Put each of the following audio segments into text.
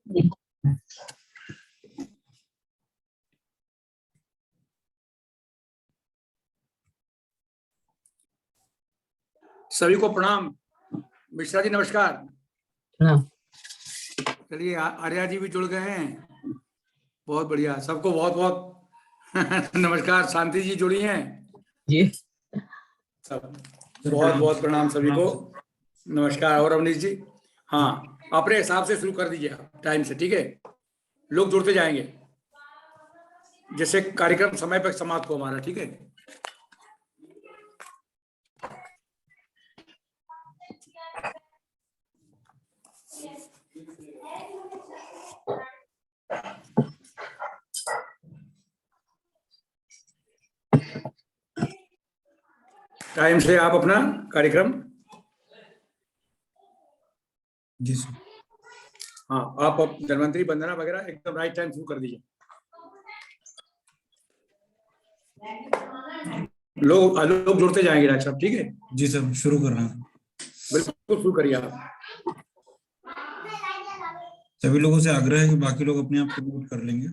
सभी को प्रणाम। मिश्रा जी नमस्कार। हाँ। चलिए आर्या जी भी जुड़ गए हैं, बहुत बढ़िया। सबको बहुत बहुत नमस्कार। शांति जी जुड़ी हैं जी, सब, बहुत बहुत प्रणाम सभी को, नमस्कार। और अवनीश जी, हाँ अपने हिसाब से शुरू कर दीजिए आप टाइम से, ठीक है? लोग जुड़ते जाएंगे जिससे कार्यक्रम समय पर समाप्त हो हमारा, ठीक है? टाइम से आप अपना कार्यक्रम, जी सर। हाँ आप धन्वंतरी वंदना वगैरह एकदम राइट टाइम शुरू कर दीजिए। लोग जुड़ते जाएंगे डॉक्टर साहब, ठीक है? जी सर, शुरू कर रहे हैं। बिल्कुल शुरू करिए आप। सभी लोगों से आग्रह है कि बाकी लोग अपने आप को म्यूट कर लेंगे।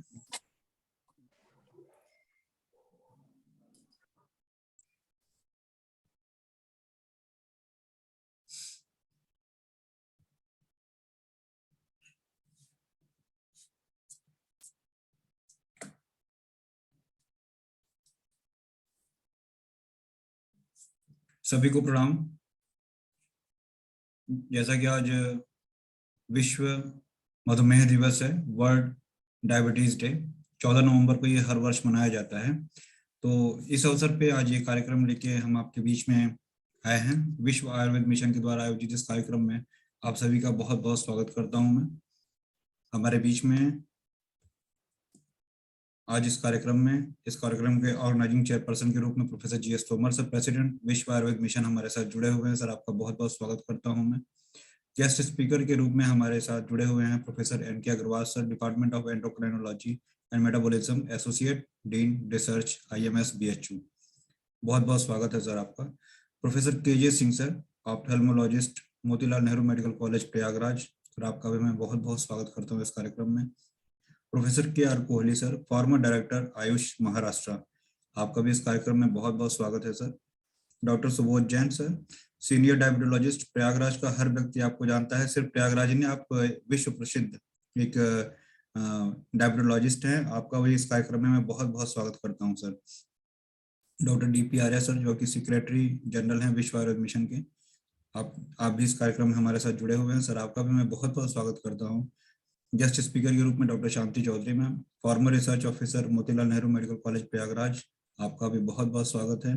सभी को प्रणाम। जैसा कि आज विश्व मधुमेह दिवस है, वर्ल्ड डायबिटीज डे, 14 नवंबर को ये हर वर्ष मनाया जाता है। तो इस अवसर पे आज ये कार्यक्रम लेके हम आपके बीच में आए हैं। विश्व आयुर्वेद मिशन के द्वारा आयोजित इस कार्यक्रम में आप सभी का बहुत बहुत स्वागत करता हूं मैं। हमारे बीच में आज इस कार्यक्रम के ऑर्गेनाइजिंग चेयरपर्सन के रूप में professor GS. Tomar sir, president विश्व आयुर्वेद मिशन, हमारे साथ जुड़े हुए हैं। सर आपका बहुत बहुत स्वागत करता हूं मैं। गेस्ट स्पीकर के रूप में हमारे साथ जुड़े हुए हैं professor N K Agarwal sir, department of endocrinology and metabolism, associate dean research, IMS BHU। बहुत बहुत स्वागत है सर आपका। Professor KJ Singh sir, ophthalmologist, Motilal Nehru medical college Prayagraj, sir आपका भी मैं बहुत बहुत स्वागत करता हूँ इस कार्यक्रम में। Professor KR Kohli sir, farmer director Ayush Maharashtra, आपका भी इस कार्यक्रम में बहुत बहुत स्वागत है sir. Doctor Subodh Jain sir, senior diabetologist, Prayagraj का हर व्यक्ति आपको जानता है, सिर्फ प्रयागराज ही नहीं, आप विश्व प्रसिद्ध एक डायबिटोलॉजिस्ट हैं। आपका भी इस कार्यक्रम में मैं बहुत बहुत स्वागत करता हूं sir. Doctor DP Arya sir, जो कि सेक्रेटरी जनरल हैं विश्व आयुर्वेद मिशन के, आप भी इस कार्यक्रम में हमारे साथ जुड़े हुए हैं सर, आपका भी मैं बहुत बहुत स्वागत करता हूँ। गेस्ट स्पीकर के रूप में doctor Shanti Chaudhary ma'am, former research officer, Motilal Nehru medical college Prayagraj, आपका भी बहुत बहुत स्वागत है।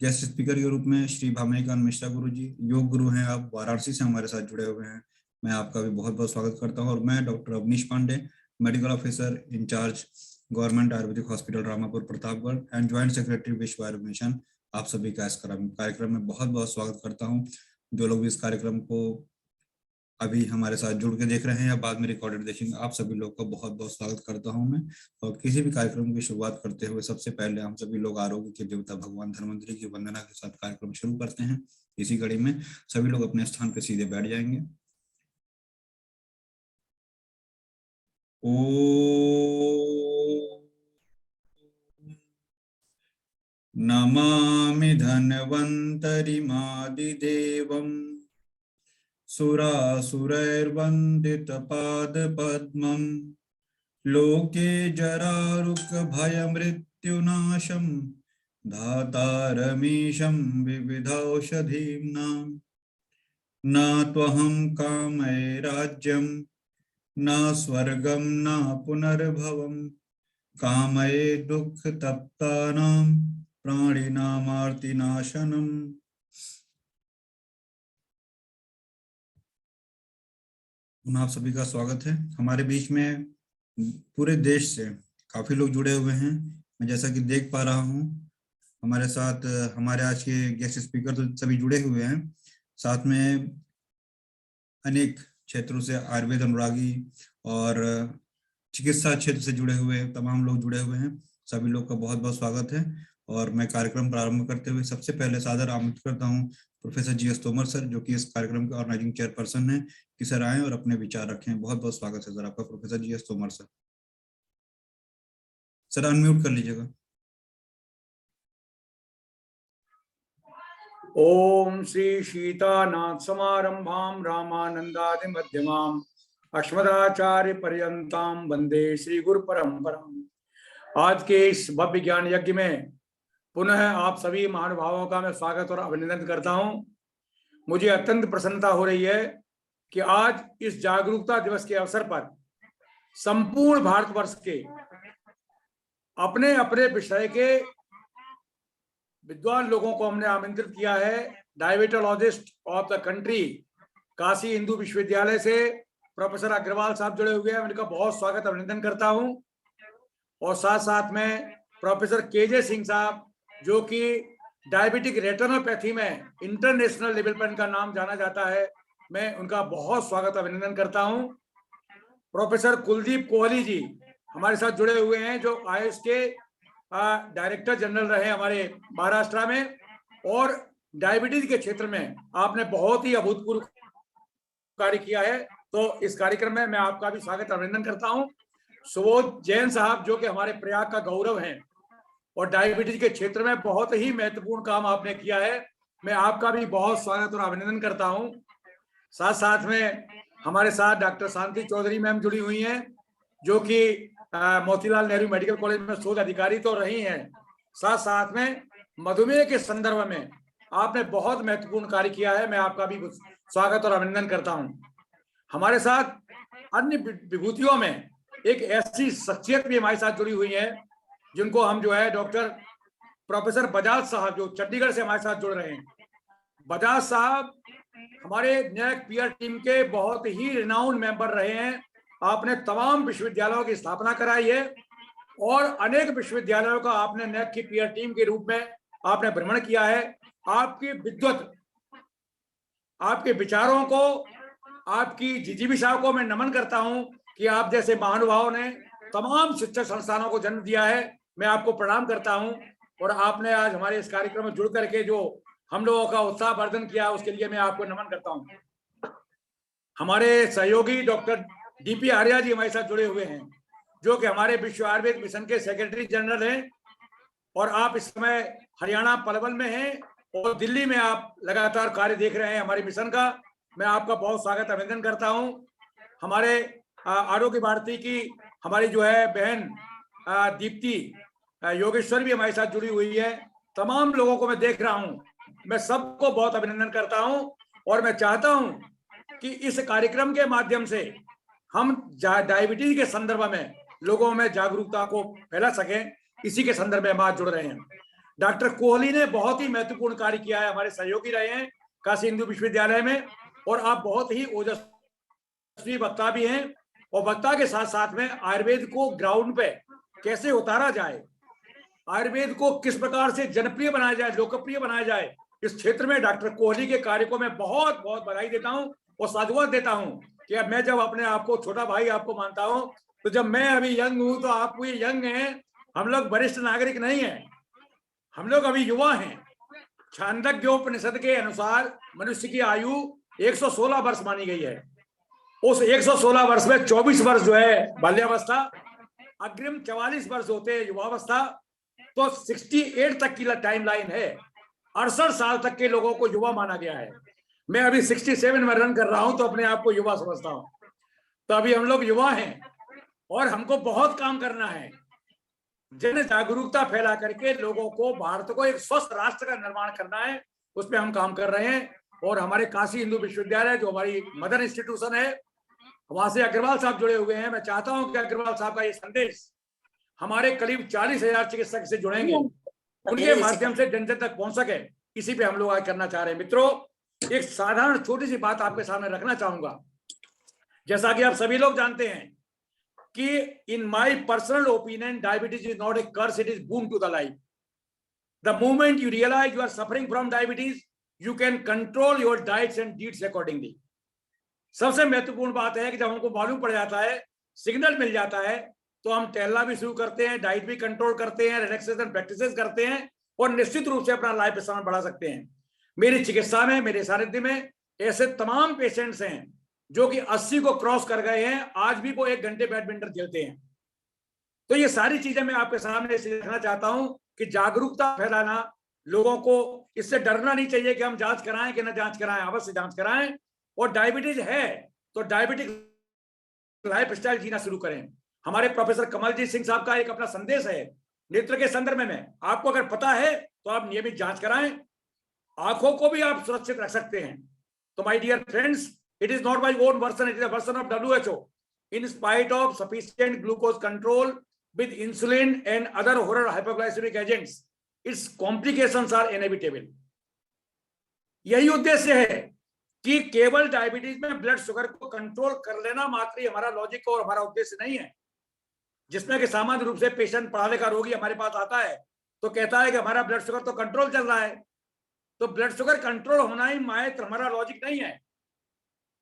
गेस्ट स्पीकर के रूप में श्री भामनीकांत मिश्रा गुरु जी, योग गुरु हैं आप, वाराणसी से हमारे साथ जुड़े हुए हैं, मैं आपका भी बहुत बहुत स्वागत करता हूं। और मैं doctor Avnish Pandey, medical officer in-charge, government Ayurvedic hospital Ramapur Pratapgarh and joint secretary Vishwa Ayurveda mission, आप सभी का इस कार्यक्रम में बहुत बहुत स्वागत करता हूँ। जो लोग भी इस कार्यक्रम को अभी हमारे साथ जुड़ के देख रहे हैं या बाद में रिकॉर्डेड देखेंगे, आप सभी लोग का बहुत बहुत स्वागत करता हूं मैं। और किसी भी कार्यक्रम की शुरुआत करते हुए सबसे पहले हम सभी लोग आरोग्य के देवता भगवान धन्वंतरी की वंदना के साथ कार्यक्रम शुरू करते हैं। इसी कड़ी में सभी लोग अपने स्थान पर सीधे बैठ जाएंगे। नमामि धन्वन्तरिमादिदेवम् सुरासुरैर्वन्दितपादपद्मम् लोके जरारुकभयमृत्युनाशं धातारमीशं विविधौषधीनां। न त्वहं कामये राज्यं न स्वर्गं न पुनर्भवं, कामये दुःखतप्तानां प्राणिनामार्तिनाशनम्। आप सभी का स्वागत है। हमारे बीच में पूरे देश से काफी लोग जुड़े हुए हैं। मैं जैसा कि देख पा रहा हूं, हमारे साथ हमारे आज के गेस्ट स्पीकर तो सभी जुड़े हुए हैं, साथ में अनेक क्षेत्रों से आयुर्वेद अनुरागी और चिकित्सा क्षेत्र से जुड़े हुए तमाम लोग जुड़े हुए हैं। सभी लोग का बहुत बहुत स्वागत है। और मैं कार्यक्रम प्रारंभ करते हुए सबसे पहले सादर आमंत्रित करता हूं professor G S Tomar sir, जो कि इस कार्यक्रम के ऑर्गेनाइजिंग चेयरपर्सन हैं, कि सर आए और अपने विचार रखें। बहुत बहुत स्वागत है सर आपका, professor G S Tomar sir. Sir unmute कर लीजिएगा। ओम श्री सीतानाथ समारंभाम रामानंदादि मध्यमाम अस्मदाचार्य पर्यंताम वंदे श्री गुरु परंपराम। आज के इस भव्य ज्ञान यज्ञ में पुनः आप सभी महानुभावों का मैं स्वागत और अभिनंदन करता हूं। मुझे अत्यंत प्रसन्नता हो रही है कि आज इस जागरूकता दिवस के अवसर पर संपूर्ण भारतवर्ष के अपने अपने विषय के विद्वान लोगों को हमने आमंत्रित किया है। Diabetologist of the country Kashi Hindu विश्वविद्यालय से प्रोफेसर अग्रवाल साहब जुड़े हुए हैं, उनका बहुत स्वागत अभिनंदन करता हूं। और साथ साथ में प्रोफेसर केजे सिंह साहब, जो कि डायबिटिक रेटिनोपैथी में इंटरनेशनल लेवल पर इनका नाम जाना जाता है, मैं उनका बहुत स्वागत अभिनंदन करता हूं। प्रोफेसर कुलदीप कोहली जी हमारे साथ जुड़े हुए हैं, जो आयुष के डायरेक्टर जनरल रहे हमारे महाराष्ट्र में, और डायबिटीज के क्षेत्र में आपने बहुत ही अभूतपूर्व कार्य किया है। तो इस कार्यक्रम में मैं आपका भी स्वागत अभिनंदन करता हूं। सुबोध जैन साहब, जो कि हमारे प्रयाग का गौरव हैं और डायबिटीज के क्षेत्र में बहुत ही महत्वपूर्ण काम आपने किया है, मैं आपका भी बहुत स्वागत और अभिनंदन करता हूं। साथ साथ में हमारे साथ डॉक्टर शांति चौधरी मैम जुड़ी हुई हैं, जो कि मोतीलाल नेहरू मेडिकल कॉलेज में शोध अधिकारी तो रही हैं, साथ साथ में मधुमेह के संदर्भ में आपने बहुत महत्वपूर्ण कार्य किया है, मैं आपका भी स्वागत और अभिनंदन करता हूं। हमारे साथ अन्य विभूतियों में एक ऐसी शख्सियत भी हमारे साथ जुड़ी हुई है, जिनको हम जो है डॉक्टर प्रोफेसर बजाज साहब, जो चंडीगढ़ से हमारे साथ जुड़ रहे हैं। बजाज साहब हमारे न्यायिक पीआर टीम के बहुत ही रिनाउंड मेंबर रहे हैं। आपने तमाम विश्वविद्यालयों की स्थापना कराई है और अनेक विश्वविद्यालयों का आपने न्यायिक की पीआर टीम के रूप में आपने भ्रमण किया है। आपकी विद्वत, आपके विचारों को, आपकी जिजीविषा को मैं नमन करता हूं कि आप जैसे महानुभाव ने तमाम शिक्षण संस्थानों को जन्म दिया है। मैं आपको प्रणाम करता हूं, और आपने आज हमारे इस कार्यक्रम में जुड़ करके जो हम लोगों का उत्साह वर्धन किया, उसके लिए मैं आपको नमन करता हूं। हमारे सहयोगी डॉक्टर डीपी आर्या जी हमारे साथ जुड़े हुए हैं, जो कि हमारे विश्व आयुर्वेद मिशन के सेक्रेटरी जनरल हैं, और आप इस समय हरियाणा पलवल में हैं और दिल्ली में आप लगातार कार्य देख रहे हैं हमारे मिशन का। मैं आपका बहुत स्वागत अभिनंदन करता हूं। हमारे आरोग्य भारती की हमारी जो है बहन दीप्ति योगेश्वर भी हमारे साथ जुड़ी हुई है। तमाम लोगों को मैं देख रहा हूं, मैं सबको बहुत अभिनंदन करता हूं, और मैं चाहता हूं कि इस कार्यक्रम के माध्यम से हम डायबिटीज के संदर्भ में लोगों में जागरूकता को फैला सकें, इसी के संदर्भ में हम आज जुड़ रहे हैं। डॉक्टर कोहली ने बहुत ही महत्वपूर्ण कार्य किया है, हमारे सहयोगी रहे हैं काशी हिंदू विश्वविद्यालय में, और आप बहुत ही ओजस्वी वक्ता भी हैं। और वक्ता के साथ साथ में आयुर्वेद को ग्राउंड पे कैसे उतारा जाए, आयुर्वेद को किस प्रकार से जनप्रिय बनाया जाए, लोकप्रिय बनाया जाए, इस क्षेत्र में डॉक्टर कोहली के कार्य को मैं बहुत बहुत बधाई देता हूं और साधुवाद देता हूं कि अब मैं जब अपने आप को छोटा भाई आपको मानता हूं, तो जब मैं अभी यंग हूं तो आप भी यंग हैं। हम लोग वरिष्ठ नागरिक नहीं हैं, हम लोग अभी युवा हैं। छांदोग्योपनिषद के अनुसार मनुष्य की आयु 116 वर्ष मानी गई है। उस 116 वर्ष में 24 वर्ष जो है बाल्यावस्था, अग्रिम 44 वर्ष होते हैं युवावस्था, तो 68 तक की टाइम लाइन है। 68 साल तक के लोगों को युवा माना गया है। मैं अभी 67 में रन कर रहा हूं, तो अपने आप को युवा समझता हूं। तो अभी हम लोग युवा हैं और हमको बहुत काम करना है। जन जागरूकता फैला करके लोगों को, भारत को एक स्वस्थ राष्ट्र का निर्माण करना है, उस पर हम काम कर रहे हैं। और हमारे काशी हिंदू विश्वविद्यालय, जो हमारी मदर इंस्टीट्यूशन है, वहां से अग्रवाल साहब जुड़े हुए हैं। मैं चाहता हूं कि अग्रवाल साहब का ये संदेश हमारे करीब 40,000 चिकित्सक से जुड़ेंगे, उनके माध्यम से जन जन तक पहुंच सके, इसी पे हम लोग आज करना चाह रहे हैं। मित्रों, एक साधारण छोटी सी बात आपके सामने रखना चाहूंगा। जैसा कि आप सभी लोग जानते हैं कि in my personal opinion, diabetes is not a curse, it is boon to the life. The moment you realise you are suffering from diabetes, you can control your diets and deeds accordingly. सबसे महत्वपूर्ण बात है कि जब हमको मालूम पड़ जाता है, सिग्नल मिल जाता है, तो हम टहलना भी शुरू करते हैं, डाइट भी कंट्रोल करते हैं, रिलैक्सेशन प्रैक्टिसेस करते हैं, और निश्चित रूप से अपना लाइफ स्टाइल बढ़ा सकते हैं। मेरी चिकित्सा में, मेरे सानिध्य में ऐसे तमाम पेशेंट्स हैं जो कि 80 को क्रॉस कर गए हैं, आज भी वो 1 घंटे बैडमिंटन खेलते हैं। तो ये सारी चीजें मैं आपके सामने इसलिए रखना चाहता हूं कि जागरूकता फैलाना, लोगों को इससे डरना नहीं चाहिए कि हम जांच कराएं कि ना जांच कराएं, अवश्य जांच कराएं। और डायबिटीज है तो डायबिटिक लाइफ स्टाइल जीना शुरू करें। हमारे प्रोफेसर कमलजीत सिंह साहब का एक अपना संदेश है नेत्र के संदर्भ में, आपको अगर पता है तो आप नियमित जांच कराएं, आंखों को भी आप सुरक्षित रख सकते हैं। तो my dear friends, it is not my own version, it is a version of WHO। In spite of sufficient glucose control with insulin and other oral hypoglycemic agents, its complications are inevitable। यही उद्देश्य है कि केवल diabetes में blood sugar को control कर लेना मात्र ही हमारा लॉजिक और हमारा उद्देश्य नहीं है, जिसमें कि सामान्य रूप से पेशेंट, पढ़ा लिखा रोगी हमारे पास आता है तो कहता है कि हमारा ब्लड शुगर तो कंट्रोल चल रहा है। तो ब्लड शुगर कंट्रोल होना ही मात्र हमारा लॉजिक नहीं है।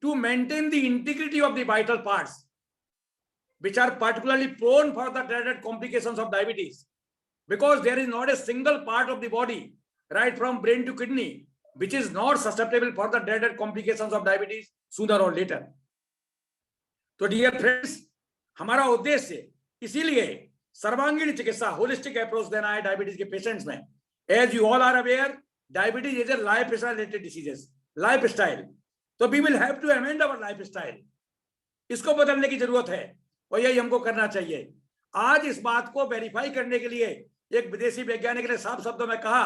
To maintain the integrity of the vital parts which are particularly prone for the dreaded complications of diabetes, because there is not a single part of the body, right from brain to kidney, which is not susceptible for the dreaded complications of diabetes sooner or later। तो dear friends, हमारा उद्देश्य इसीलिए सर्वांगीण चिकित्सा, holistic approach देना है diabetes के patients में। As you all are aware, diabetes is a life style related diseases, life style. तो we will have to amend our life style, इसको बदलने की जरूरत है और यही हमको करना चाहिए। आज इस बात को वेरीफाई करने के लिए एक विदेशी वैज्ञानिक ने साफ शब्दों में कहा,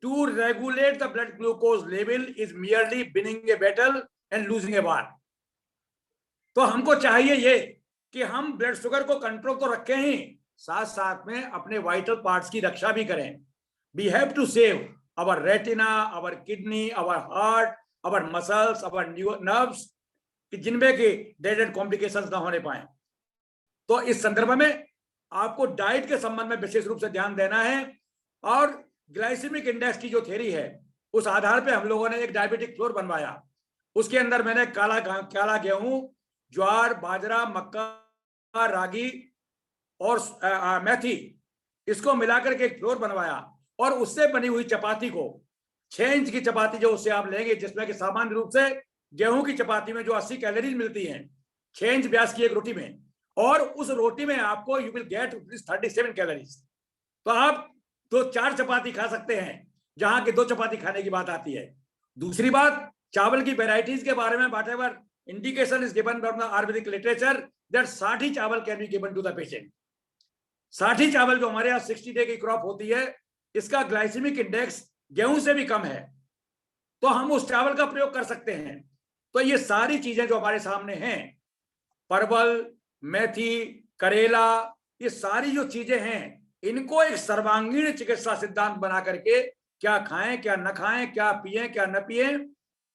to regulate the blood glucose level is merely winning a battle and losing a war. तो हमको चाहिए ये कि हम ब्लड शुगर को कंट्रोल तो रखें ही, साथ साथ में अपने वाइटल पार्ट्स की रक्षा भी करें। We have to save our retina, our kidney, our heart, our muscles, our nerves, जिनमें की ड्रेडेड कॉम्प्लिकेशंस ना होने पाए। तो इस संदर्भ में आपको डाइट के संबंध में विशेष रूप से ध्यान देना है। और ग्लाइसेमिक इंडेक्स की जो थ्योरी है, उस आधार पे हम लोगों ने एक डायबिटिक फ्लोर बनवाया। उसके अंदर मैंने काला गेहूं, ज्वार, बाजरा, मक्का, रागी और मेथी, इसको मिलाकर के एक फ्लोर बनवाया। और उससे बनी हुई चपाती को, 6 इंच की चपाती जो उससे आप लेंगे, जिसमें कि सामान्य रूप से गेहूं की चपाती में जो 80 कैलोरीज मिलती हैं 6 इंच व्यास की एक रोटी में, और उस रोटी में आपको यू विल गेट 37 कैलोरीज। तो आप 4 चपाती खा सकते हैं, जहां के 2 चपाती खाने की बात आती है। दूसरी बात, चावल की वेराइटीज के बारे में whatever indication is given from the Ayurvedic literature that 60 chawal can be given to the patient. 60 चावल जो हमारे यहाँ 60 डे की क्रॉप होती है, इसका ग्लाइसेमिक इंडेक्स गेहूं से भी कम है, तो हम उस चावल का प्रयोग कर सकते हैं। तो ये सारी चीजें जो हमारे सामने हैं, परवल, मेथी, करेला, ये सारी जो चीजें हैं, इनको एक सर्वांगीण चिकित्सा सिद्धांत बना करके क्या खाएं, क्या न खाएं, क्या पिएं, क्या न पिएं,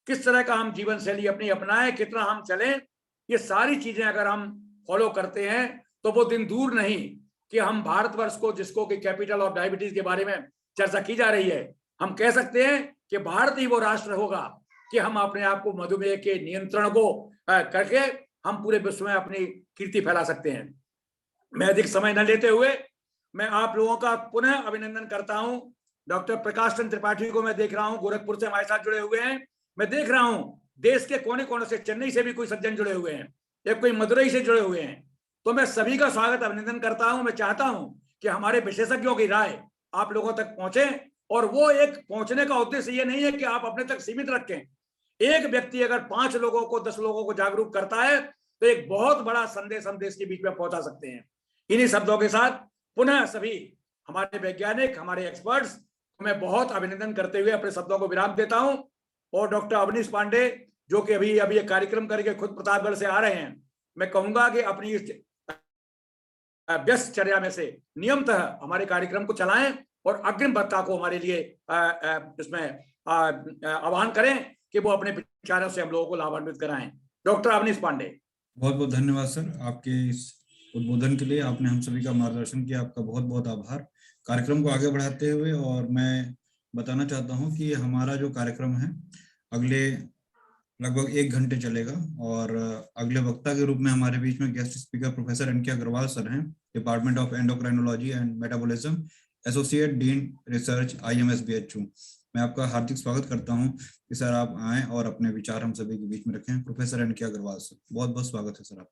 किस तरह का हम जीवन शैली अपनी अपनाएं, कितना हम चलें, ये सारी चीजें अगर हम फॉलो करते हैं तो वो दिन दूर नहीं कि हम भारतवर्ष को, जिसको कि कैपिटल ऑफ डायबिटीज के बारे में चर्चा की जा रही है, हम कह सकते हैं कि भारत ही वो राष्ट्र होगा कि हम अपने आप को मधुमेह के नियंत्रण को करके हम पूरे विश्व में अपनी कीर्ति फैला सकते हैं। मैं अधिक समय न लेते हुए मैं आप लोगों का पुनः अभिनंदन करता हूं। डॉक्टर प्रकाश चंद्र त्रिपाठी को मैं देख रहा हूं, गोरखपुर से हमारे साथ जुड़े हुए हैं। मैं देख रहा हूं देश के कोने कोने से, चेन्नई से भी कोई सज्जन जुड़े हुए हैं, या कोई मदुरई से जुड़े हुए हैं। तो मैं सभी का स्वागत, अभिनंदन करता हूं। मैं चाहता हूं कि हमारे विशेषज्ञों की राय आप लोगों तक पहुंचे, और वो एक पहुंचने का उद्देश्य ये नहीं है कि आप अपने तक सीमित रखें। एक व्यक्ति अगर 5 लोगों को, 10 लोगों को जागरूक करता है तो एक बहुत बड़ा संदेश हम देश के बीच में पहुंचा सकते हैं। इन्हीं शब्दों के साथ पुनः सभी हमारे वैज्ञानिक, हमारे एक्सपर्ट्स को मैं बहुत अभिनंदन करते हुए अपने शब्दों को विराम देता हूं। और डॉक्टर अवनीश पांडे, जो कि अभी एक कार्यक्रम करके खुद प्रतापगढ़ से आ रहे हैं, मैं कहूंगा कि अपनी इस व्यस्त चर्या में से नियमतः हमारे कार्यक्रम को चलाएं और अग्रिम वक्ता को हमारे लिए इसमें आह्वान करें कि वो अपने विचारों से हम लोगों को लाभान्वित कराएं। डॉक्टर अवनीश पांडे। बहुत बहुत धन्यवाद सर आपके इस उद्बोधन के लिए। आपने हम सभी का मार्गदर्शन किया, आपका बहुत बहुत आभार। कार्यक्रम को आगे बढ़ाते हुए और मैं बताना चाहता हूं कि हमारा जो कार्यक्रम है अगले लगभग 1 घंटे चलेगा, और अगले वक्ता के रूप में हमारे बीच में guest speaker professor N K. Agrawal sir हैं, department of endocrinology and metabolism, associate dean research, IMS BHU। मैं आपका हार्दिक स्वागत करता हूं कि सर आप आएं और अपने विचार हम सभी के बीच में रखें। Professor N K Agarwal sir, बहुत बहुत स्वागत है सर आप।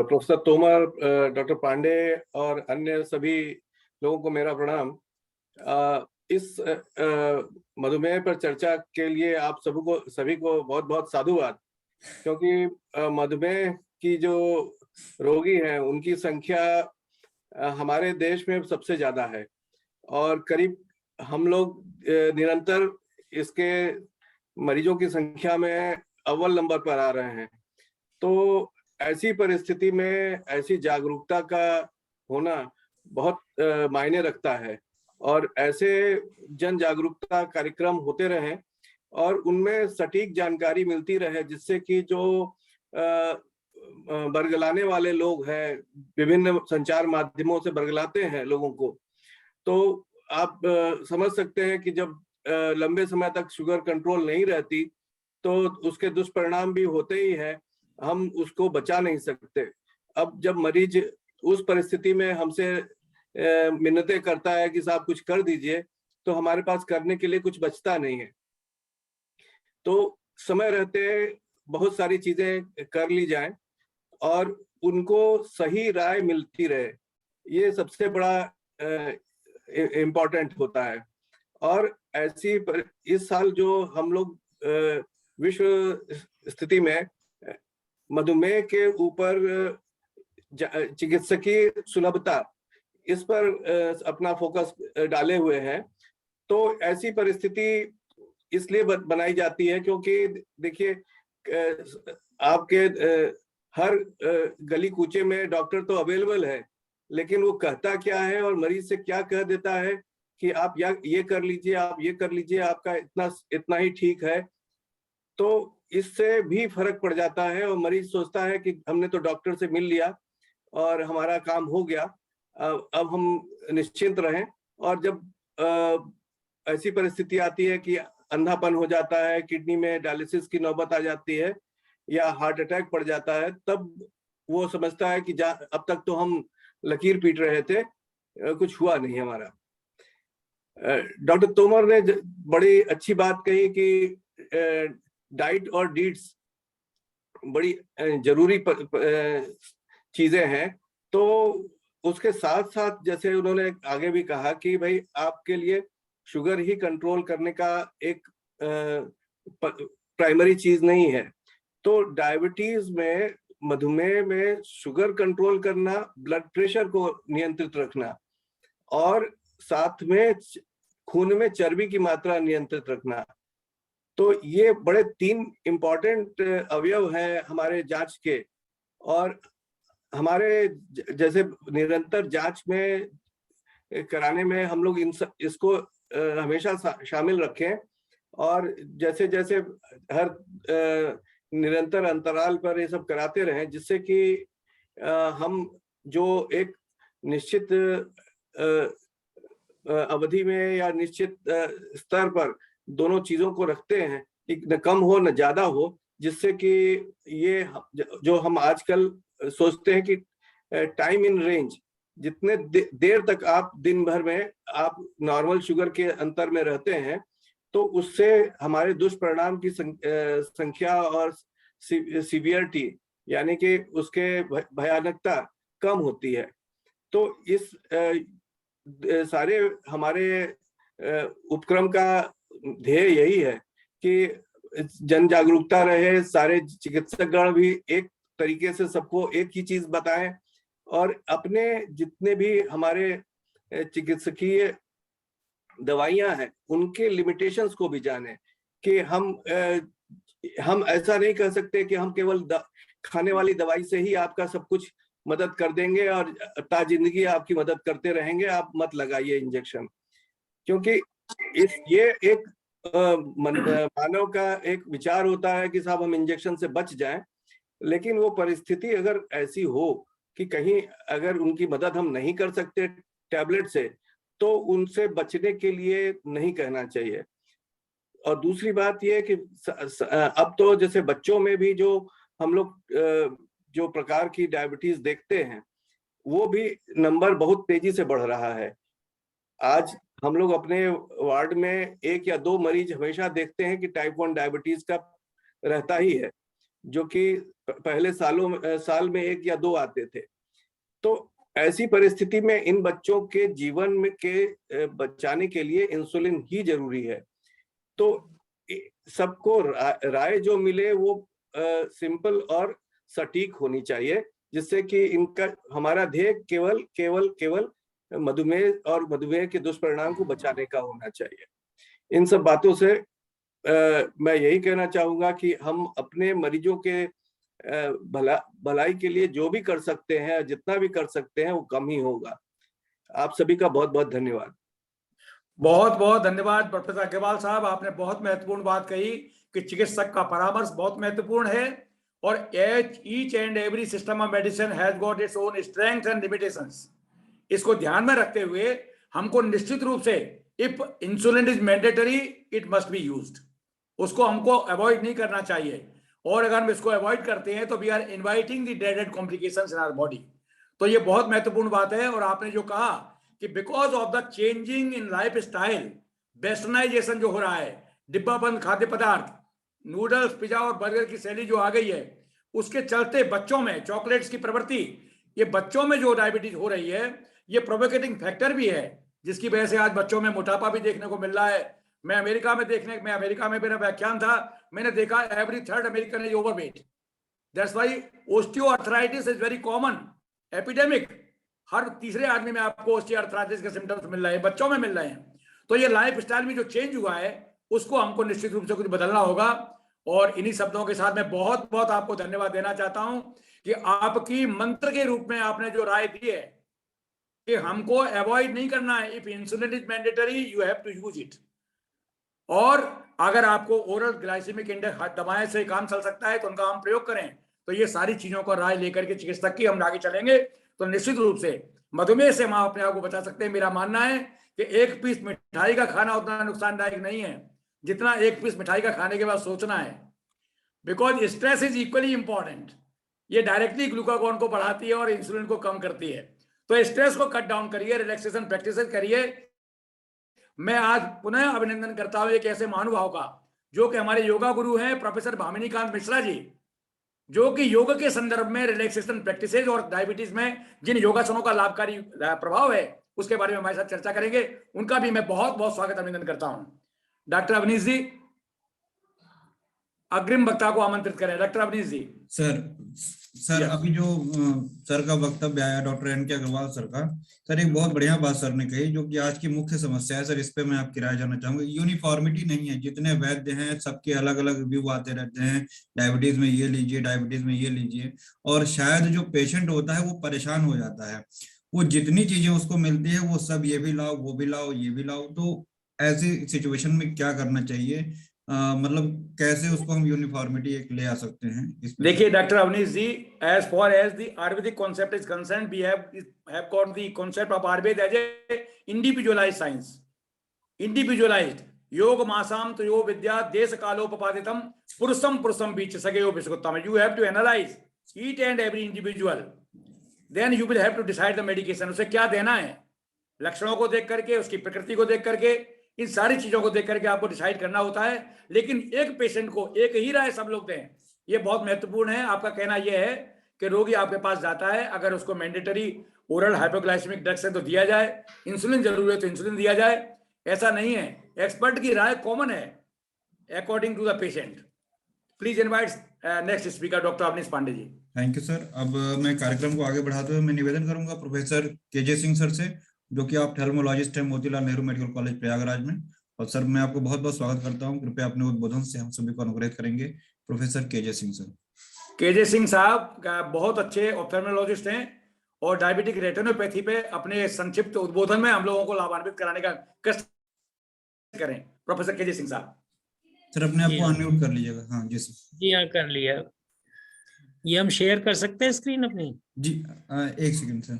प्रोफेसर तोमर, डॉक्टर पांडे और अन्य सभी लोगों को मेरा प्रणाम। इस मधुमेह पर चर्चा के लिए आप सभी को बहुत बहुत साधुवाद, क्योंकि मधुमेह की जो रोगी हैं उनकी संख्या हमारे देश में सबसे ज्यादा है और करीब हम लोग निरंतर इसके मरीजों की संख्या में अव्वल नंबर पर आ रहे हैं। तो ऐसी परिस्थिति में ऐसी जागरूकता का होना बहुत मायने रखता है और ऐसे जन जागरूकता कार्यक्रम होते रहें और उनमें सटीक जानकारी मिलती रहे, जिससे कि जो बरगलाने वाले लोग हैं, विभिन्न संचार माध्यमों से बरगलाते हैं लोगों को, तो आप समझ सकते हैं कि जब लंबे समय तक शुगर कंट्रोल नहीं रहती तो उसके दुष्परिणाम भी होते ही हैं, हम उसको बचा नहीं सकते। अब जब मरीज उस परिस्थिति में हमसे मिन्नतें करता है कि साहब कुछ कर दीजिए, तो हमारे पास करने के लिए कुछ बचता नहीं है। तो समय रहते बहुत सारी चीजें कर ली जाएं और उनको सही राय मिलती रहे, ये सबसे बड़ा इम्पोर्टेंट होता है। और ऐसी इस साल जो हम लोग विश्व स्थिति में मधुमेह के ऊपर चिकित्सकीय सुलभता, इस पर अपना फोकस डाले हुए हैं। तो ऐसी परिस्थिति इसलिए बनाई जाती है क्योंकि देखिए, आपके हर गली कूचे में डॉक्टर तो अवेलेबल है, लेकिन वो कहता क्या है और मरीज से क्या कह देता है कि आप ये कर लीजिए, आप ये कर लीजिए, आपका इतना ही ठीक है। तो इससे भी फर्क पड़ जाता है और मरीज सोचता है कि हमने तो डॉक्टर से मिल लिया और हमारा काम हो गया, अब हम निश्चिंत रहें। और जब ऐसी परिस्थिति आती है कि अंधापन हो जाता है, किडनी में डायलिसिस की नौबत आ जाती है या हार्ट अटैक पड़ जाता है, तब वो समझता है कि अब तक तो हम लकीर पीट रहे थे, कुछ हुआ नहीं हमारा। डॉक्टर तोमर ने बड़ी अच्छी बात कही कि डाइट और डीट्स बड़ी जरूरी चीजें हैं। तो उसके साथ साथ जैसे उन्होंने आगे भी कहा कि भाई आपके लिए शुगर ही कंट्रोल करने का एक प्राइमरी चीज नहीं है। तो डायबिटीज में, मधुमेह में शुगर कंट्रोल करना, ब्लड प्रेशर को नियंत्रित रखना और साथ में खून में चर्बी की मात्रा नियंत्रित रखना, तो ये बड़े 3 इम्पोर्टेंट अवयव हैं हमारे जांच के। और हमारे जैसे निरंतर जांच में कराने में हम लोग इसको हमेशा शामिल रखें और जैसे जैसे हर निरंतर अंतराल पर ये सब कराते रहें, जिससे कि हम जो एक निश्चित अवधि में या निश्चित स्तर पर दोनों चीजों को रखते हैं कि न कम हो न ज्यादा हो, जिससे कि ये जो हम आजकल सोचते हैं कि टाइम इन रेंज, जितने देर तक आप दिन भर में आप नॉर्मल शुगर के अंतर में रहते हैं, तो उससे हमारे दुष्परिणाम की संख्या और सीवियरिटी यानी कि उसके भयानकता कम होती है। तो इस सारे हमारे उपक्रम का ध्येय यही है कि जन जागरूकता रहे, सारे चिकित्सकगण भी एक तरीके से सबको एक ही चीज बताएं और अपने जितने भी हमारे चिकित्सकीय दवाइयां हैं उनके लिमिटेशंस को भी जाने कि हम ऐसा नहीं कह सकते कि हम केवल खाने वाली दवाई से ही आपका सब कुछ मदद कर देंगे और ता जिंदगी आपकी मदद करते रहेंगे, आप मत लगाइए इंजेक्शन। क्योंकि ये एक मानव का एक विचार होता है कि साहब हम इंजेक्शन से बच जाएं, लेकिन वो परिस्थिति अगर ऐसी हो कि कहीं अगर उनकी मदद हम नहीं कर सकते टैबलेट से, तो उनसे बचने के लिए नहीं कहना चाहिए। और दूसरी बात ये कि अब तो जैसे बच्चों में भी जो हम लोग जो प्रकार की डायबिटीज देखते हैं, वो भी नंबर बहुत तेजी से बढ़ रहा है। आज हम लोग अपने वार्ड में 1 या 2 मरीज हमेशा देखते हैं कि टाइप 1 डायबिटीज का रहता ही है, जो कि पहले साल में 1 या 2 आते थे। तो ऐसी परिस्थिति में इन बच्चों के जीवन में के बचाने के लिए इंसुलिन ही जरूरी है। तो सबको राय जो मिले वो सिंपल और सटीक होनी चाहिए, जिससे कि इनका हमारा ध्येय केवल मधुमेह और मधुमेह के दुष्परिणाम को बचाने का होना चाहिए। इन सब बातों से मैं यही कहना चाहूंगा कि हम अपने मरीजों के भलाई के लिए जो भी कर सकते हैं, जितना भी कर सकते हैं, वो कम ही होगा। आप सभी का बहुत बहुत धन्यवाद। बहुत बहुत धन्यवाद प्रोफेसर अग्रवाल साहब, आपने बहुत महत्वपूर्ण बात कही कि चिकित्सक का परामर्श बहुत महत्वपूर्ण है और each and every system of medicine has got its own strength and limitations. इसको ध्यान में रखते हुए हमको निश्चित रूप से if insulin is mandatory it must be used, उसको हमको अवॉइड नहीं करना चाहिए। और अगर हम इसको अवॉइड करते हैं तो we are inviting the dreaded complications in our body. तो ये बहुत महत्वपूर्ण बात है। और आपने जो कहा कि because of the changing in lifestyle, westernisation जो हो रहा है, डिब्बाबंद खाद्य पदार्थ, नूडल्स, पिज्जा और बर्गर की शैली जो आ गई है, उसके चलते बच्चों में चॉकलेट्स की प्रवृत्ति, ये बच्चों में जो डायबिटीज हो रही है, ये प्रोवोकेटिंग फैक्टर भी है, जिसकी वजह से आज बच्चों में मोटापा भी देखने को मिल रहा है। मैं अमेरिका में मेरा व्याख्यान था, मैंने देखा every third American is overweight. That's why osteoarthritis is very common epidemic. हर तीसरे आदमी में आपको ओस्टियोआर्थराइटिस के सिम्टम्स मिल रहे हैं, बच्चों में मिल रहे हैं। तो ये लाइफ स्टाइल में जो चेंज हुआ है उसको हमको निश्चित रूप से कुछ बदलना होगा। और इन्हीं शब्दों के साथ मैं बहुत बहुत आपको धन्यवाद देना चाहता हूं कि आपकी मंत्र के रूप में आपने जो राय दी है कि हमको अवॉइड नहीं करना है, if insulin is mandatory you have to use it. और अगर आपको ओरल ग्लाइसेमिक इंडेक्स दवाएं से काम चल सकता है तो उनका हम प्रयोग करें। तो ये सारी चीजों को राय लेकर के चिकित्सक की हम आगे चलेंगे तो निश्चित रूप से मधुमेह से हम अपने आप को बचा सकते हैं। मेरा मानना है कि 1 पीस मिठाई का खाना उतना नुकसानदायक नहीं है जितना 1 पीस मिठाई का खाने के बाद सोचना है, because stress is equally important. ये डायरेक्टली ग्लूकागॉन को बढ़ाती है और इंसुलिन को कम करती है। तो स्ट्रेस को कट डाउन करिए, रिलैक्सेशन प्रैक्टिस करिए। मैं आज पुनः अभिनंदन करता हूं एक ऐसे महानुभाव का जो कि हमारे योगा गुरु हैं प्रोफेसर भामिनीकांत मिश्रा जी, जो कि योग के संदर्भ में रिलैक्सेशन प्रैक्टिसेज और डायबिटीज में जिन योगासनों का लाभकारी प्रभाव है उसके बारे में हमारे साथ चर्चा करेंगे। उनका भी मैं बहुत बहुत स्वागत अभिनंदन करता हूं। डॉक्टर अवनीश जी, अग्रिम वक्ता को आमंत्रित करें। डॉक्टर अवनीश जी। सर अभी जो सर का वक्तव्य आया doctor N K Agarwal sir का, सर एक बहुत बढ़िया बात सर ने कही जो कि आज की मुख्य समस्या है। सर इस पे मैं आपकी राय जानना चाहूंगा। यूनिफॉर्मिटी नहीं है, जितने वैद्य हैं सबके अलग अलग रिव्यू आते रहते हैं, डायबिटीज में ये लीजिए, डायबिटीज में ये लीजिए, और शायद जो पेशेंट होता है वो परेशान हो जाता है। वो जितनी चीजें उसको मिलती है वो सब ये भी लाओ, वो भी लाओ, ये भी लाओ। तो ऐसी सिचुएशन में क्या करना चाहिए? मतलब कैसे उसको हम यूनिफॉर्मिटी एक ले आ सकते हैं? देखिए doctor Avnish ji, as far as the Ayurvedic concept is concerned, we have got the concept of Ayurveda as a individualized science. Individualized योग मासाम तो यो विद्या देश कालोपपादितम पुरुषम बीच सगेयो विश्वोत्तम। You have to analyse each and every individual, then you will have to decide the medication. उसे क्या देना है, लक्षणों को देख करके, उसकी प्रकृति को देख करके, इन सारी चीजों को देख करके आपको डिसाइड करना होता है। लेकिन एक पेशेंट को एक ही राय सब लोग दें, ये बहुत महत्वपूर्ण है। आपका कहना यह है कि रोगी आपके पास जाता है, अगर उसको मैंडेटरी ओरल हाइपोग्लाइसेमिक ड्रग्स है तो दिया जाए, इंसुलिन जरूरी है तो इंसुलिन दिया जाए, ऐसा नहीं है। एक्सपर्ट की राय कॉमन है according to the patient. Please invite next speaker doctor Avnish Pandey ji. Thank you sir. अब मैं कार्यक्रम को आगे बढ़ाते हुए मैं निवेदन करूंगा प्रोफेसर केजे सिंह सर से, जो कि आप थर्मोलॉजिस्ट हैं मोतीलाल नेहरू मेडिकल कॉलेज प्रयागराज में। और सर मैं आपको बहुत बहुत स्वागत करता हूं। कृपया अपने उद्बोधन से हम सभी को अनुग्रहित करेंगे। Professor K J Singh sir. K J Singh साहब बहुत अच्छे ऑप्थेल्मोलॉजिस्ट हैं और डायबिटिक रेटिनोपैथी पे अपने संक्षिप्त उद्बोधन में हम लोगों को लाभान्वित कराने का कष्ट करें। प्रोफेसर केजे सिंह साहब। सर अपने आप को अनम्यूट कर लीजिएगा। हाँ जी सर। जी हाँ कर लिया। ये हम शेयर कर सकते हैं स्क्रीन अपनी? जी एक सेकंड सर।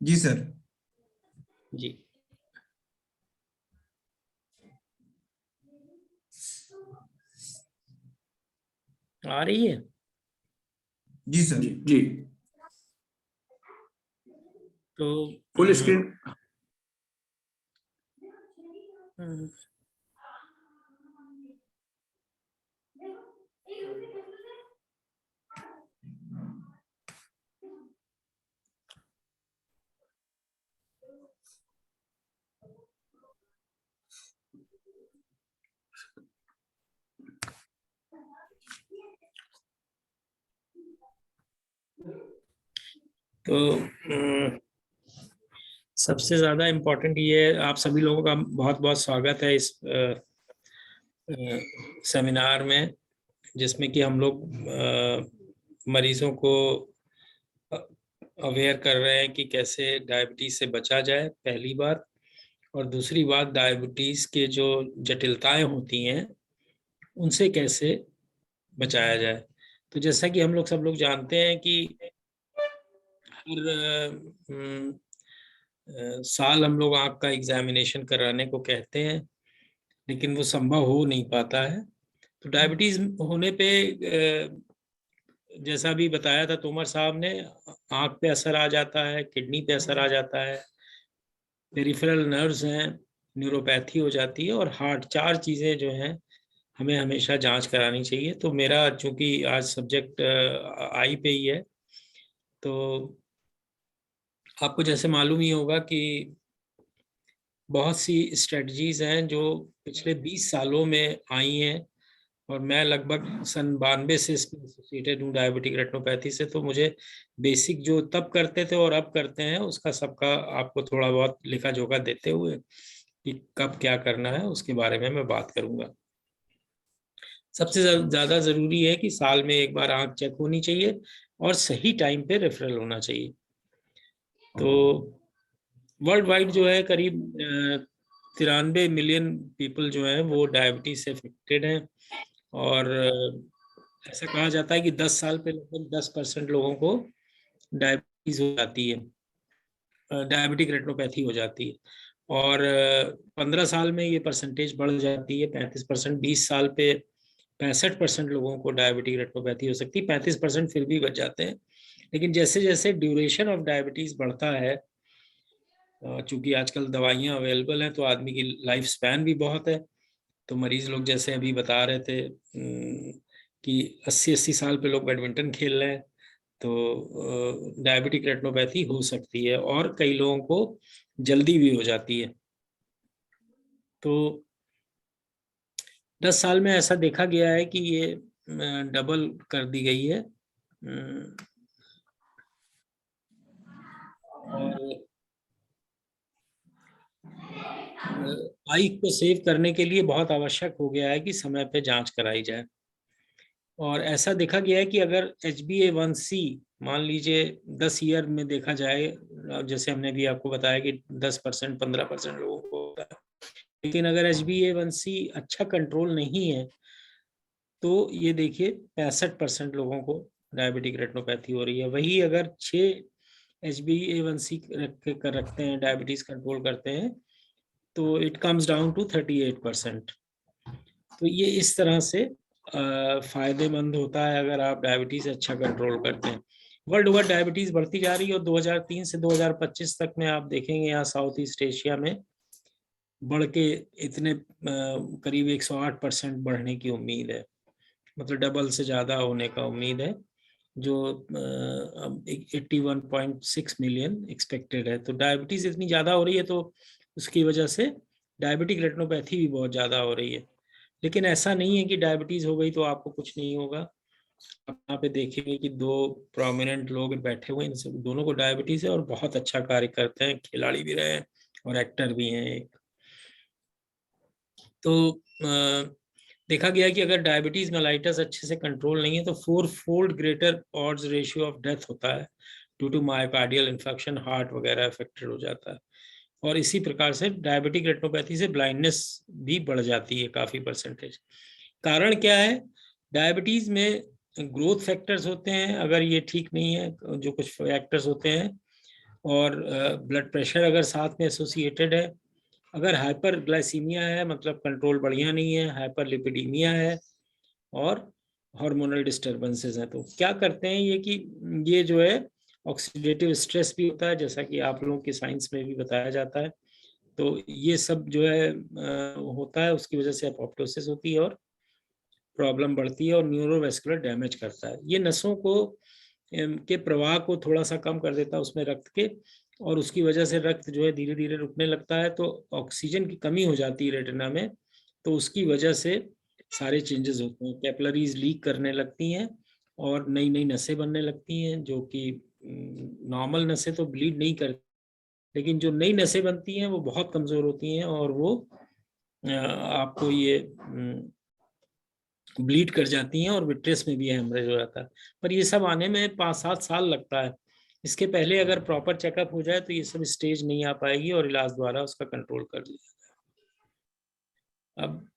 जी सर। जी आ रही है? जी सर। जी तो फुल स्क्रीन। तो सबसे ज्यादा इम्पोर्टेंट ये, आप सभी लोगों का बहुत बहुत स्वागत है इस सेमिनार में, जिसमें कि हम लोग मरीजों को अवेयर कर रहे हैं कि कैसे डायबिटीज से बचा जाए, पहली बात। और दूसरी बात, डायबिटीज के जो जटिलताएं होती हैं उनसे कैसे बचाया जाए। तो जैसा कि हम लोग सब लोग जानते हैं कि हर साल हम लोग आँख का एग्जामिनेशन कराने को कहते हैं, लेकिन वो संभव हो नहीं पाता है। तो डायबिटीज होने पे जैसा भी बताया था तोमर साहब ने, आँख पे असर आ जाता है, किडनी पे असर आ जाता है, पेरिफेरल नर्व्स हैं, न्यूरोपैथी हो जाती है, और हार्ट। 4 चीज़ें जो हैं हमें हमेशा जांच करानी चाहिए। तो मेरा चूंकि आज सब्जेक्ट आई पे ही है, तो आपको जैसे मालूम ही होगा कि बहुत सी स्ट्रेटजीज हैं जो पिछले 20 सालों में आई हैं, और मैं लगभग सन 92 से इसमें एसोसिएटेड हूँ डायबिटिक रेटिनोपैथी से। तो मुझे बेसिक जो तब करते थे और अब करते हैं उसका सबका आपको थोड़ा बहुत लिखा जोखा देते हुए कि कब क्या करना है उसके बारे में मैं बात करूंगा। सबसे ज्यादा जरूरी है कि साल में एक बार आंख चेक होनी चाहिए और सही टाइम पे रेफरल होना चाहिए। तो वर्ल्ड वाइड जो है करीब 93 मिलियन पीपल जो हैं वो डायबिटीज से अफेक्टेड हैं, और ऐसा कहा जाता है कि 10 साल पे लगभग 10% लोगों को डायबिटीज हो जाती है, डायबिटिक रेटिनोपैथी हो जाती है, और 15 साल में ये परसेंटेज बढ़ जाती है 35%। 20 साल पे 65% लोगों को डायबिटिक रेटिनोपैथी हो सकती है, 35% फिर भी बच जाते हैं। लेकिन जैसे जैसे ड्यूरेशन ऑफ डायबिटीज बढ़ता है, चूंकि आजकल दवाइयाँ अवेलेबल हैं तो आदमी की लाइफ स्पैन भी बहुत है। तो मरीज लोग जैसे अभी बता रहे थे कि 80-80 साल पे लोग बैडमिंटन खेल रहे हैं, तो डायबिटिक रेटिनोपैथी हो सकती है, और कई लोगों को जल्दी भी हो जाती है। तो 10 साल में ऐसा देखा गया है कि ये डबल कर दी गई है, और आई को सेव करने के लिए बहुत आवश्यक हो गया है कि समय पे जांच कराई जाए। और ऐसा देखा गया है कि अगर HbA1c मान लीजिए 10 ईयर में देखा जाए, जैसे हमने भी आपको बताया कि 10% 15% लोगों को होता है, लेकिन अगर HbA1c अच्छा कंट्रोल नहीं है तो ये देखिए 65% लोगों को डायबिटिक रेटिनोपैथी हो रही है। वही अगर 6 HbA1c रखते हैं, डायबिटीज कंट्रोल करते हैं, तो इट कम्स डाउन टू 38%। तो ये इस तरह से फायदेमंद होता है अगर आप डायबिटीज अच्छा कंट्रोल करते हैं। वर्ल्ड ओवर डायबिटीज बढ़ती जा रही है, और 2003 से 2025 तक में आप देखेंगे यहाँ साउथ ईस्ट एशिया में बढ़ के इतने करीब 108% बढ़ने की उम्मीद है, मतलब डबल से ज्यादा होने का उम्मीद है, जो 81.6 मिलियन एक्सपेक्टेड है। तो डायबिटीज इतनी ज्यादा हो रही है, तो उसकी वजह से डायबिटिक रेटिनोपैथी भी बहुत ज्यादा हो रही है। लेकिन ऐसा नहीं है कि डायबिटीज हो गई तो आपको कुछ नहीं होगा। आप यहाँ पे देखेंगे कि 2 प्रोमिनेंट लोग बैठे हुए हैं, इनसे दोनों को डायबिटीज है और बहुत अच्छा कार्य करते हैं, खिलाड़ी भी रहे हैं और एक्टर भी हैं एक। तो देखा गया कि अगर डायबिटीज मेलाइटस अच्छे से कंट्रोल नहीं है तो 4-fold greater odds ratio of death होता है due to myocardial infection, heart वगैरह अफेक्टेड हो जाता है। और इसी प्रकार से डायबिटिक रेटिनोपैथी से ब्लाइंडनेस भी बढ़ जाती है काफी परसेंटेज। कारण क्या है? डायबिटीज में ग्रोथ फैक्टर्स होते हैं, अगर ये ठीक नहीं है, जो कुछ फैक्टर्स होते हैं, और ब्लड प्रेशर अगर साथ में एसोसिएटेड है, अगर हाइपर ग्लाइसीमिया है मतलब कंट्रोल बढ़िया नहीं है, हाइपर लिपिडीमिया है, और हार्मोनल डिस्टर्बेंसेस हैं, तो क्या करते हैं ये कि ये जो है ऑक्सीडेटिव स्ट्रेस भी होता है, जैसा कि आप लोगों की साइंस में भी बताया जाता है। तो ये सब जो है होता है, उसकी वजह से एपोप्टोसिस होती है और प्रॉब्लम बढ़ती है और न्यूरोवेस्कुलर डैमेज करता है। ये नसों को के प्रवाह को थोड़ा सा कम कर देता है उसमें रक्त के, और उसकी वजह से रक्त जो है धीरे धीरे रुकने लगता है, तो ऑक्सीजन की कमी हो जाती है रेटिना में, तो उसकी वजह से सारे चेंजेस होते हैं। कैपिलरीज लीक करने लगती हैं और नई नई नसें बनने लगती हैं, जो कि नॉर्मल नसें तो ब्लीड नहीं करती, लेकिन जो नई नसें बनती हैं वो बहुत कमजोर होती हैं और वो आपको ये ब्लीड कर जाती हैं और विट्रेस में भी हेमरेज हो जाता है। पर ये सब आने में 5-7 साल लगता है। इसके पहले अगर प्रॉपर चेकअप हो जाए तो ये सब स्टेज नहीं आ पाएगी और इलाज द्वारा उसका कंट्रोल कर लिया जाए। अब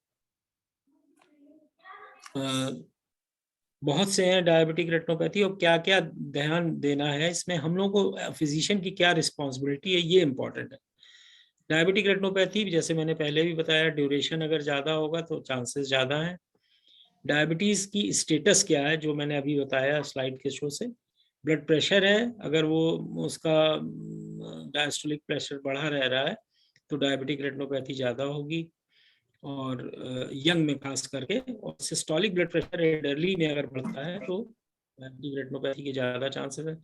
बहुत से हैं डायबिटिक रेटिनोपैथी, और क्या क्या ध्यान देना है इसमें, हम लोग को फिजिशियन की क्या रिस्पॉन्सिबिलिटी है, ये इंपॉर्टेंट है। डायबिटिक रेटिनोपैथी जैसे मैंने पहले भी बताया, ड्यूरेशन अगर ज़्यादा होगा तो चांसेस ज़्यादा हैं। डायबिटीज़ की स्टेटस क्या है, जो मैंने अभी बताया स्लाइड के शो से। ब्लड प्रेशर है, अगर वो उसका डायस्टोलिक प्रेशर बढ़ा रह रहा है तो डायबिटिक रेटिनोपैथी ज़्यादा होगी, और यंग में खास करके। और सिस्टोलिक ब्लड प्रेशर एल्डरली में अगर बढ़ता है तो डायबिटिक रेटिनोपैथी के ज़्यादा चांसेस है।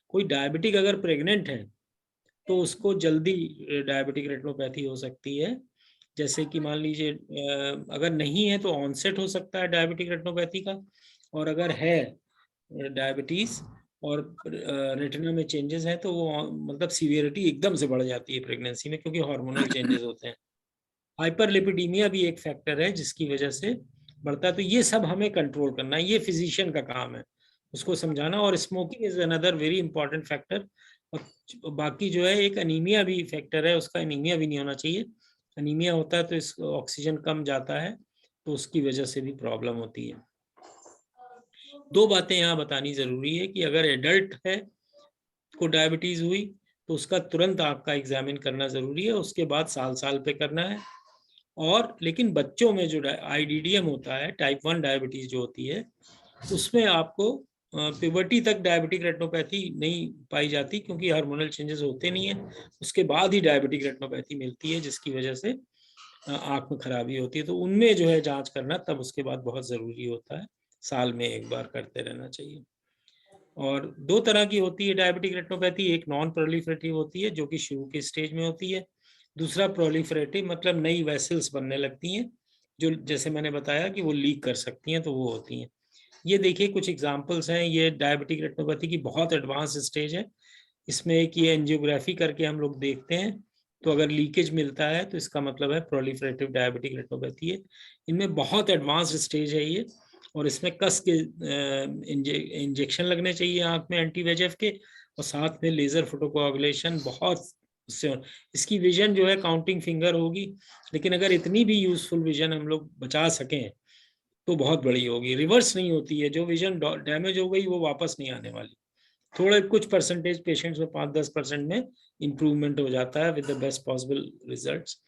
कोई डायबिटिक अगर प्रेग्नेंट है तो उसको जल्दी डायबिटिक रेटिनोपैथी हो सकती है। जैसे कि मान लीजिए अगर नहीं है तो ऑनसेट हो सकता है डायबिटिक रेटिनोपैथी का, और अगर है डायबिटीज और रेटिना में चेंजेस हैं तो वो मतलब सीवियरिटी एकदम से बढ़ जाती है प्रेगनेंसी में, क्योंकि हार्मोनल चेंजेस होते हैं। हाइपरलिपिडीमिया भी एक फैक्टर है जिसकी वजह से बढ़ता है। तो ये सब हमें कंट्रोल करना है, ये फिजिशियन का काम है उसको समझाना। और smoking is another very important factor. और बाकी जो है एक अनीमिया भी फैक्टर है, उसका अनीमिया भी नहीं होना चाहिए। अनीमिया होता है तो इस ऑक्सीजन कम जाता है, तो उसकी वजह से भी प्रॉब्लम होती है। 2 बातें यहाँ बतानी जरूरी है कि अगर एडल्ट है को डायबिटीज हुई तो उसका तुरंत आपका एग्जामिन करना जरूरी है, उसके बाद साल पे करना है। और लेकिन बच्चों में जो आईडीडीएम होता है, टाइप 1 डायबिटीज जो होती है, उसमें आपको प्यूबर्टी तक डायबिटिक रेटिनोपैथी नहीं पाई जाती, क्योंकि हार्मोनल चेंजेस होते नहीं है। उसके बाद ही डायबिटिक रेटिनोपैथी मिलती है, जिसकी वजह से आंख में खराबी होती है। तो उनमें जो है जांच करना तब उसके बाद बहुत ज़रूरी होता है, साल में एक बार करते रहना चाहिए। और 2 तरह की होती है डायबिटिक रेटिनोपैथी, एक नॉन प्रोलिफरेटिव होती है जो कि शुरू के स्टेज में होती है, दूसरा प्रोलिफरेटिव मतलब नई वेसल्स बनने लगती हैं, जो जैसे मैंने बताया कि वो लीक कर सकती हैं, तो वो होती हैं। ये देखिए कुछ एग्जांपल्स हैं, ये डायबिटिक रेटिनोपैथी की बहुत एडवांस स्टेज है। इसमें एक ये एंजियोग्राफी करके हम लोग देखते हैं, तो अगर लीकेज मिलता है तो इसका मतलब है प्रोलिफरेटिव डायबिटिक रेटिनोपैथी है। इनमें बहुत एडवांस स्टेज है ये, और इसमें कस के इंजेक्शन लगने चाहिए आंख में एंटी VEGF के, और साथ में लेजर फोटोकोआगुलेशन बहुत से। इसकी विजन जो है काउंटिंग फिंगर होगी, लेकिन अगर इतनी भी यूजफुल विजन हम लोग बचा सकें तो बहुत बड़ी होगी। रिवर्स नहीं होती है, जो विजन डैमेज हो गई वो वापस नहीं आने वाली। थोड़े कुछ परसेंटेज पेशेंट्स में 5-10% में इंप्रूवमेंट हो जाता है with the best possible results.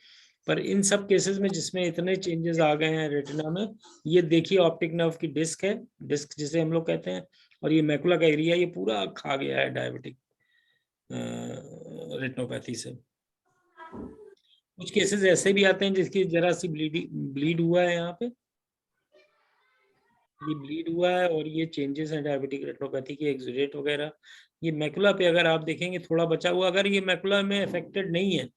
पर इन सब केसेस में जिसमें इतने चेंजेस आ गए हैं रेटिना में, ये देखिए ऑप्टिक नर्व की डिस्क है, डिस्क जिसे हम लोग कहते हैं, और ये मैकुला का एरिया ये पूरा खा गया है डायबिटिक रेटिनोपैथी से। कुछ केसेस ऐसे भी आते हैं जिसकी जरा सी ब्लीड हुआ है, यहाँ पे ये ब्लीड हुआ है और ये चेंजेस हैं डायबिटिक रेटिनोपैथी के, एक्सुडेट वगैरह। ये मैकुला पे अगर आप देखेंगे थोड़ा बचा हुआ, अगर ये मैकुला में अफेक्टेड नहीं है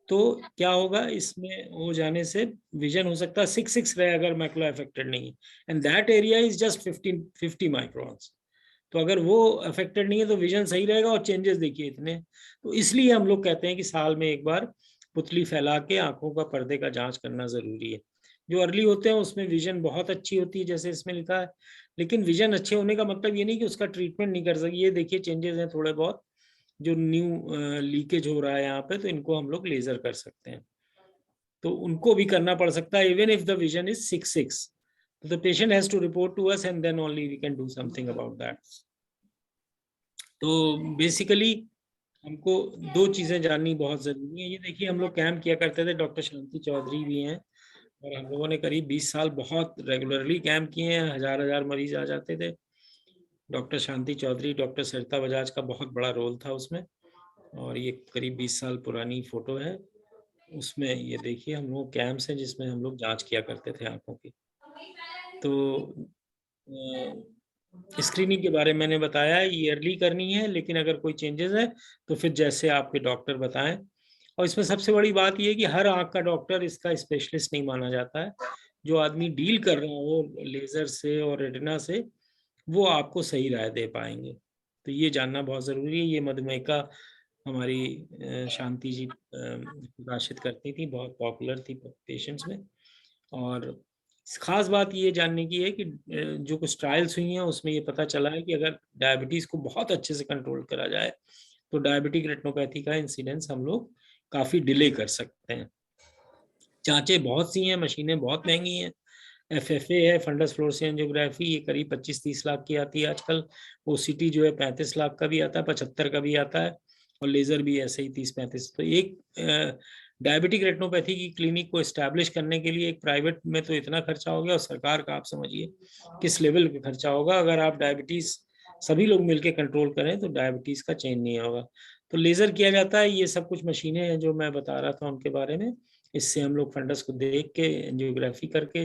तो क्या होगा, इसमें हो जाने से विजन हो सकता है 6 रहे अगर मैकुला अफेक्टेड नहीं है, and that area is just 50 microns. तो अगर वो अफेक्टेड नहीं है तो विजन सही रहेगा, और चेंजेस देखिए इतने। तो इसलिए हम लोग कहते हैं कि साल में एक बार पुतली फैला के आंखों का पर्दे का जांच करना जरूरी है। जो अर्ली होते हैं उसमें विजन बहुत अच्छी होती है, जैसे इसमें लिखा है, लेकिन विजन अच्छे होने का मतलब ये नहीं कि उसका ट्रीटमेंट नहीं कर सके। ये देखिए चेंजेस हैं थोड़े बहुत, जो न्यू लीकेज हो रहा है यहाँ पे, तो इनको हम लोग लेजर कर सकते हैं, तो उनको भी करना पड़ सकता है even if the vision is 6. तो the patient has to report to us and then only we can do something about that. तो बेसिकली हमको 2 चीजें जाननी बहुत जरूरी है। ये देखिए हम लोग कैंप किया करते थे, डॉक्टर शांति चौधरी भी हैं, और हम लोगों ने करीब 20 साल बहुत रेगुलरली कैंप किए हैं, हजार मरीज आ जाते थे। डॉक्टर शांति चौधरी, डॉक्टर सरिता बजाज का बहुत बड़ा रोल था उसमें, और ये करीब 20 साल पुरानी फोटो है। उसमें ये देखिए हम लोग कैंप्स हैं जिसमें हम लोग जांच किया करते थे आंखों की। तो स्क्रीनिंग के बारे में मैंने बताया, ईयरली करनी है, लेकिन अगर कोई चेंजेस है तो फिर जैसे आपके डॉक्टर बताएं। और इसमें सबसे बड़ी बात ये है कि हर आंख का डॉक्टर इसका स्पेशलिस्ट नहीं माना जाता है। जो आदमी डील कर रहा हो लेजर से और रेटिना से, वो आपको सही राय दे पाएंगे। तो ये जानना बहुत जरूरी है। ये मधुमेका हमारी शांति जी प्रकाशित करती थी, बहुत पॉपुलर थी पेशेंट्स में। और खास बात ये जानने की है कि जो कुछ ट्रायल्स हुई हैं उसमें ये पता चला है कि अगर डायबिटीज को बहुत अच्छे से कंट्रोल करा जाए तो डायबिटिक रेटिनोपैथी का इंसिडेंस हम लोग काफी डिले कर सकते हैं। जांचें बहुत सी हैं, मशीनें बहुत महंगी हैं। FFA है, फंडस फ्लोरेसेंस एंजियोग्राफी, ये करीब 25-30 लाख की आती है आजकल। OCT जो है 35 लाख का भी आता है, 75 का भी आता है, और लेजर भी ऐसे ही 30-35। तो एक डायबिटिक रेटिनोपैथी की क्लिनिक को एस्टैब्लिश करने के लिए एक प्राइवेट में तो इतना खर्चा हो गया, और सरकार का आप समझिए किस लेवल पे खर्चा होगा। अगर आप डायबिटीज सभी लोग मिलकर कंट्रोल करें तो डायबिटीज का चेंज नहीं होगा। तो लेजर किया जाता है। ये सब कुछ मशीनें हैं जो मैं बता रहा था उनके बारे में। इससे हम लोग फंडस को देख के एंजियोग्राफी करके,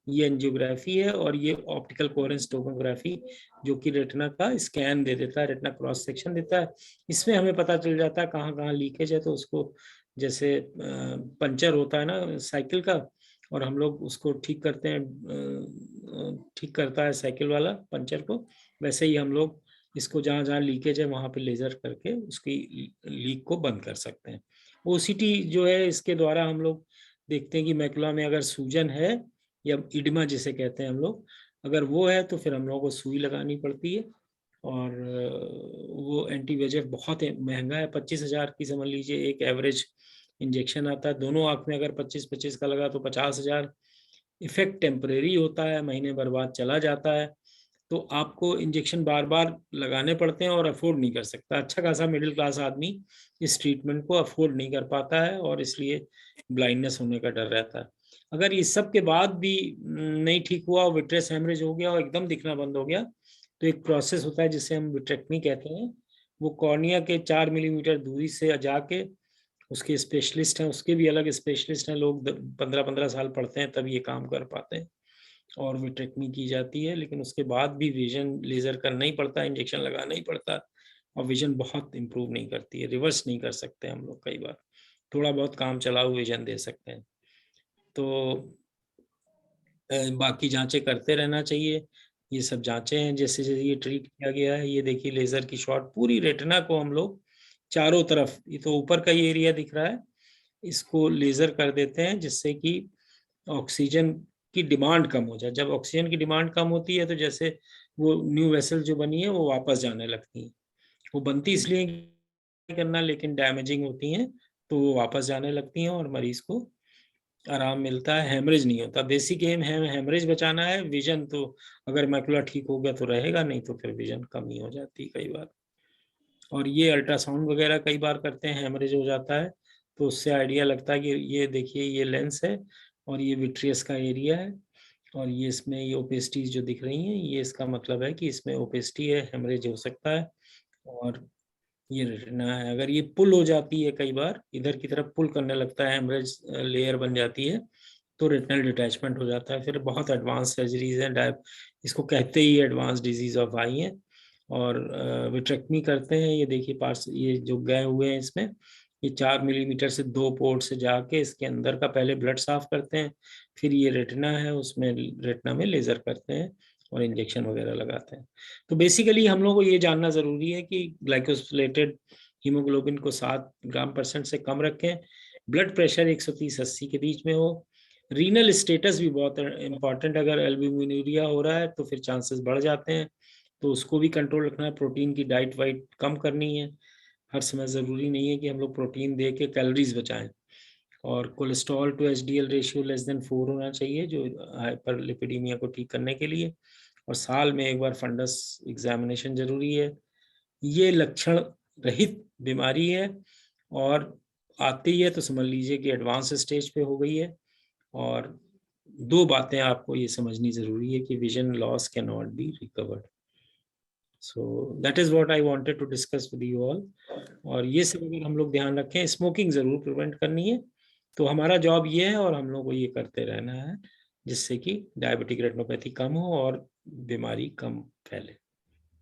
ये एंजियोग्राफी है, और ये ऑप्टिकल कोहेरेंस टोमोग्राफी जो कि रेटिना का स्कैन दे देता है, रेटिना क्रॉस सेक्शन देता है। इसमें हमें पता चल जाता है कहाँ कहाँ लीकेज है। तो उसको जैसे पंचर होता है ना साइकिल का, और हम लोग उसको ठीक करते हैं, ठीक करता है साइकिल वाला पंचर को, वैसे ही हम लोग इसको जहाँ जहाँ लीकेज है वहाँ पे लेजर करके उसकी लीक को बंद कर सकते हैं। OCT जो है इसके द्वारा हम लोग देखते हैं कि मैकुला में अगर सूजन है या इडिमा जिसे कहते हैं हम लोग, अगर वो है तो फिर हम लोगों को सुई लगानी पड़ती है। और वो एंटी VEGF बहुत महंगा है, 25,000 की समझ लीजिए एक एवरेज इंजेक्शन आता है। दोनों आंख में अगर 25-25 का लगा तो 50,000। इफेक्ट टेम्परेरी होता है, महीने भर बाद चला जाता है। तो आपको इंजेक्शन बार बार लगाने पड़ते हैं और अफोर्ड नहीं कर सकता। अच्छा खासा मिडिल क्लास आदमी इस ट्रीटमेंट को अफोर्ड नहीं कर पाता है, और इसलिए ब्लाइंडनेस होने का डर रहता है। अगर इस सब के बाद भी नहीं ठीक हुआ, विट्रेस हेमरेज हो गया और एकदम दिखना बंद हो गया, तो एक प्रोसेस होता है जिसे हम विट्रेक्टमी कहते हैं। वो कॉर्निया के 4 मिलीमीटर दूरी से जाके, उसके स्पेशलिस्ट हैं, उसके भी अलग स्पेशलिस्ट हैं, लोग 15-15 साल पढ़ते हैं तब ये काम कर पाते हैं, और विट्रेक्टमी की जाती है। लेकिन उसके बाद भी विजन लेजर करना ही पड़ता है, इंजेक्शन लगाना ही पड़ता है, और विजन बहुत इंप्रूव नहीं करती है, रिवर्स नहीं कर सकते हम लोग। कई बार थोड़ा बहुत काम चलाऊ विजन दे सकते हैं। तो बाकी जांचें करते रहना चाहिए। ये सब जांचें हैं, जैसे जैसे ये ट्रीट किया गया है। ये देखिए लेजर की शॉट, पूरी रेटिना को हम लोग चारों तरफ, ये तो ऊपर का ही एरिया दिख रहा है, इसको लेजर कर देते हैं जिससे कि ऑक्सीजन की डिमांड कम हो जाए। जब ऑक्सीजन की डिमांड कम होती है तो जैसे वो न्यू वेसल जो बनी है वो वापस जाने लगती है। वो बनती इसलिए करना, लेकिन डैमेजिंग होती हैं तो वो वापस जाने लगती हैं और मरीज को आराम मिलता है, हेमरेज नहीं होता। बेसिक एम है हेमरेज बचाना है। विजन तो अगर मैकुला ठीक हो गया तो रहेगा, नहीं तो फिर विजन कमी हो जाती है कई बार। और ये अल्ट्रासाउंड वगैरह कई बार करते हैं, हेमरेज हो जाता है तो उससे आइडिया लगता है कि ये देखिए ये लेंस है और ये विट्रियस का एरिया है, और ये इसमें ये ओपेसिटीज जो दिख रही हैं, ये इसका मतलब है कि इसमें ओपेसिटी है, हेमरेज हो सकता है। और ये रेटिना है, अगर ये पुल हो जाती है, कई बार इधर की तरफ पुल करने लगता है, हेमरेज लेयर बन जाती है, तो रेटिनल डिटैचमेंट हो जाता है। फिर बहुत एडवांस सर्जरीज हैं, इसको कहते ही एडवांस डिजीज ऑफ आई है। और विट्रेक्टमी करते हैं। ये देखिए पार्ट्स ये जो गए हुए हैं इसमें, ये 4 मिलीमीटर से 2 पोर्ट से जाके इसके अंदर का पहले ब्लड साफ करते हैं, फिर ये रेटिना है उसमें रेटिना में लेजर करते हैं और इंजेक्शन वगैरह लगाते हैं। तो बेसिकली हम लोग को ये जानना जरूरी है कि ग्लाइकोसिलेटेड हीमोग्लोबिन को 7 ग्राम% से कम रखें, ब्लड प्रेशर 130-80 के बीच में हो, रीनल स्टेटस भी बहुत इंपॉर्टेंट। अगर एल्ब्यूमिनूरिया हो रहा है तो फिर चांसेस बढ़ जाते हैं, तो उसको भी कंट्रोल रखना है। प्रोटीन की डाइट वाइट कम करनी है, हर समय ज़रूरी नहीं है कि हम लोग प्रोटीन दे के कैलोरीज बचाएं। और कोलेस्ट्रॉल टू HDL रेशियो <4 होना चाहिए, जो हाइपरलिपिडीमिया को ठीक करने के लिए। और साल में एक बार फंडस एग्जामिनेशन जरूरी है। ये लक्षण रहित बीमारी है, और आती है तो समझ लीजिए कि एडवांस स्टेज पे हो गई है। और 2 बातें आपको ये समझनी जरूरी है कि vision loss cannot be recovered. So that is what I wanted to discuss with you all. और ये सब अगर हम लोग ध्यान रखें, स्मोकिंग जरूर प्रिवेंट करनी है, तो हमारा जॉब ये है और हम लोग को ये करते रहना है, जिससे कि डायबिटिक रेटिनोपैथी कम हो और बीमारी कम फैले।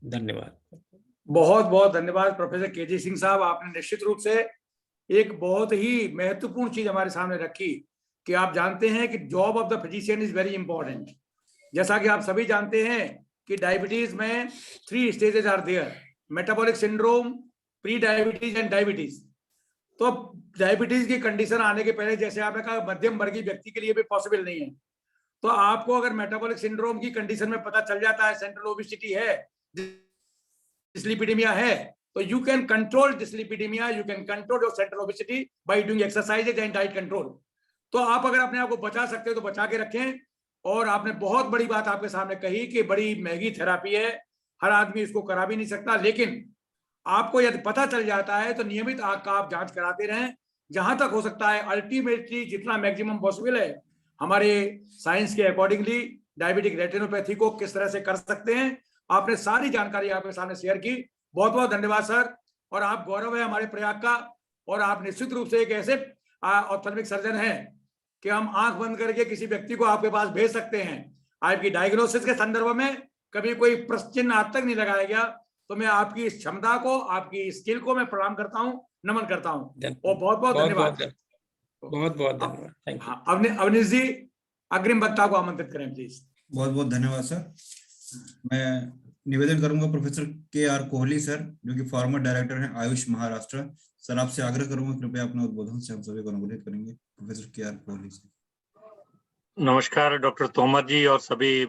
धन्यवाद। बहुत बहुत धन्यवाद प्रोफेसर केजी सिंह साहब, आपने निश्चित रूप से एक बहुत ही महत्वपूर्ण चीज हमारे सामने रखी कि आप जानते हैं कि job of the physician is very important. जैसा कि आप सभी जानते हैं कि डायबिटीज में 3 stages are there, metabolic syndrome, pre diabetes and diabetes. तो डायबिटीज की कंडीशन आने के पहले, जैसे आपने कहा, मध्यम वर्गीय व्यक्ति के लिए भी पॉसिबल नहीं है। तो आपको अगर मेटाबॉलिक सिंड्रोम की कंडीशन में पता चल जाता है सेंट्रल ओबेसिटी है, डिस्लिपिडेमिया है, तो you can control dyslipidaemia, you can control your central obesity by doing exercises and diet control. तो आप अगर अपने आप को बचा सकते हो तो बचा के रखें। और आपने बहुत बड़ी बात आपके सामने कही कि बड़ी महंगी थेरापी है, हर आदमी इसको करा भी नहीं सकता, लेकिन आपको यदि पता चल जाता है तो नियमित आंख का आप जांच कराते रहें, जहां तक हो सकता है। अल्टीमेटली जितना मैक्सिमम पॉसिबल है, हमारे साइंस के अकॉर्डिंगली डायबिटिक रेटिनोपैथी को किस तरह से कर सकते हैं, आपने सारी जानकारी आपके सामने शेयर की। बहुत बहुत धन्यवाद सर। और आप गौरव है हमारे प्रयाग का, और आप निश्चित रूप से एक ऐसे ऑप्थेल्मिक सर्जन हैं कि हम आंख बंद करके किसी व्यक्ति को आपके पास भेज सकते हैं। आपकी डायग्नोसिस के संदर्भ में कभी कोई प्रश्न चिन्ह आज तक नहीं लगाया गया। तो मैं आपकी इस क्षमता को, आपकी स्किल को मैं प्रणाम करता हूं, नमन करता हूं, और बहुत बहुत धन्यवाद। बहुत बहुत धन्यवाद। Thank you. हाँ, अवनीश जी अग्रिम वक्ता को आमंत्रित करें प्लीज। बहुत बहुत धन्यवाद सर। मैं निवेदन करूंगा प्रोफेसर KR कोहली सर, जो कि फॉर्मर डायरेक्टर हैं आयुष महाराष्ट्र। सर आपसे आग्रह करूंगा कृपया अपने उद्बोधन से हम सभी को अनुग्रहित करेंगे। Professor KR Kohli sir. नमस्कार डॉक्टर तोमर जी और सभी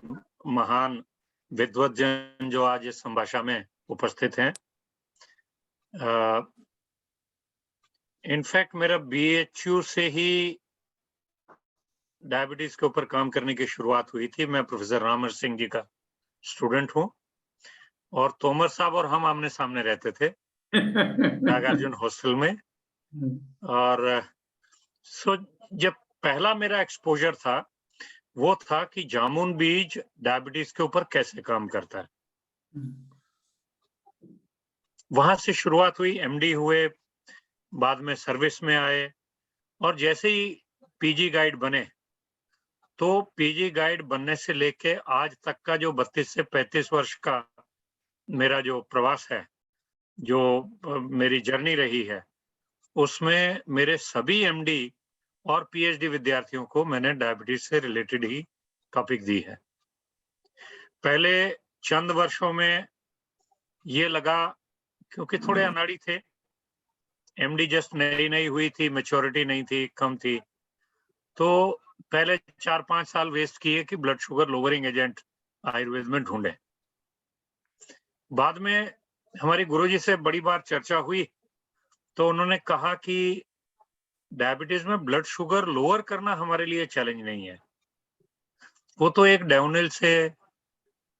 महान विद्वज्जन जो आज इस संभाषण में उपस्थित हैं। इनफैक्ट मेरा BHU से ही डायबिटीज के ऊपर काम करने की शुरुआत हुई थी। मैं प्रोफेसर रामहर सिंह जी का स्टूडेंट हूँ और तोमर साहब और हम आमने सामने रहते थे नागार्जुन हॉस्टल में। और जब पहला मेरा एक्सपोजर था वो था कि जामुन बीज डायबिटीज के ऊपर कैसे काम करता है। वहां से शुरुआत हुई, MD हुए, बाद में सर्विस में आए, और जैसे ही PG गाइड बने तो PG गाइड बनने से लेके आज तक का जो 32 से 35 वर्ष का मेरा जो प्रवास है, जो मेरी जर्नी रही है, उसमें मेरे सभी MD और PhD विद्यार्थियों को मैंने डायबिटीज से रिलेटेड ही टॉपिक दी है। पहले चंद वर्षों में ये लगा, क्योंकि थोड़े अनाड़ी थे, MD जस्ट नई नई हुई थी, मैच्योरिटी नहीं थी, कम थी, तो पहले 4-5 साल वेस्ट किए कि blood sugar lowering agent Ayurveda में ढूंढे। बाद में हमारे गुरुजी से बड़ी बार चर्चा हुई तो उन्होंने कहा कि डायबिटीज में ब्लड शुगर लोअर करना हमारे लिए चैलेंज नहीं है, वो तो एक डाउनहिल से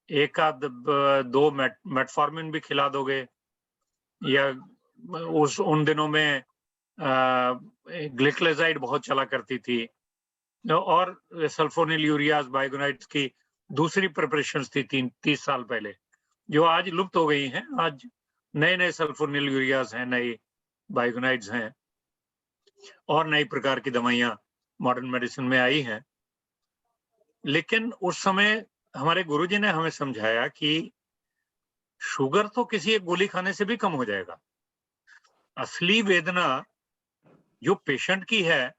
एक आध 2 मेटफॉर्मिन भी खिला दोगे, या उन दिनों में ग्लिकलेजाइड बहुत चला करती थी, और सल्फोनिल यूरियाज बाइगोनाइड्स की दूसरी प्रिपरेशंस थी 30 साल पहले, जो आज लुप्त हो गई हैं। आज नए नए सल्फोनिल यूरियाज हैं, नए बाइगोनाइड्स हैं, और नई प्रकार की दवाइयां मॉडर्न मेडिसिन में आई हैं। लेकिन उस समय हमारे गुरुजी ने हमें समझाया कि शुगर तो किसी एक गोली खाने से भी कम हो जाएगा। असली वेदना जो पेशेंट की है,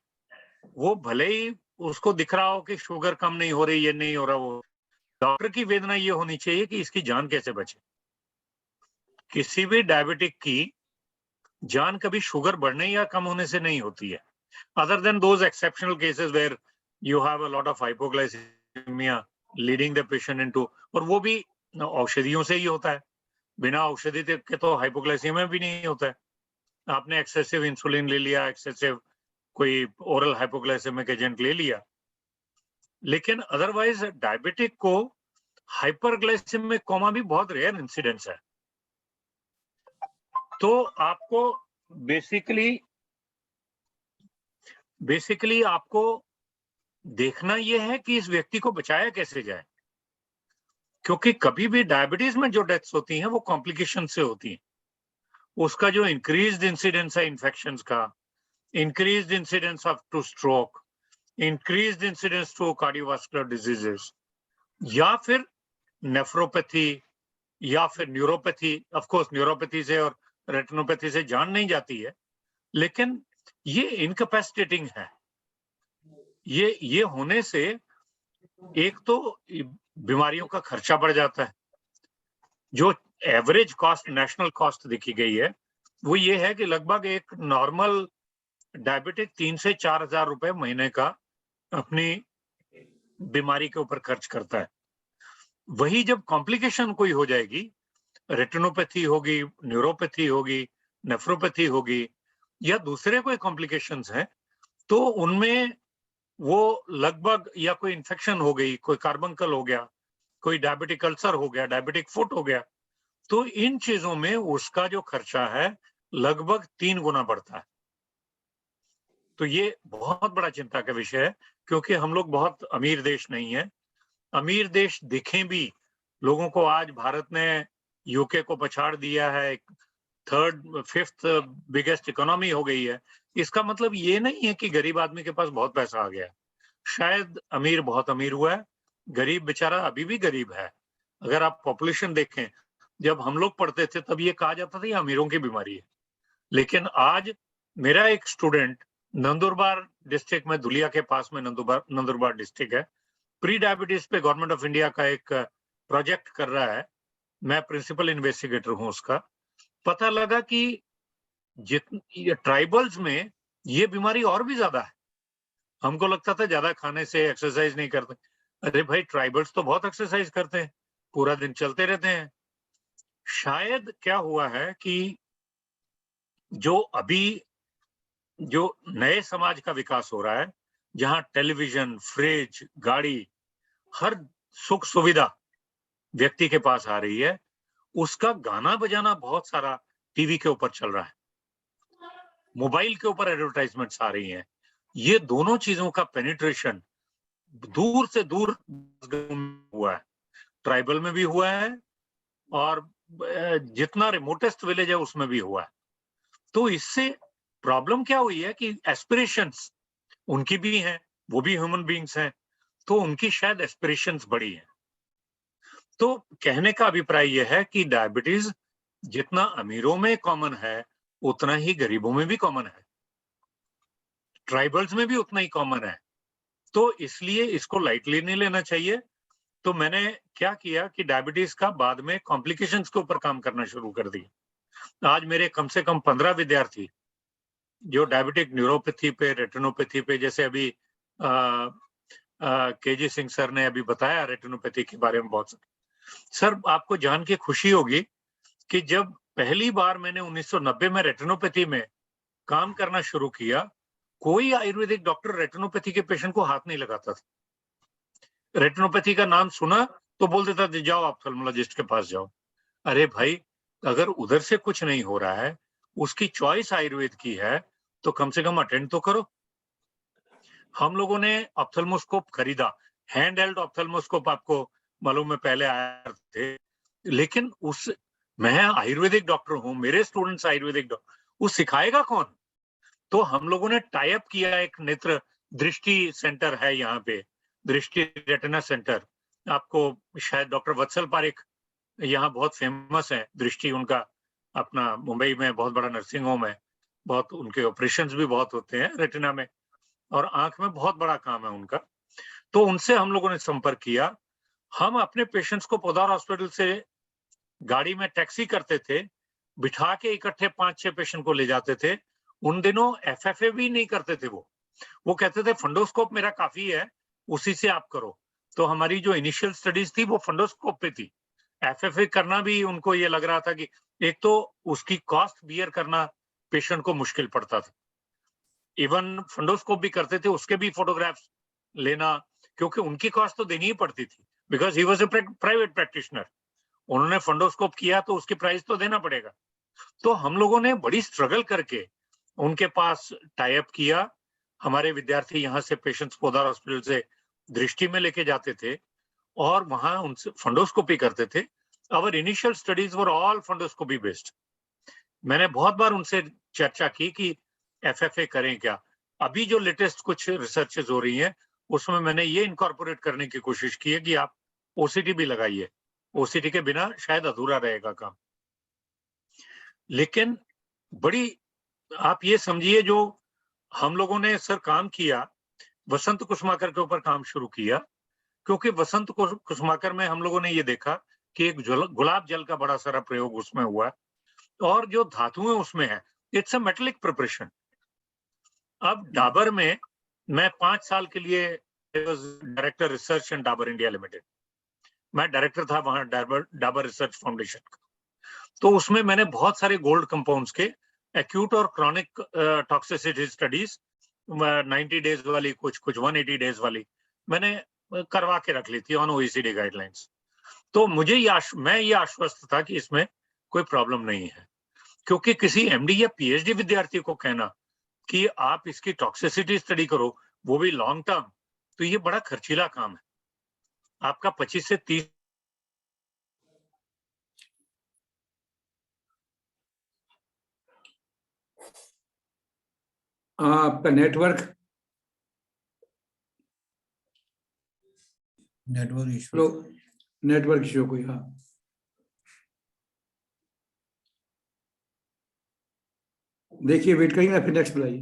वो भले ही उसको दिख रहा हो कि शुगर कम नहीं हो रही, ये नहीं हो रहा, वो डॉक्टर की वेदना ये होनी चाहिए कि इसकी जान कैसे बचे। किसी भी डायबिटिक की जान कभी शुगर बढ़ने या कम होने से नहीं होती है, other than those exceptional cases where you have a lot of hypoglycaemia leading the patient into, और वो भी औषधियों से ही होता है, बिना औषधि के तो हाइपोग्लाइसेमिया भी नहीं होता है। आपने एक्सेसिव इंसुलिन ले लिया, एक्सेसिव कोई ओरल हाइपोग्लाइसेमिक एजेंट ले लिया, लेकिन अदरवाइज डायबिटिक को हाइपरग्लाइसेमिक कोमा भी बहुत रेयर इंसिडेंस है। तो आपको बेसिकली आपको देखना यह है कि इस व्यक्ति को बचाया कैसे जाए, क्योंकि कभी भी डायबिटीज में जो डेथ्स होती हैं वो कॉम्प्लिकेशन से होती हैं। उसका जो इंक्रीज्ड इंसिडेंस है इन्फेक्शंस का, increased incidence of to stroke, increased incidence to cardiovascular diseases, या फिर नेफ्रोपैथी या फिर न्यूरोपैथी। ऑफ कोर्स न्यूरोपैथी से और रेटिनोपैथी से जान नहीं जाती है, लेकिन ये इनकैपेसिटेटिंग है। ये होने से एक तो बीमारियों का खर्चा बढ़ जाता है। जो एवरेज कॉस्ट, नेशनल कॉस्ट देखी गई है, वो ये है कि लगभग एक नॉर्मल डायबिटिक 3 से 4 हजार रुपए महीने का अपनी बीमारी के ऊपर खर्च करता है। वही जब कॉम्प्लिकेशन कोई हो जाएगी, रेटिनोपैथी होगी, न्यूरोपैथी होगी, नेफ्रोपैथी होगी या दूसरे कोई कॉम्प्लिकेशंस हैं, तो उनमें वो लगभग या कोई इन्फेक्शन हो गई, कोई कार्बंकल हो गया, कोई डायबिटिक अल्सर हो गया, डायबिटिक फुट हो गया, तो इन चीजों में उसका जो खर्चा है लगभग 3 गुना बढ़ता है। तो ये बहुत बड़ा चिंता का विषय है, क्योंकि हम लोग बहुत अमीर देश नहीं है। अमीर देश दिखें भी, लोगों को आज भारत ने यूके को पछाड़ दिया है, 5th बिगेस्ट इकोनॉमी हो गई है। इसका मतलब ये नहीं है कि गरीब आदमी के पास बहुत पैसा आ गया। शायद अमीर बहुत अमीर हुआ है, गरीब बेचारा अभी भी गरीब है। अगर आप पॉपुलेशन देखें, जब हम लोग पढ़ते थे तब ये कहा जाता था ये अमीरों की बीमारी है, लेकिन आज मेरा एक स्टूडेंट नंदुरबार डिस्ट्रिक्ट में, धुलिया के पास में नंदुरबार डिस्ट्रिक्ट है, प्री डायबिटीज पे गवर्नमेंट ऑफ इंडिया का एक प्रोजेक्ट कर रहा है। मैं प्रिंसिपल इन्वेस्टिगेटर हूं उसका। पता लगा कि ट्राइबल्स में ये बीमारी और भी ज्यादा है। हमको लगता था ज्यादा खाने से, एक्सरसाइज नहीं करते। अरे भाई, ट्राइबल्स तो बहुत एक्सरसाइज करते हैं, पूरा दिन चलते रहते हैं। शायद क्या हुआ है कि जो अभी जो नए समाज का विकास हो रहा है, जहां टेलीविजन, फ्रिज, गाड़ी, हर सुख सुविधा व्यक्ति के पास आ रही है, उसका गाना बजाना बहुत सारा टीवी के ऊपर चल रहा है, मोबाइल के ऊपर एडवर्टाइजमेंट्स आ रही हैं। ये दोनों चीजों का पेनिट्रेशन दूर से दूर हुआ है, ट्राइबल में भी हुआ है और जितना रिमोटेस्ट विलेज है उसमें भी हुआ है। तो इससे प्रॉब्लम क्या हुई है कि एस्पिरेशंस उनकी भी हैं, वो भी ह्यूमन बीइंग्स हैं, तो उनकी शायद एस्पिरेशंस बढ़ी है। तो कहने का अभिप्राय यह है कि डायबिटीज जितना अमीरों में कॉमन है, उतना ही गरीबों में भी कॉमन है, ट्राइबल्स में भी उतना ही कॉमन है। तो इसलिए इसको लाइटली नहीं लेना चाहिए। तो मैंने क्या किया कि डायबिटीज का बाद में कॉम्प्लिकेशंस के ऊपर काम करना शुरू कर दिया। आज मेरे कम से कम 15 विद्यार्थी जो डायबिटिक न्यूरोपैथी पे, रेटिनोपैथी पे, जैसे अभी केजी सिंह सर ने अभी बताया रेटिनोपैथी के बारे में बहुत सर, आपको जान के खुशी होगी कि जब पहली बार मैंने 1990 में रेटिनोपैथी में काम करना शुरू किया, कोई आयुर्वेदिक डॉक्टर रेटिनोपैथी के पेशेंट को हाथ नहीं लगाता था। रेटिनोपैथी का नाम सुना तो बोल देता था जाओ ऑप्थेल्मोलॉजिस्ट के पास जाओ। अरे भाई, अगर उधर से कुछ नहीं हो रहा है, उसकी चॉइस आयुर्वेद की है, तो कम से कम अटेंड तो करो। हम लोगों ने ऑप्थेल्मोस्कोप खरीदा, हैंड हेल्ड ऑप्थेल्मोस्कोप, आपको मालूम है पहले आए थे, लेकिन मैं आयुर्वेदिक डॉक्टर हूं, मेरे स्टूडेंट्स आयुर्वेदिक डॉक्टर, वो सिखाएगा कौन? तो हम लोगों ने टाई अप किया, एक नेत्र दृष्टि सेंटर है यहाँ पे, दृष्टि रेटिना सेंटर। आपको शायद डॉक्टर वत्सल पारिक यहाँ बहुत फेमस है, दृष्टि उनका अपना मुंबई में बहुत बड़ा नर्सिंग होम है, बहुत उनके ऑपरेशंस भी बहुत होते हैं रेटिना में, और आंख में बहुत बड़ा काम है उनका। तो उनसे हम लोगों ने संपर्क किया। हम अपने पेशेंट्स को पोदार हॉस्पिटल से गाड़ी में टैक्सी करते थे, बिठा के इकट्ठे 5-6 पेशेंट को ले जाते थे। उन दिनों एफएफए भी नहीं करते थे वो कहते थे फंडोस्कोप मेरा काफी है, उसी से आप करो। तो हमारी जो इनिशियल स्टडीज थी वो फंडोस्कोप पे थी। एफएफए करना भी उनको ये लग रहा था कि एक तो उसकी कॉस्ट बियर करना पेशेंट को मुश्किल पड़ता था, इवन फंडोस्कोप भी करते थे, उसके भी फोटोग्राफ्स लेना, क्योंकि उनकी कॉस्ट तो देनी ही पड़ती थी, because he was a private practitioner. उन्होंने फंडोस्कोप किया तो उसकी प्राइस तो देना पड़ेगा। तो हम लोगों ने बड़ी स्ट्रगल करके उनके पास टाई अप किया। हमारे विद्यार्थी यहाँ से पेशेंट्स पोदार हॉस्पिटल से दृष्टि में लेके जाते थे और वहां उनसे फंडोस्कोपी करते थे। Our initial studies were all fundoscopy based. मैंने बहुत बार उनसे चर्चा की कि FFA करें क्या। अभी जो लेटेस्ट कुछ रिसर्चेस हो रही हैं उसमें मैंने ये इनकॉर्पोरेट करने की कोशिश की है कि आप OCT भी लगाइए, OCT के बिना शायद अधूरा रहेगा काम। लेकिन बड़ी आप ये समझिए, जो हम लोगों ने सर काम किया, वसंत कुसुमाकर के ऊपर काम शुरू किया, क्योंकि वसंत कुसुमाकर में हम लोगों ने ये देखा कि एक गुलाब जल का बड़ा सारा प्रयोग उसमें हुआ और जो धातुएं उसमें है, इट्स अ मेटेलिक प्रिपरेशन। अब डाबर में मैं 5 साल के लिए director research and Dabur India limited, मैं डायरेक्टर था वहां डाबर रिसर्च फाउंडेशन का। तो उसमें मैंने बहुत सारे गोल्ड कंपाउंड्स के एक्यूट और क्रॉनिक टॉक्सिसिटी स्टडीज 90 डेज वाली, कुछ 180 डेज वाली मैंने करवा के रख ली थी ऑन OECD गाइडलाइंस। तो मुझे मैं ये आश्वस्त था कि इसमें कोई प्रॉब्लम नहीं है, क्योंकि किसी MD या PhD विद्यार्थी को कहना कि आप इसकी टॉक्सिसिटी स्टडी करो, वो भी लॉन्ग टर्म, तो ये बड़ा खर्चीला काम है। आपका 25 से 30 आपका नेटवर्क इशू, नेटवर्क इशू कोई। हाँ, देखिए, वेट करेंगे ना, फिर नेक्स्ट बुलाइए।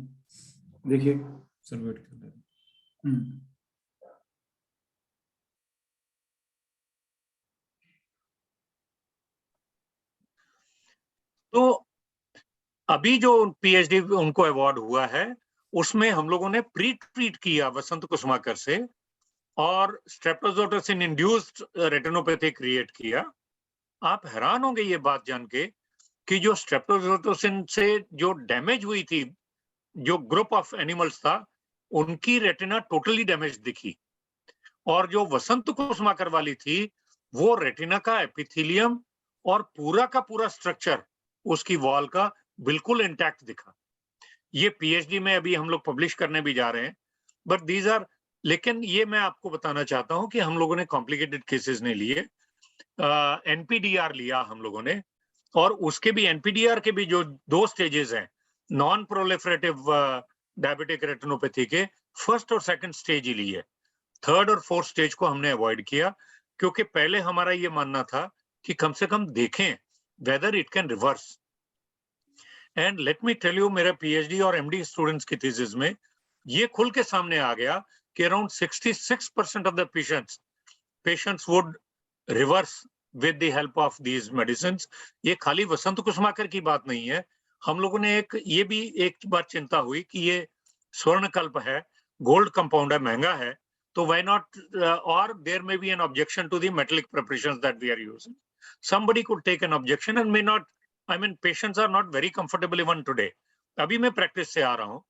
देखिए सर वेट कर रहे हैं। तो अभी जो PhD उनको अवार्ड हुआ है उसमें हम लोगों ने प्री ट्रीट किया वसंत कुसुमाकर से और स्ट्रेप्टोजोटोसिन इंड्यूस्ड रेटिनोपैथी क्रिएट किया। आप हैरान होंगे ये बात जान के कि जो स्ट्रेप्टोजोटोसिन से जो डैमेज हुई थी, जो ग्रुप ऑफ एनिमल्स था, उनकी रेटिना टोटली डैमेज दिखी, और जो वसंत कुसुमाकर वाली थी वो रेटिना का एपिथेलियम और पूरा का पूरा स्ट्रक्चर उसकी वॉल का बिल्कुल इंटैक्ट दिखा। ये PhD में अभी हम लोग पब्लिश करने भी जा रहे हैं, बट दीज आर, लेकिन ये मैं आपको बताना चाहता हूं कि हम लोगों ने कॉम्प्लिकेटेड केसेस नहीं लिए, NPDR लिया हम लोगों ने, और उसके भी NPDR के भी जो 2 स्टेजेस हैं, नॉन प्रोलिफरेटिव डायबिटिक रेटिनोपैथी के फर्स्ट और सेकंड स्टेज ही लिए, थर्ड और फोर्थ स्टेज को हमने अवॉइड किया, क्योंकि पहले हमारा ये मानना था कि कम से कम देखें whether it can reverse. And let me tell you, मेरे PhD और MD स्टूडेंट्स की थीसिस में ये खुल के सामने आ गया कि around 66% of the patients would reverse with the help of these medicines। ये खाली वसंत कुसुमाकर की बात नहीं है, हम लोगों ने ये भी एक बार चिंता हुई कि ये स्वर्णकल्प है, गोल्ड कंपाउंड है, महंगा है, तो why not, or there may be an objection to the metallic preparations that we are using। Somebody could take an objection and may not, I mean patients are not very comfortable even today। अभी मैं practice से आ रहा हूँ,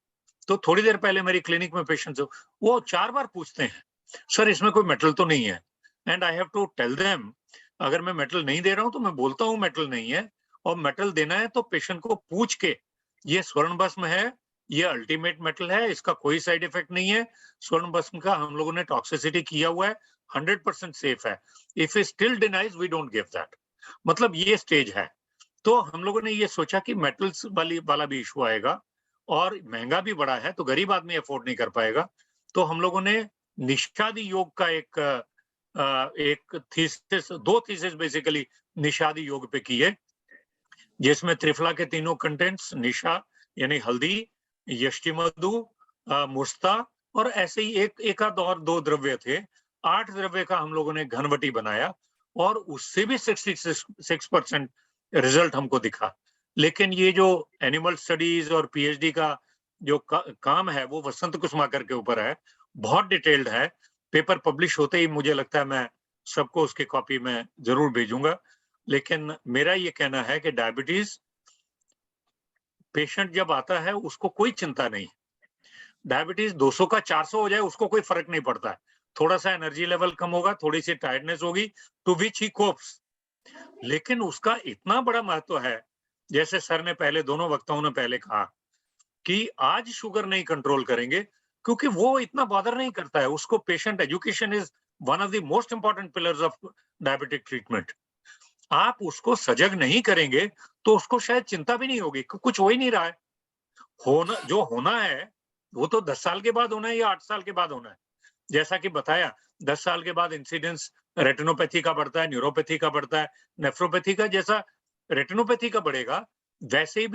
तो थोड़ी देर पहले मेरी clinic में पेशेंट्स वो 4 बार पूछते हैं, सर इसमें कोई मेटल तो नहीं है, and I have to tell them, अगर मैं मेटल नहीं दे रहा हूं तो मैं बोलता हूं मेटल नहीं है, और मेटल देना है तो पेशेंट को पूछ के, ये स्वर्ण भस्म है, ये अल्टीमेट मेटल है, इसका कोई साइड इफेक्ट नहीं है, स्वर्ण भस्म का हम लोगों ने टॉक्सिसिटी किया हुआ है, 100% सेफ है, if he still denies we don't give that. मतलब ये स्टेज है। तो हम लोगों ने ये सोचा कि मेटल्स वाला भी इशू आएगा, और महंगा भी बड़ा है, तो गरीब आदमी अफोर्ड नहीं कर पाएगा, तो हम लोगों ने निषादी योग का एक थीसिस, 2 थीसिस बेसिकली निषादी योग पे किए, जिसमें त्रिफला के तीनों कंटेंट्स, निशा यानी हल्दी, यष्टिमधु, मुस्ता, और ऐसे ही एक आध और 2 द्रव्य थे, 8 द्रव्य का हम लोगों ने घनवटी बनाया, और उससे भी 66% रिजल्ट हमको दिखा। लेकिन ये जो एनिमल स्टडीज और PhD का जो काम है वो वसंत कुसुमाकर के ऊपर है, बहुत डिटेल्ड है, पेपर पब्लिश होते ही मुझे लगता है मैं सबको उसकी कॉपी में जरूर भेजूंगा। लेकिन मेरा ये कहना है कि डायबिटीज पेशेंट जब आता है उसको कोई चिंता नहीं, डायबिटीज 200 का 400 हो जाए उसको कोई फर्क नहीं पड़ता है, थोड़ा सा एनर्जी लेवल कम होगा, थोड़ी सी टायर्डनेस होगी, टू विच ही कोप्स, लेकिन उसका इतना बड़ा महत्व है, जैसे सर ने पहले, दोनों वक्ताओं ने पहले कहा कि आज शुगर नहीं कंट्रोल करेंगे क्योंकि वो इतना बॉदर नहीं करता है उसको। Patient education is one of the most important pillars of diabetic treatment. आप उसको सजग नहीं करेंगे तो उसको शायद चिंता भी नहीं होगी, कुछ हो ही नहीं रहा है, जो होना है वो तो 10 साल के बाद होना है या 8 साल के बाद होना है। जैसा कि बताया 10 साल के बाद इंसिडेंस रेटिनोपैथी का बढ़ता है, न्यूरोपैथी का बढ़ता है, नेफ्रोपैथी का। जैसा रेटिनोपैथी का बढ़ेगा वैसे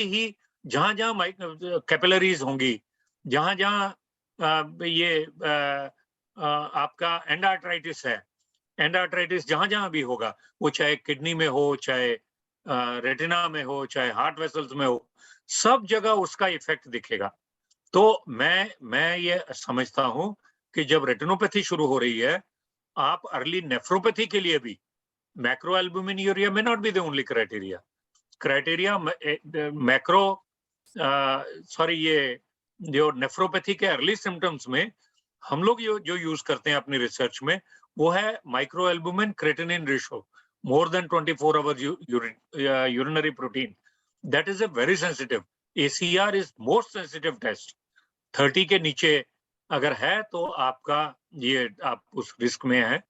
ही जहां कैपिलरीज होंगी, जहां आपका एंडार्ट्राइटिस है, एंडार्ट्राइटिस जहां भी होगा, वो चाहे किडनी में हो, चाहे रेटिना में हो, चाहे हार्ट वेसल्स में हो, सब जगह उसका इफेक्ट दिखेगा। तो मैं ये समझता हूं कि जब रेटिनोपैथी शुरू हो रही है, आप अर्ली नेफ्रोपैथी के लिए भी मैक्रोएल्बुमिनुरिया में not be the only criteria macro ये जो नेफ्रोपैथी के अर्ली सिम्टम्स में हम लोग जो यूज करते हैं अपनी रिसर्च में, वो है माइक्रोएल्बुमिन creatinine ratio more than 24 hours urinary protein. That is a very sensitive. ACR is most sensitive test. 30 के नीचे अगर है तो आपका आप उस रिस्क में है।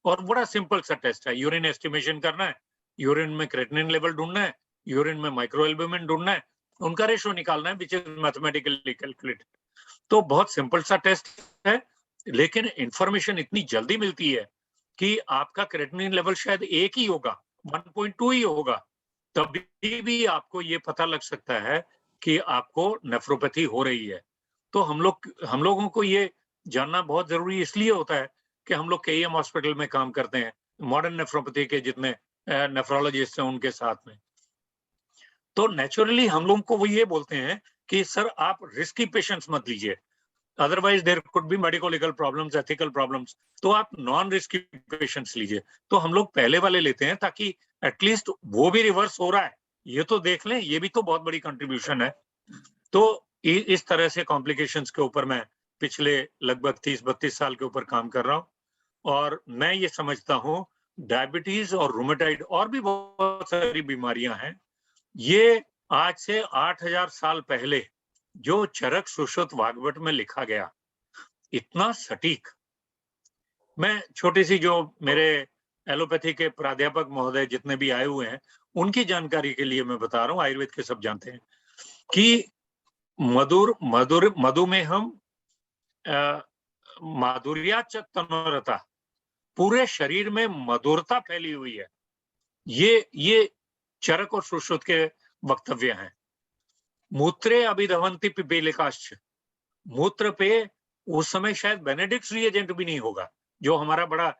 और बड़ा सिंपल सा टेस्ट है, यूरिन एस्टिमेशन करना है, यूरिन में क्रेटिनिन लेवल ढूंढना है, यूरिन में माइक्रोएल्बुमिन ढूंढना है, उनका रेशो निकालना है, विच इज मैथमेटिकली कैलकुलेटेड। तो बहुत सिंपल सा टेस्ट है, लेकिन इंफॉर्मेशन इतनी जल्दी मिलती है कि आपका क्रेटिनिन लेवल शायद 1 ही होगा, 1.2 ही होगा, तभी भी आपको ये पता लग सकता है कि आपको नेफ्रोपैथी हो रही है। तो हम लोगों को ये जानना बहुत जरूरी इसलिए होता है कि हम लोग KEM हॉस्पिटल में काम करते हैं, मॉडर्न नेफ्रोपैथी के जितने नेफ्रोलॉजिस्ट हैं उनके साथ में। तो नेचुरली हम लोगों को वो ये बोलते हैं कि सर आप रिस्की पेशेंट्स मत लीजिए, otherwise there could be medico legal problems, ethical problems, तो आप नॉन रिस्की पेशेंट्स लीजिए। तो हम लोग पहले वाले लेते हैं ताकि एटलीस्ट वो भी रिवर्स हो रहा है ये तो देख लें, ये भी तो बहुत बड़ी कंट्रीब्यूशन है। तो इस तरह से कॉम्प्लिकेशंस के ऊपर मैं पिछले लगभग 30-32 साल के ऊपर काम कर रहा हूँ, और मैं ये समझता हूँ डायबिटीज और रूमेटाइड और भी बहुत सारी बीमारियां हैं, ये आज से 8000 साल पहले जो चरक सुश्रुत वाग्भट में लिखा गया, इतना सटीक। मैं छोटी सी जो मेरे एलोपैथी के प्राध्यापक महोदय जितने भी आए हुए हैं उनकी जानकारी के लिए मैं बता रहा हूँ, आयुर्वेद के सब जानते हैं कि मधुमेहम माधुर्याच तनोरता, पूरे शरीर में मधुरता फैली हुई है, ये चरक और सुश्रुत के वक्तव्य हैं। मूत्रे अभिधवंती पिपीलिकाश्च, मूत्र पे उस समय शायद बेनेडिक्ट रिएजेंट भी नहीं होगा, जो हमारा बड़ा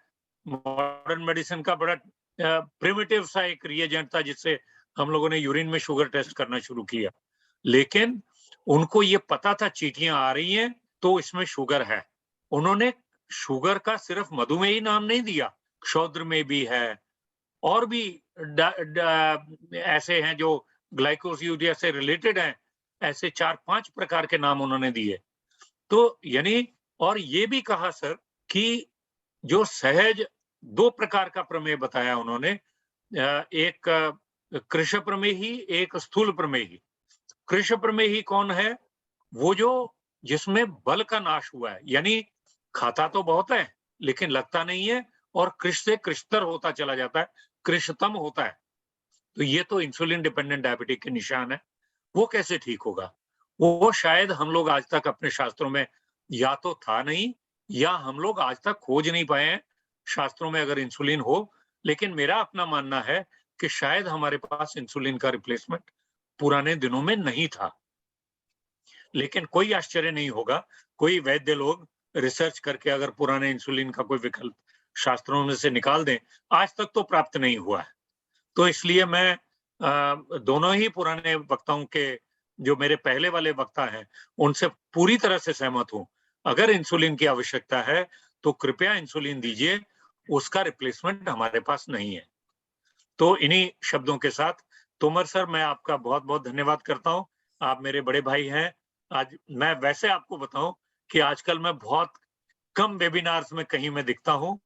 मॉडर्न मेडिसिन का बड़ा प्रिमिटिव सा एक रिएजेंट था जिससे हम लोगों ने यूरिन में शुगर टेस्ट करना शुरू किया। लेकिन उनको ये पता था चींटियां आ रही हैं तो इसमें शुगर है। उन्होंने शुगर का सिर्फ मधुमेही नाम नहीं दिया, क्षौद्र में भी है और भी ऐसे हैं जो ग्लाइकोसियूरिया से रिलेटेड हैं, ऐसे 4-5 प्रकार के नाम उन्होंने दिए। तो यानी और ये भी कहा सर कि जो सहज 2 प्रकार का प्रमेय बताया उन्होंने, एक कृश प्रमेही, एक स्थूल प्रमेही। कृश प्रमेही कौन है? वो जो जिसमें बल का नाश हुआ है, यानी खाता तो बहुत है लेकिन लगता नहीं है और कृश से कृशतर होता चला जाता है, कृशतम होता है। तो ये तो इंसुलिन डिपेंडेंट डायबिटिक के निशान है। वो कैसे ठीक होगा? वो शायद हम लोग आज तक अपने शास्त्रों में या तो था नहीं या हम लोग आज तक खोज नहीं पाए हैं शास्त्रों में अगर इंसुलिन हो। लेकिन मेरा अपना मानना है कि शायद हमारे पास इंसुलिन का रिप्लेसमेंट पुराने दिनों में नहीं था। लेकिन कोई आश्चर्य नहीं होगा, कोई वैद्य लोग रिसर्च करके अगर पुराने इंसुलिन का कोई विकल्प शास्त्रों में से निकाल दें, आज तक तो प्राप्त नहीं हुआ है। तो इसलिए मैं दोनों ही पुराने वक्ताओं के, जो मेरे पहले वाले वक्ता हैं, उनसे पूरी तरह से सहमत हूं। अगर इंसुलिन की आवश्यकता है तो कृपया इंसुलिन दीजिए, उसका रिप्लेसमेंट हमारे पास नहीं है। तो इन्हीं शब्दों के साथ तोमर सर, मैं आपका बहुत बहुत धन्यवाद करता हूं। आप मेरे बड़े भाई हैं। आज मैं वैसे आपको बताऊं कि आजकल मैं बहुत कम वेबिनार्स में कहीं में दिखता हूं।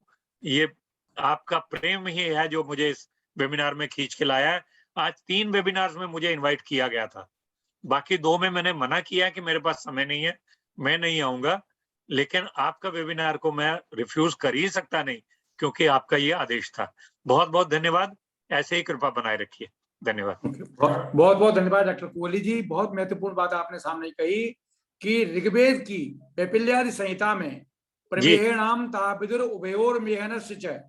ये आपका प्रेम ही है जो मुझे इस वेबिनार में खींच के लाया है। आज 3 वेबिनार्स में मुझे इनवाइट किया गया था, बाकी 2 में मैंने मना किया कि मेरे पास समय नहीं है, मैं नहीं आऊंगा। लेकिन आपका वेबिनार को मैं रिफ्यूज कर ही सकता नहीं, क्योंकि आपका ये आदेश था। बहुत बहुत धन्यवाद, ऐसे ही कृपा बनाए रखिए। धन्यवाद। बहुत बहुत धन्यवाद डॉक्टर कोहली जी। बहुत महत्वपूर्ण बात आपने सामने कही कि ऋग्वेद की पैपिल्यादि संहिता में प्रमेहेणाम तापिदुर उभयोर मेहनस्य च,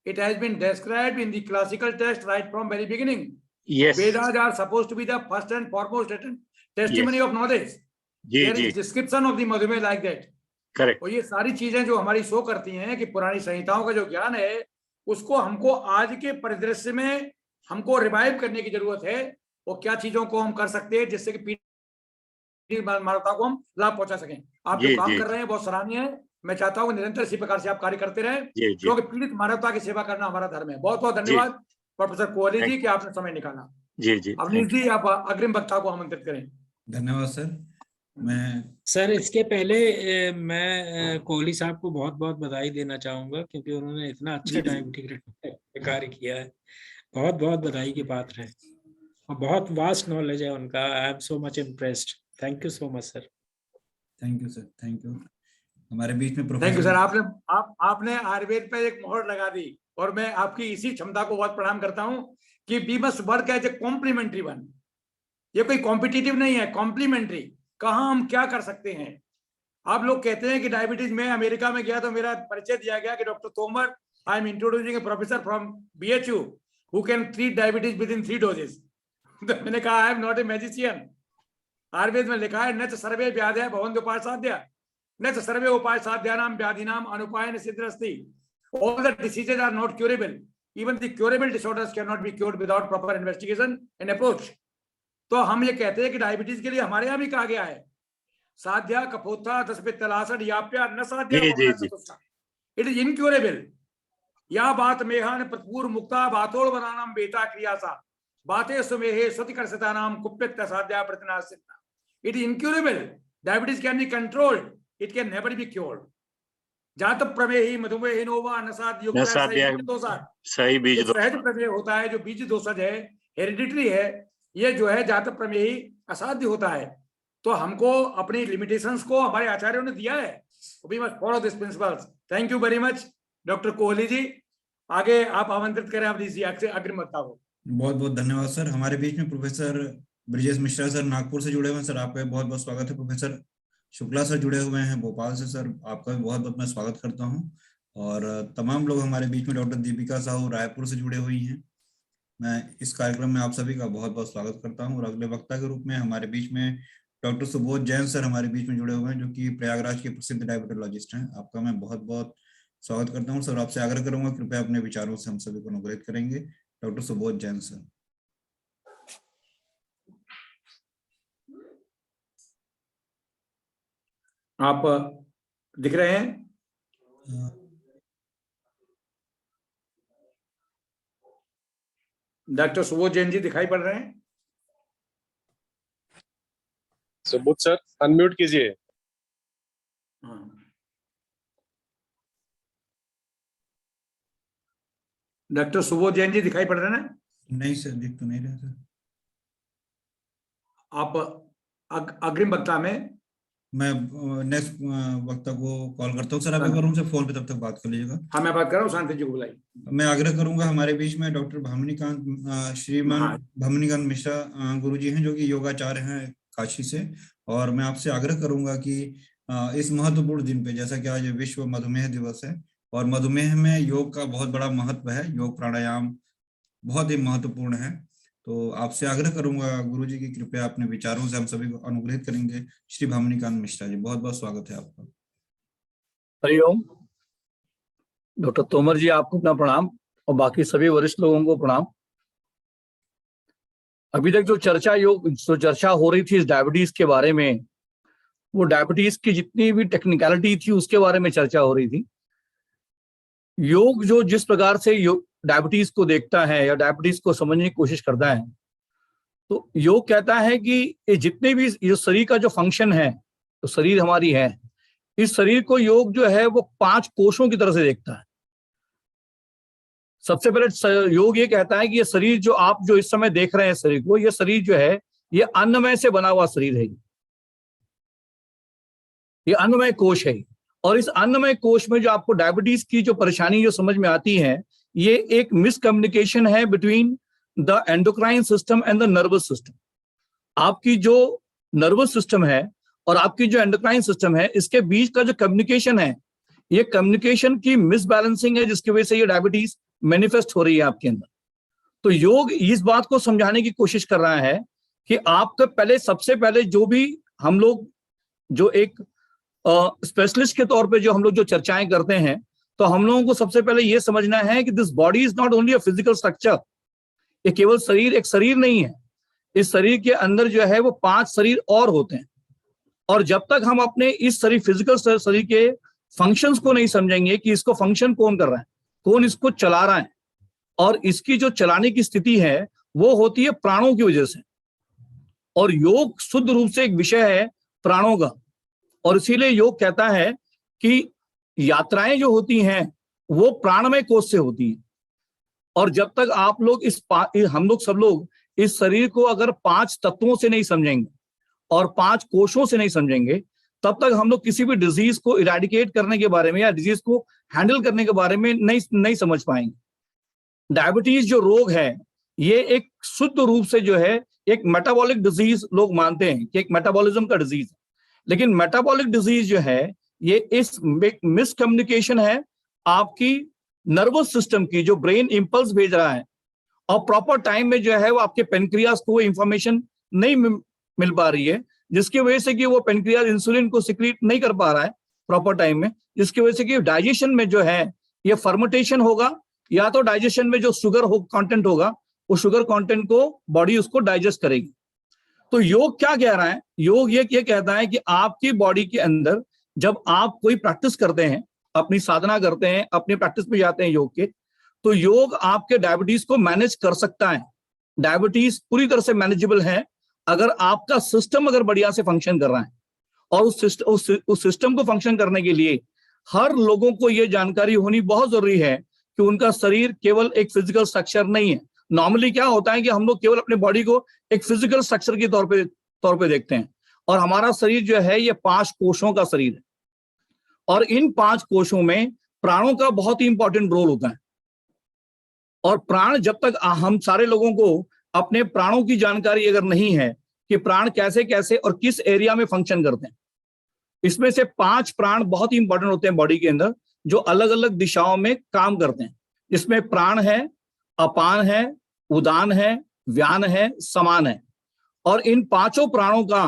it has been described in the classical text right from very beginning. Yes. Vedas are supposed to be the first and foremost testimony of knowledge. There is description of the Madhumay like that. Correct. और ये सारी चीजें जो हमारी show करती हैं कि पुरानी संहिताओं का जो ज्ञान है उसको हमको आज के परिदृश्य में हमको रिवाइव करने की जरूरत है, और क्या चीजों को हम कर सकते हैं जिससे कि पीढ़ी मानवता को हम लाभ पहुंचा सकें। आप जो काम कर रहे हैं बहुत सराहनीय है। मैं चाहता हूँ निरंतर इसी प्रकार से आप कार्य करते रहें, क्योंकि पीड़ित मानवता की सेवा करना हमारा धर्म है। बहुत बहुत धन्यवाद प्रोफेसर कोहली जी कि आपने समय निकाला। जी अवनीश जी आप अग्रिम वक्ता को आमंत्रित करें। धन्यवाद सर। सर इसके पहले मैं कोहली साहब को बहुत बहुत बधाई देना चाहूंगा, क्योंकि उन्होंने इतना अच्छा डायबिटिक कार्य किया है। बहुत बहुत बधाई के पात्र है और बहुत वास्ट नॉलेज है उनका। I am so much impressed. Thank you so much sir. Thank you sir, thank you. हमारे बीच में थैंक यू सर। आपने आयुर्वेद पे एक मोहर लगा दी, और मैं आपकी इसी क्षमता को बहुत प्रणाम करता हूं कि we must work as a complementary one. ये कोई कॉम्पिटिटिव नहीं है, कॉम्प्लीमेंट्री। कहाँ हम क्या कर सकते हैं। आप लोग कहते हैं कि डायबिटीज में अमेरिका में गया तो मेरा परिचय दिया गया कि doctor Tomar, I am introducing A professor from BHU who can treat diabetes with in 3 doses। तो मैंने कहा I am not a magician. Ayurveda में लिखा है न च सर्वे व्याधय भवन्ति उपायसाध्या न च सर्वे उपायसाध्यानां व्याधिनां अनुपायन सिद्ध्यस्ति। All the diseases are not curable. Even the curable disorders cannot be cured without proper investigation and approach. तो हम ये कहते हैं कि डायबिटीज के लिए हमारे यहाँ भी कहा गया है साध्या कपोथा दसपित्तलासड याप्या न साध्या। It is incurable. या बात मेहान प्रपूर मुक्ता बातोड़ बनानाम बेता क्रियासा बातें सुमेहे सतिकर्षता नाम कुप्पित साध्या प्रतिनाशिता। It is incurable. Diabetes can be controlled, it can never be cured. जात प्रमेही मधुमेहिनो व नसाद युक्त सही बीज सहज प्रमेय होता है, जो बीज दोषज है, हेरिडिटरी है। ये जो है जात प्रमेही असाध्य होता है। तो हमको अपनी लिमिटेशंस को हमारे आचार्यों ने दिया है। We must follow this principles. Thank you very much doctor Kohli ji. आगे आप आमंत्रित करें आप दीजिए अग्रिम वक्ता को। बहुत बहुत धन्यवाद सर। हमारे बीच में प्रोफेसर ब्रिजेश मिश्रा सर नागपुर से जुड़े हुए हैं। सर आपका बहुत बहुत स्वागत है। प्रोफेसर शुक्ला सर जुड़े हुए हैं भोपाल से। सर आपका भी बहुत बहुत मैं स्वागत करता हूं। और तमाम लोग हमारे बीच में डॉक्टर दीपिका साहू रायपुर से जुड़े हुई हैं। मैं इस कार्यक्रम में आप सभी का बहुत बहुत स्वागत करता हूं। और अगले वक्ता के रूप में हमारे बीच में डॉक्टर सुबोध जैन सर हमारे बीच में जुड़े हुए हैं, जो कि प्रयागराज के प्रसिद्ध डायबिटोलॉजिस्ट हैं। आपका मैं बहुत बहुत स्वागत करता हूं। सर आपसे आग्रह करूंगा कृपया अपने विचारों से हम सभी को अनुग्रहित करेंगे। Doctor Subodh Jain sir. आप दिख रहे हैं? डॉक्टर सुबोध जैन जी दिखाई पड़ रहे हैं? सुबोध सर अनम्यूट कीजिए। डॉक्टर सुबोध जैन जी दिखाई पड़ रहे हैं ना? नहीं सर, दिख तो नहीं रहा सर। आप अग्रिम वक्ता में मैं नेक्स्ट वक्ता को कॉल करता हूँ सर। आप एक बार उनसे फोन पे तब तक बात कर लीजिएगा। हाँ मैं बात कर रहा हूँ, शांति जी को बुलाइए। मैं आग्रह करूंगा हमारे बीच में डॉक्टर भामिनीकांत श्रीमान भामिनीकांत मिश्रा गुरुजी हैं, जो कि योगाचार्य हैं काशी से। और मैं आपसे आग्रह करूंगा कि इस महत्वपूर्ण दिन पे, जैसा कि आज विश्व मधुमेह दिवस है और मधुमेह में योग का बहुत बड़ा महत्व है, योग प्राणायाम बहुत ही महत्वपूर्ण है, तो आपसे आग्रह करूंगा गुरुजी की कृपया अपने विचारों से हम सभी को अनुग्रहित करेंगे। श्री भामिनीकांत मिश्रा जी, बहुत बहुत स्वागत है आपका। हरिओम। डॉक्टर तोमर जी आपको अपना प्रणाम और बाकी सभी वरिष्ठ लोगों को प्रणाम। अभी तक जो चर्चा हो रही थी इस डायबिटीज के बारे में, वो डायबिटीज की जितनी भी टेक्निकलिटी थी उसके बारे में चर्चा हो रही थी। योग जो जिस प्रकार से डायबिटीज को देखता है या डायबिटीज को समझने की कोशिश करता है, तो योग कहता है कि ये जितने भी ये शरीर का जो फंक्शन है, तो शरीर हमारी है, इस शरीर को योग जो है वो 5 कोशों की तरह से देखता है। सबसे पहले योग ये कहता है कि ये शरीर जो आप जो इस समय देख रहे हैं शरीर को, ये शरीर जो है ये अन्नमय से बना हुआ शरीर है। ये अन्नमय कोश है। और इस अन्नमय कोश में जो आपको डायबिटीज की जो परेशानी जो समझ में आती है, ये एक मिसकम्युनिकेशन है between the endocrine system and the nervous system. आपकी जो नर्वस सिस्टम है और आपकी जो एंडोक्राइन सिस्टम है, इसके बीच का जो कम्युनिकेशन है, ये कम्युनिकेशन की मिसबैलेंसिंग है, जिसकी वजह से ये डायबिटीज मैनिफेस्ट हो रही है आपके अंदर। तो योग इस बात को समझाने की कोशिश कर रहा है कि आपका पहले, सबसे पहले जो भी हम लोग जो एक स्पेशलिस्ट के तौर पे जो हम लोग जो चर्चाएं करते हैं, तो हम लोगों को सबसे पहले ये समझना है कि this body is not only a physical structure. ये केवल शरीर एक शरीर नहीं है, इस शरीर के अंदर जो है वो 5 शरीर और होते हैं। और जब तक हम अपने इस शरीर, फिजिकल शरीर के फंक्शंस को नहीं समझेंगे कि इसको फंक्शन कौन कर रहा है, कौन इसको चला रहा है, और इसकी जो चलाने की स्थिति है वो होती है प्राणों की वजह से। और योग शुद्ध रूप से एक विषय है प्राणों का, और इसीलिए योग कहता है कि यात्राएं जो होती हैं वो प्राणमय कोश से होती है। और जब तक आप लोग हम लोग सब लोग इस शरीर को अगर 5 तत्वों से नहीं समझेंगे और 5 कोशों से नहीं समझेंगे, तब तक हम लोग किसी भी डिजीज को इरेडिकेट करने के बारे में या डिजीज को हैंडल करने के बारे में नहीं समझ पाएंगे। डायबिटीज जो रोग है, ये एक शुद्ध रूप से जो है एक मेटाबॉलिक डिजीज लोग मानते हैं कि एक मेटाबॉलिज्म का डिजीज है। लेकिन मेटाबॉलिक डिजीज जो है ये इस मिसकम्युनिकेशन है आपकी नर्वस सिस्टम की, जो ब्रेन इंपल्स भेज रहा है और प्रॉपर टाइम में जो है वो आपके पेनक्रियास को इंफॉर्मेशन नहीं मिल पा रही है, जिसकी वजह से कि वो पेनक्रियास इंसुलिन को सिक्रीट नहीं कर पा रहा है प्रॉपर टाइम में, जिसकी वजह से कि डाइजेशन में जो है ये फर्मेंटेशन होगा, या तो डाइजेशन में जो शुगर कंटेंट होगा वो शुगर कंटेंट को बॉडी उसको डाइजेस्ट करेगी। तो योग क्या कह रहा है? योग ये कहता है कि आपकी बॉडी के अंदर जब आप कोई प्रैक्टिस करते हैं, अपनी साधना करते हैं, अपनी प्रैक्टिस पे जाते हैं योग के, तो योग आपके डायबिटीज को मैनेज कर सकता है। डायबिटीज पूरी तरह से मैनेजेबल है अगर आपका सिस्टम अगर बढ़िया से फंक्शन कर रहा है। और उस सिस्टम को फंक्शन करने के लिए हर लोगों को यह जानकारी होनी बहुत जरूरी है कि उनका शरीर केवल एक फिजिकल स्ट्रक्चर नहीं है। नॉर्मली क्या होता है कि हम लोग केवल अपने बॉडी को एक फिजिकल स्ट्रक्चर के तौर पे देखते हैं, और हमारा शरीर जो है ये 5 कोशों का शरीर है, और इन 5 कोशों में प्राणों का बहुत ही इंपॉर्टेंट रोल होता है। और प्राण, जब तक हम सारे लोगों को अपने प्राणों की जानकारी अगर नहीं है कि प्राण कैसे कैसे और किस एरिया में फंक्शन करते हैं, इसमें से 5 प्राण बहुत ही इंपॉर्टेंट होते हैं बॉडी के अंदर, जो अलग अलग दिशाओं में काम करते हैं। इसमें प्राण है, अपान है, उदान है, व्यान है, समान है। और इन 5 प्राणों का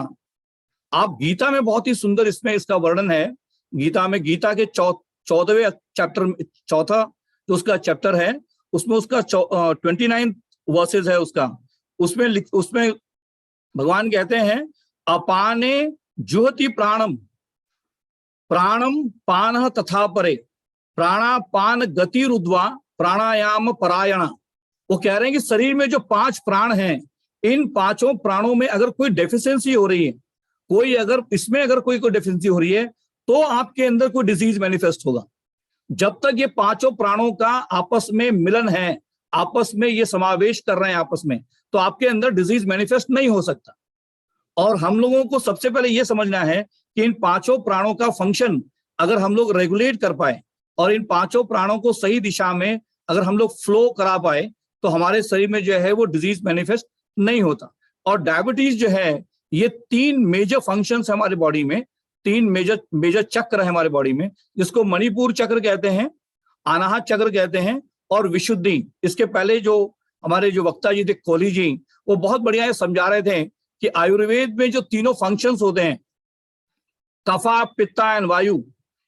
आप गीता में बहुत ही सुंदर इसमें इसका वर्णन है। गीता में, गीता के 14वें चैप्टर, चौथा जो उसका चैप्टर है, उसमें उसका 29 वर्सेस है उसका, उसमें भगवान कहते हैं अपाने जुहति प्राणम, प्राणम पान तथा परे, प्राणापान गतिरुद्वा प्राणायाम परायणा। वो कह रहे हैं कि शरीर में जो 5 प्राण हैं, इन 5 प्राणों में अगर कोई डेफिशिएंसी हो रही है, कोई अगर डेफिशिएंसी हो रही है, तो आपके अंदर कोई डिजीज मैनिफेस्ट होगा। जब तक ये 5 प्राणों का आपस में मिलन है, आपस में ये समावेश कर रहे हैं आपस में, तो आपके अंदर डिजीज मैनिफेस्ट नहीं हो सकता। और हम लोगों को सबसे पहले ये समझना है कि इन 5 प्राणों का फंक्शन अगर हम लोग रेगुलेट कर पाए और इन 5 प्राणों को सही दिशा में अगर हम लोग फ्लो करा पाए, तो हमारे शरीर में जो है वो डिजीज मैनिफेस्ट नहीं होता। और डायबिटीज जो है ये 3 मेजर फंक्शंस है हमारी बॉडी में, 3 मेजर चक्र है हमारे बॉडी में, जिसको मणिपुर चक्र कहते हैं, अनाहत चक्र कहते हैं, और विशुद्धि। इसके पहले जो हमारे जो वक्ता जी थे, कोहली जी, वो बहुत बढ़िया समझा रहे थे कि आयुर्वेद में जो तीनों फंक्शंस होते हैं, कफा, पित्ता एंड वायु,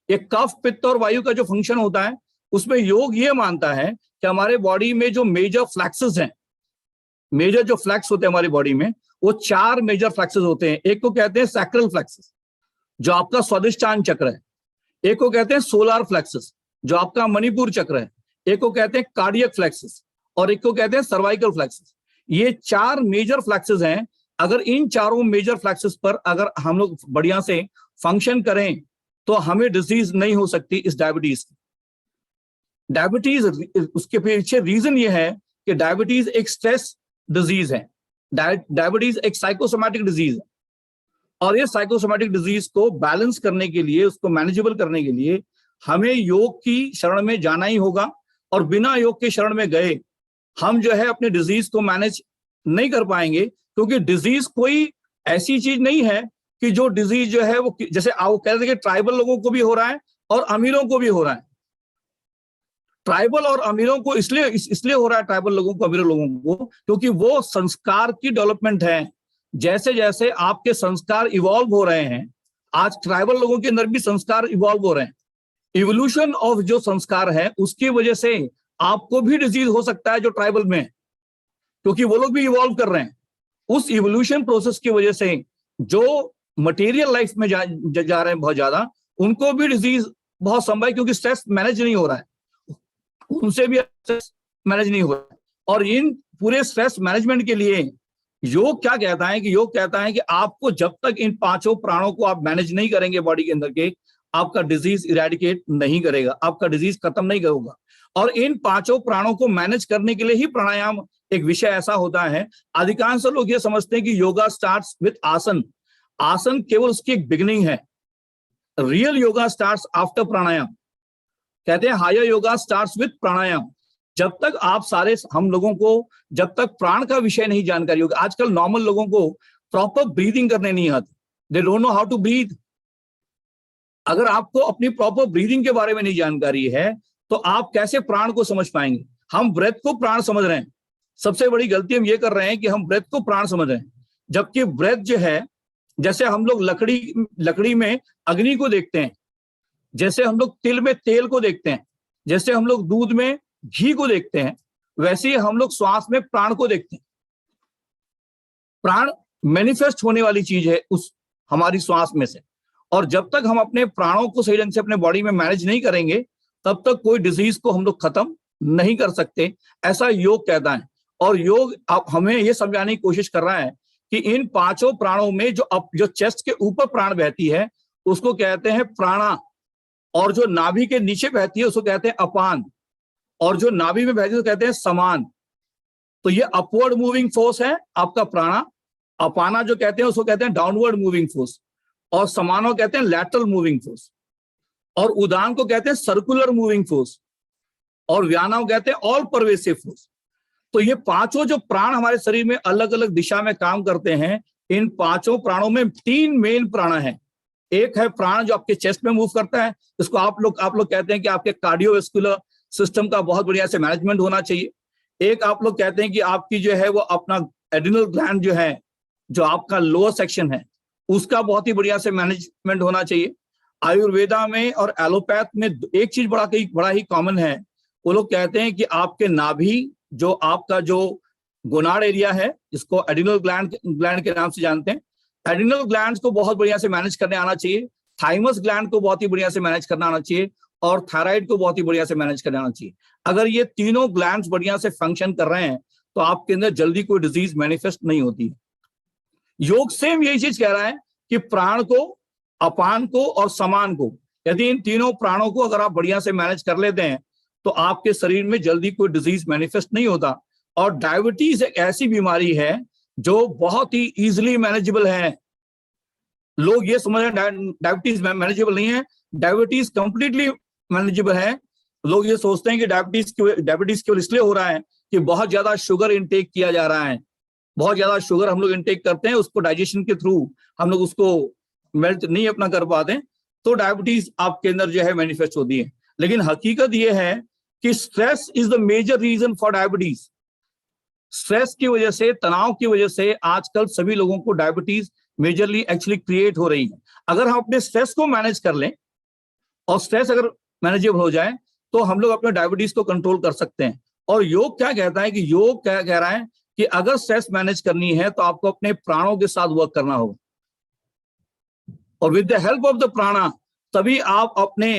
ये कफ, पित्त और वायु का जो फंक्शन होता है, उसमें योग ये मानता है कि हमारे बॉडी में जो मेजर फ्लैक्सेस हैं, मेजर जो फ्लैक्स होते हैं हमारी बॉडी में, वो 4 मेजर फ्लैक्सेस होते हैं। एक को कहते हैं सैक्रल फ्लैक्सेस, जो आपका स्वादिष्टान चक्र है। एक को कहते हैं सोलार फ्लैक्सेस, जो आपका मणिपुर चक्र है। एक को कहते हैं कार्डियक फ्लैक्सेस, और एक को कहते हैं सर्वाइकल फ्लैक्सेस। ये 4 मेजर फ्लैक्सेस हैं। अगर इन 4 मेजर फ्लैक्सेस पर अगर हम लोग बढ़िया से फंक्शन करें, तो हमें डिजीज नहीं हो सकती इस डायबिटीज की। डायबिटीज, उसके पीछे रीजन ये है कि डायबिटीज एक स्ट्रेस डिजीज है, डायबिटीज एक साइकोसोमैटिक डिजीज है, और ये साइकोसोमैटिक डिजीज को बैलेंस करने के लिए, उसको मैनेजेबल करने के लिए हमें योग की शरण में जाना ही होगा। और बिना योग के शरण में गए हम जो है अपने डिजीज को मैनेज नहीं कर पाएंगे, क्योंकि डिजीज कोई ऐसी चीज नहीं है कि जो डिजीज जो है वो जैसे आप कह रहे थे कि ट्राइबल लोगों को भी हो रहा है और अमीरों को भी हो रहा है। ट्राइबल और अमीरों को इसलिए हो रहा है, ट्राइबल लोगों को, अमीर लोगों को, क्योंकि वो संस्कार की डेवलपमेंट है। जैसे जैसे आपके संस्कार इवॉल्व हो रहे हैं, आज ट्राइबल लोगों के अंदर भी संस्कार इवॉल्व हो रहे हैं। इवोल्यूशन ऑफ जो संस्कार है उसकी वजह से आपको भी डिजीज हो सकता है जो ट्राइबल में है, क्योंकि वो लोग भी इवॉल्व कर रहे हैं। उस इवोल्यूशन प्रोसेस की वजह से जो मटेरियल लाइफ में जा रहे हैं बहुत ज्यादा, उनको भी डिजीज बहुत संभव है, क्योंकि स्ट्रेस मैनेज नहीं हो रहा है, उनसे भी स्ट्रेस मैनेज नहीं हो रहा है। और इन पूरे स्ट्रेस मैनेजमेंट के लिए योग क्या कहता है कि योग कहता है कि आपको जब तक इन पांचों प्राणों को आप मैनेज नहीं करेंगे बॉडी के अंदर के, आपका डिजीज इरेडिकेट नहीं करेगा, आपका डिजीज खत्म नहीं होगा। और इन पांचों प्राणों को मैनेज करने के लिए ही प्राणायाम एक विषय ऐसा होता है। अधिकांश लोग ये समझते हैं कि योगा स्टार्ट्स विद आसन, आसन केवल उसकी एक बिगिनिंग है। रियल योगा स्टार्ट्स आफ्टर प्राणायाम। कहते हैं हायर योगा स्टार्ट्स विद प्राणायाम। जब तक आप सारे हम लोगों को जब तक प्राण का विषय नहीं जानकारी होगी, आजकल नॉर्मल लोगों को प्रॉपर ब्रीदिंग करने नहीं आती, they don't know how to breathe. अगर आपको अपनी प्रॉपर ब्रीदिंग के बारे में नहीं जानकारी है तो आप कैसे प्राण को समझ पाएंगे। हम ब्रेथ को प्राण समझ रहे हैं, सबसे बड़ी गलती हम ये कर रहे हैं कि हम ब्रेथ को प्राण समझ रहे हैं, जबकि ब्रेथ जो है, जैसे हम लोग लकड़ी में अग्नि को देखते हैं, जैसे हम लोग तिल में तेल को देखते हैं, जैसे हम लोग दूध में घी को देखते हैं, वैसे ही हम लोग श्वास में प्राण को देखते हैं। प्राण मैनिफेस्ट होने वाली चीज है उस हमारी श्वास में से, और जब तक हम अपने प्राणों को सही ढंग से अपने बॉडी में मैनेज नहीं करेंगे तब तक कोई डिजीज को हम लोग खत्म नहीं कर सकते, ऐसा योग कहता है। और योग अब हमें यह समझाने की कोशिश कर रहा है कि इन पांचों प्राणों में जो चेस्ट के ऊपर प्राण बहती है उसको कहते हैं प्राणा, और जो नाभि के नीचे बहती है उसको कहते हैं अपान, और जो नाभि में बहती है उसको कहते हैं समान। तो ये अपवर्ड मूविंग फोर्स है आपका प्राणा। अपाना जो कहते हैं उसको कहते हैं डाउनवर्ड मूविंग फोर्स, और समानो कहते हैं लैटरल मूविंग फोर्स, और उदान को कहते हैं सर्कुलर मूविंग फोर्स, और व्याना को कहते हैं ऑल परवेसिव फोर्स। तो ये पांचों जो प्राण हमारे शरीर में अलग अलग दिशा में काम करते हैं, इन पांचों प्राणों में 3 मेन प्राण हैं। एक है प्राण जो आपके चेस्ट में मूव करता है, इसको आप लोग कहते हैं कि आपके कार्डियोवैस्कुलर सिस्टम का बहुत बढ़िया से मैनेजमेंट होना चाहिए। एक आप लोग कहते हैं कि आपकी जो है वो अपना एड्रिनल ग्लैंड जो है, जो आपका लोअर सेक्शन है, उसका बहुत ही बढ़िया से मैनेजमेंट होना चाहिए। आयुर्वेदा में और एलोपैथ में एक चीज बड़ा ही कॉमन है, वो लोग कहते हैं कि आपके नाभि जो आपका जो गोनाड एरिया है, जिसको एड्रिनल ग्लैंड के नाम से जानते हैं, एड्रिनल ग्लैंड को बहुत बढ़िया से मैनेज करने आना चाहिए, थाइमस ग्लैंड को बहुत ही बढ़िया से मैनेज करना आना चाहिए, और थायराइड को बहुत ही बढ़िया से मैनेज करना आना चाहिए। अगर ये तीनों ग्लैंड्स बढ़िया से फंक्शन कर रहे हैं तो आपके अंदर जल्दी कोई डिजीज मैनिफेस्ट नहीं होती है। योग सेम यही चीज कह रहा है कि प्राण को, अपान को और समान को, यदि इन तीनों प्राणों को अगर आप बढ़िया से मैनेज कर लेते हैं तो आपके शरीर में जल्दी कोई डिजीज मैनिफेस्ट नहीं होता। और डायबिटीज एक ऐसी बीमारी है जो बहुत ही इजीली मैनेजेबल है। लोग ये समझ रहे हैं डायबिटीज मैनेजेबल नहीं है, डायबिटीज कंप्लीटली मैनेजेबल है। लोग ये सोचते हैं कि डायबिटीज केवल इसलिए हो रहा है कि बहुत ज्यादा शुगर इंटेक किया जा रहा है, बहुत ज्यादा शुगर हम लोग इंटेक करते हैं, उसको डाइजेशन के थ्रू हम लोग उसको मेल्ट नहीं अपना कर पाते, तो डायबिटीज आपके अंदर जो है मैनिफेस्ट होती है। लेकिन हकीकत ये है कि stress is the major reason for diabetes. Stress की वजह से, तनाव की वजह से आजकल सभी लोगों को डायबिटीज मेजरली एक्चुअली क्रिएट हो रही है। अगर हम अपने स्ट्रेस को मैनेज कर लें और स्ट्रेस अगर मैनेजेबल हो जाए तो हम लोग अपने डायबिटीज को कंट्रोल कर सकते हैं। और योग क्या कहता है कि योग क्या कह रहा है कि अगर स्ट्रेस मैनेज करनी है तो आपको अपने प्राणों के साथ वर्क करना होगा, और with the help of the प्राणा तभी आप अपने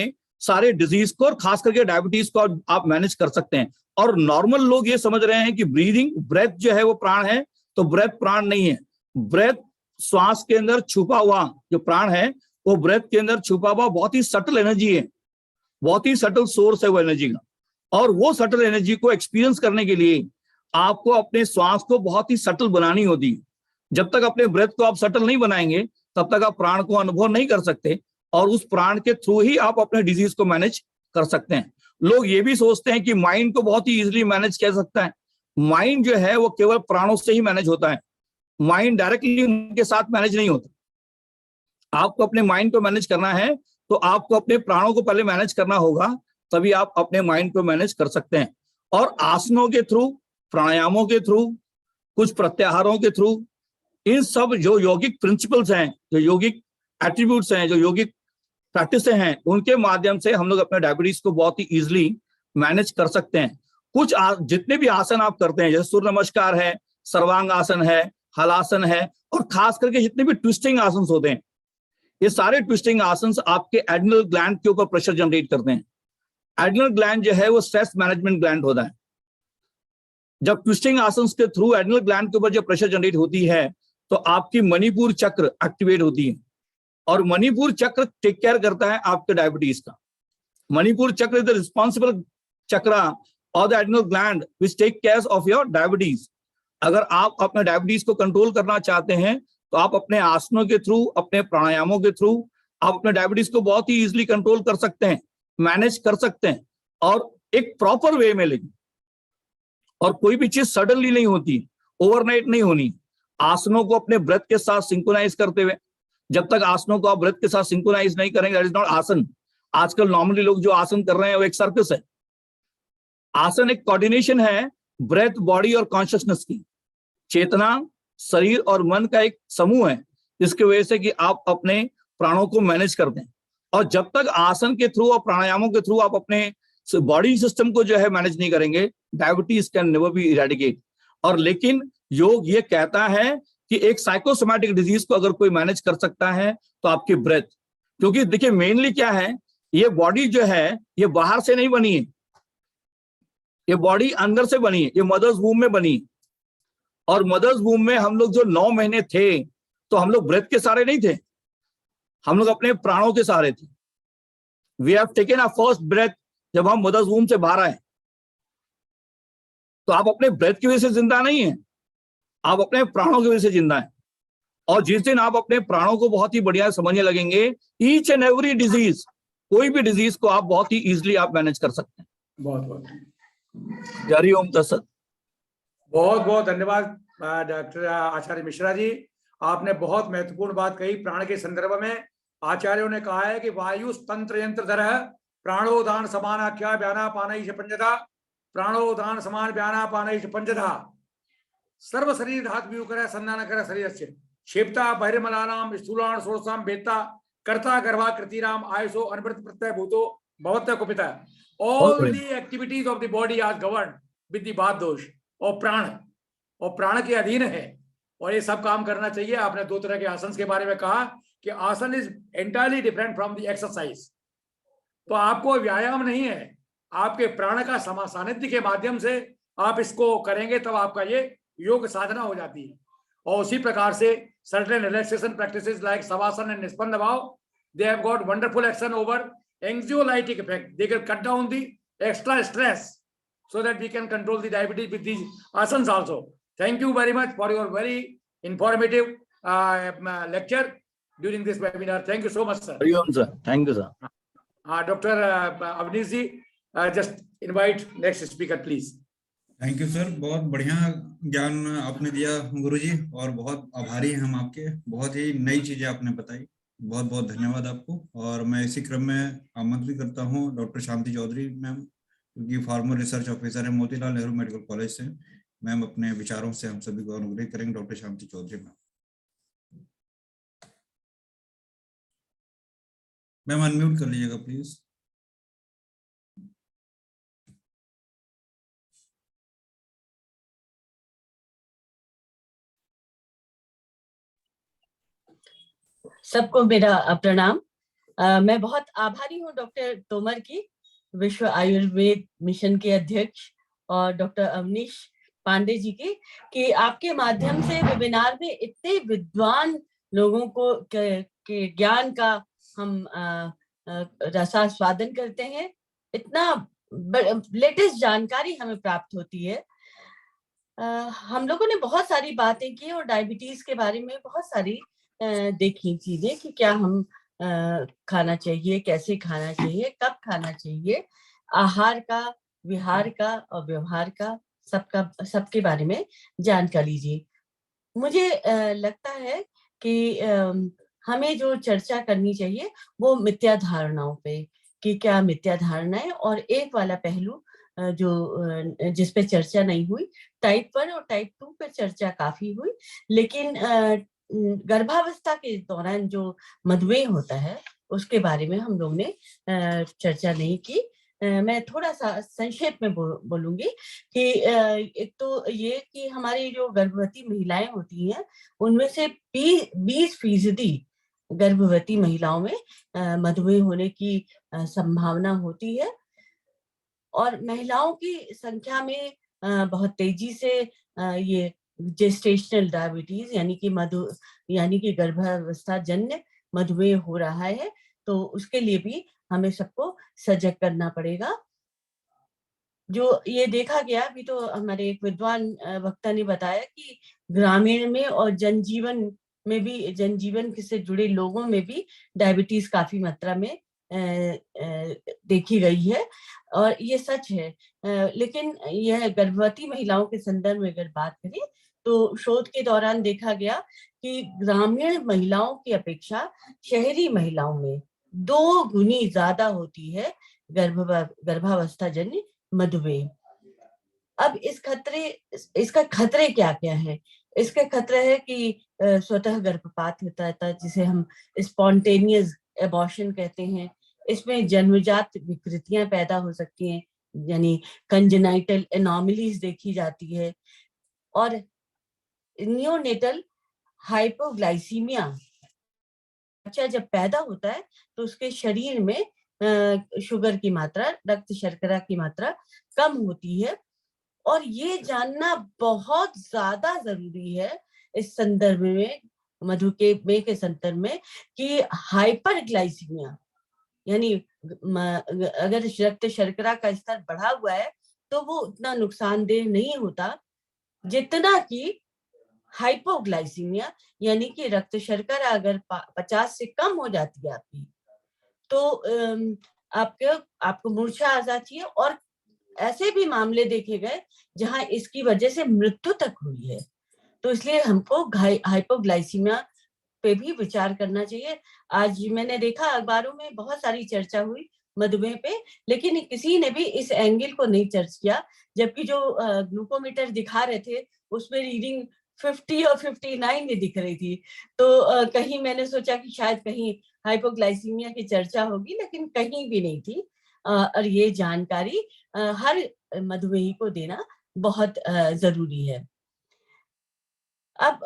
सारे डिजीज को और खास करके डायबिटीज को आप मैनेज कर सकते हैं। और नॉर्मल लोग ये समझ रहे हैं कि ब्रेथ जो है वो प्राण है, तो ब्रेथ प्राण नहीं है। ब्रेथ श्वास के अंदर छुपा हुआ जो प्राण है, वो ब्रेथ के अंदर छुपा हुआ बहुत ही सटल एनर्जी है, बहुत ही सटल सोर्स है वो एनर्जी का। और वो सटल एनर्जी को एक्सपीरियंस करने के लिए आपको अपने श्वास को बहुत ही सटल बनानी होती है। जब तक अपने ब्रेथ को आप सटल नहीं बनाएंगे तब तक आप प्राण को अनुभव नहीं कर सकते, और उस प्राण के थ्रू ही आप अपने डिजीज को मैनेज कर सकते हैं। लोग ये भी सोचते हैं कि माइंड को बहुत ही इजीली मैनेज किया सकता है। माइंड जो है वो केवल प्राणों से ही मैनेज होता है, माइंड डायरेक्टली उनके साथ मैनेज नहीं होता। आपको अपने माइंड को मैनेज करना है तो आपको अपने प्राणों को पहले मैनेज करना होगा, तभी आप अपने माइंड को मैनेज कर सकते हैं। और आसनों के थ्रू, प्राणायामों के थ्रू, कुछ प्रत्याहारों के थ्रू, इन सब जो यौगिक प्रिंसिपल्स हैं, जो यौगिक एट्रीब्यूट्स हैं, जो यौगिक प्रैक्टिस हैं, उनके माध्यम से हम लोग अपने डायबिटीज को बहुत ही इजीली मैनेज कर सकते हैं। कुछ जितने भी आसन आप करते हैं, जैसे सूर्य नमस्कार है, सर्वांग आसन है, हलासन है, और खास करके जितने भी ट्विस्टिंग आसन होते हैं, ये सारे ट्विस्टिंग आसन आपके एड्रिनल ग्लैंड के ऊपर प्रेशर जनरेट करते हैं। एड्रिनल ग्लैंड जो है वो स्ट्रेस मैनेजमेंट ग्लैंड होता है। जब ट्विस्टिंग आसन के थ्रू एड्रिनल ग्लैंड के ऊपर जब प्रेशर जनरेट होती है तो आपकी मणिपुर चक्र एक्टिवेट होती है, और मणिपुर चक्र टेक केयर करता है आपके डायबिटीज का। मणिपुर चक्र इज द रिस्पॉन्सिबल चक्रा और the adrenal gland which take care of your diabetes. अगर आप अपने डायबिटीज को कंट्रोल करना चाहते हैं तो आप अपने आसनों के थ्रू, अपने प्राणायामों के थ्रू आप अपने डायबिटीज को बहुत ही इजीली कंट्रोल कर सकते हैं, मैनेज कर सकते हैं, और एक प्रॉपर वे में। लेकिन और कोई भी चीज सडनली नहीं होती, ओवरनाइट नहीं होनी। आसनों को अपने ब्रेथ के साथ सिंक्रोनाइज करते हुए, जब तक आसनों को आप ब्रेथ के साथ सिंक्रोनाइज नहीं करेंगे, दैट इज नॉट आसन। आजकल नॉर्मली लोग जो आसन कर रहे हैं वो एक सर्कस है। आसन एक कोऑर्डिनेशन है ब्रेथ, बॉडी और कॉन्शियसनेस की, चेतना, शरीर और मन का एक समूह है, जिसकी वजह से कि आप अपने प्राणों को मैनेज करते हैं। और जब तक आसन के थ्रू और प्राणायामों के थ्रू आप अपने बॉडी सिस्टम को जो है मैनेज नहीं करेंगे, diabetes can never B eradicate. और लेकिन योग ये कहता है कि एक साइकोसोमैटिक डिजीज को अगर कोई मैनेज कर सकता है तो आपकी ब्रेथ, क्योंकि देखिए मेनली क्या है, ये बॉडी जो है ये बाहर से नहीं बनी है, ये बॉडी अंदर से बनी है, ये मदर्स वूम में बनी है। और मदर्स वूम में हम लोग जो 9 महीने थे तो हम लोग ब्रेथ के सहारे नहीं थे, हम लोग अपने प्राणों के सहारे थे। We have taken our first breath जब हम मदर्स वूम से बाहर आए। तो आप अपने ब्रेथ की वजह से जिंदा नहीं है, आप अपने प्राणों की वजह से जिंदा है। और जिस दिन आप अपने प्राणों को बहुत ही बढ़िया समझने लगेंगे, ईच एंड एवरी डिजीज, कोई भी डिजीज को आप बहुत ही इजीली आप मैनेज कर सकते हैं। बहुत बहुत हरि ओम तत्सत। बहुत बहुत धन्यवाद डॉक्टर आचार्य मिश्रा जी, आपने बहुत महत्वपूर्ण बात कही प्राण के संदर्भ में। आचार्यों ने कहा है कि वायु तंत्र यंत्र धर प्राणोदान समान आख्या व्याना पान पंचधा, प्राणोदान समान व्याना पान पंचधा, सर्व शरीर धात व्यूकर संधान कर शरीर से क्षेपता बहिर्मलानाम स्थूलान षोड़शाम वेत्ता कर्ता गर्भा कृतिराम आयुषो अनवृत प्रत्यय भूतो भवत्य कुपिता। All the activities of the body are governed with the vata dosha, और प्राण के अधीन है, और ये सब काम करना चाहिए। आपने 2 तरह के आसन के बारे में कहा कि आसन is entirely different from the exercise. तो आपको व्यायाम नहीं है, आपके प्राण का सानिध्य के माध्यम से आप इसको करेंगे तब आपका ये योग साधना हो जाती है। और उसी प्रकार से certain relaxation practices like shavasana and nishpanna bhava, they have got wonderful action over anxiolytic effect. They can cut down the extra stress so that we can control the diabetes with these asanas also. Thank you very much for your very informative lecture during this webinar. Thank you so much, sir. Hari Om sir, thank you sir. Dr. Avnish ji, just invite next speaker, please. Thank you sir, बहुत बढ़िया ज्ञान आपने दिया गुरुजी, और बहुत आभारी हैं हम आपके। बहुत ही नई चीजें आपने बताई, बहुत बहुत धन्यवाद आपको। और मैं इसी क्रम में आमंत्रित करता हूँ डॉक्टर शांति चौधरी मैम, क्योंकि फॉर्मर रिसर्च ऑफिसर है मोतीलाल नेहरू मेडिकल कॉलेज से। मैम अपने विचारों से हम सभी को अनुग्रहित करेंगे। Doctor Shanti Chaudhary ma'am unmute कर लीजिएगा प्लीज। सबको मेरा प्रणाम। मैं बहुत आभारी हूँ डॉक्टर तोमर की, विश्व आयुर्वेद मिशन के अध्यक्ष, और डॉक्टर अवनीश पांडे जी की, कि आपके माध्यम से वेबिनार में इतने विद्वान लोगों को के ज्ञान का हम रसास्वादन करते हैं। इतना लेटेस्ट जानकारी हमें प्राप्त होती है। हम लोगों ने बहुत सारी बातें की और डायबिटीज के बारे में बहुत सारी देखी चीजें कि क्या हम खाना चाहिए, कैसे खाना चाहिए, कब खाना चाहिए, आहार का, विहार का और व्यवहार का सबके बारे में जानकारी लीजिए। मुझे लगता है कि हमें जो चर्चा करनी चाहिए वो मिथ्या धारणाओं पे, कि क्या मिथ्या धारणाएं, और एक वाला पहलू जिस पे चर्चा नहीं हुई, टाइप 1 और टाइप 2 पे चर्चा काफी हुई, लेकिन गर्भावस्था के दौरान जो मधुमेह होता है उसके बारे में हम लोग ने चर्चा नहीं की। मैं थोड़ा सा संक्षेप में बोलूंगी कि एक तो ये कि हमारी जो गर्भवती महिलाएं होती हैं उनमें से 20% गर्भवती महिलाओं में मधुमेह होने की संभावना होती है, और महिलाओं की संख्या में बहुत तेजी से ये जेस्टेशनल डायबिटीज यानी कि गर्भावस्था जन्य मधुमेह हो रहा है। तो उसके लिए भी हमें सबको सजग करना पड़ेगा। जो ये देखा गया, अभी तो हमारे एक विद्वान वक्ता ने बताया कि ग्रामीण में और जनजीवन से जुड़े लोगों में भी डायबिटीज काफी मात्रा में देखी गई है, और ये सच है। लेकिन यह गर्भवती महिलाओं के संदर्भ में अगर बात करें तो शोध के दौरान देखा गया कि ग्रामीण महिलाओं की अपेक्षा शहरी महिलाओं में 2 गुनी ज्यादा होती है गर्भावस्था जन्य मधुमेह। अब इसका खतरे क्या क्या है? इसके खतरे है कि स्वतः गर्भपात होता था, जिसे हम स्पॉन्टेनियस एबॉर्शन कहते हैं। इसमें जन्मजात विकृतियां पैदा हो सकती हैं, यानी कंजेनाइटल एनोमलीज देखी जाती है, और नियोनेटल हाइपोग्लाइसीमिया, बच्चा जब पैदा होता है तो उसके शरीर में शुगर की मात्रा, रक्त शर्करा की मात्रा कम होती है। और ये जानना बहुत ज्यादा जरूरी है इस संदर्भ में, मधुमेह के संदर्भ में, कि हाइपरग्लाइसीमिया यानी अगर रक्त शर्करा का स्तर बढ़ा हुआ है तो वो उतना नुकसानदेह नहीं होता जितना कि हाइपोग्लाइसीमिया, यानी कि रक्त शर्करा अगर 50 से कम हो जाती है आपकी, तो आपको मूर्छा आ जाती है, और ऐसे भी मामले देखे गए जहां इसकी वजह से मृत्यु तक हुई है। तो इसलिए हमको हाइपोग्लाइसीमिया पे भी विचार करना चाहिए। आज मैंने देखा अखबारों में बहुत सारी चर्चा हुई मधुमेह पे, लेकिन किसी ने भी इस एंगल को नहीं चर्च किया, जबकि जो ग्लूकोमीटर दिखा रहे थे उसमें रीडिंग 50 और 59 में दिख रही थी। तो कहीं मैंने सोचा कि शायद कहीं हाइपोग्लाइसीमिया की चर्चा होगी, लेकिन कहीं भी नहीं थी। और ये जानकारी हर मधुमेही को देना बहुत जरूरी है। अब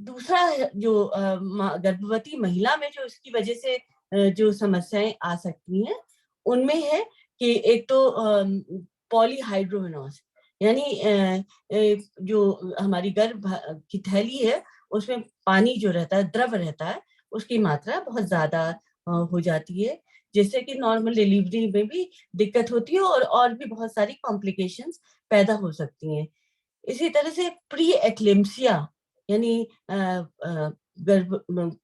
दूसरा जो गर्भवती महिला में जो इसकी वजह से जो समस्याएं आ सकती हैं उनमें है कि एक तो पॉलीहाइड्रोवेनोस, यानी जो हमारी गर्भ की थैली है उसमें पानी जो रहता है, द्रव रहता है, उसकी मात्रा बहुत ज्यादा हो जाती है, जिससे कि नॉर्मल डिलीवरी में भी दिक्कत होती है और भी बहुत सारी कॉम्प्लिकेशंस पैदा हो सकती हैं। इसी तरह से प्री एक्लेम्सिया, यानी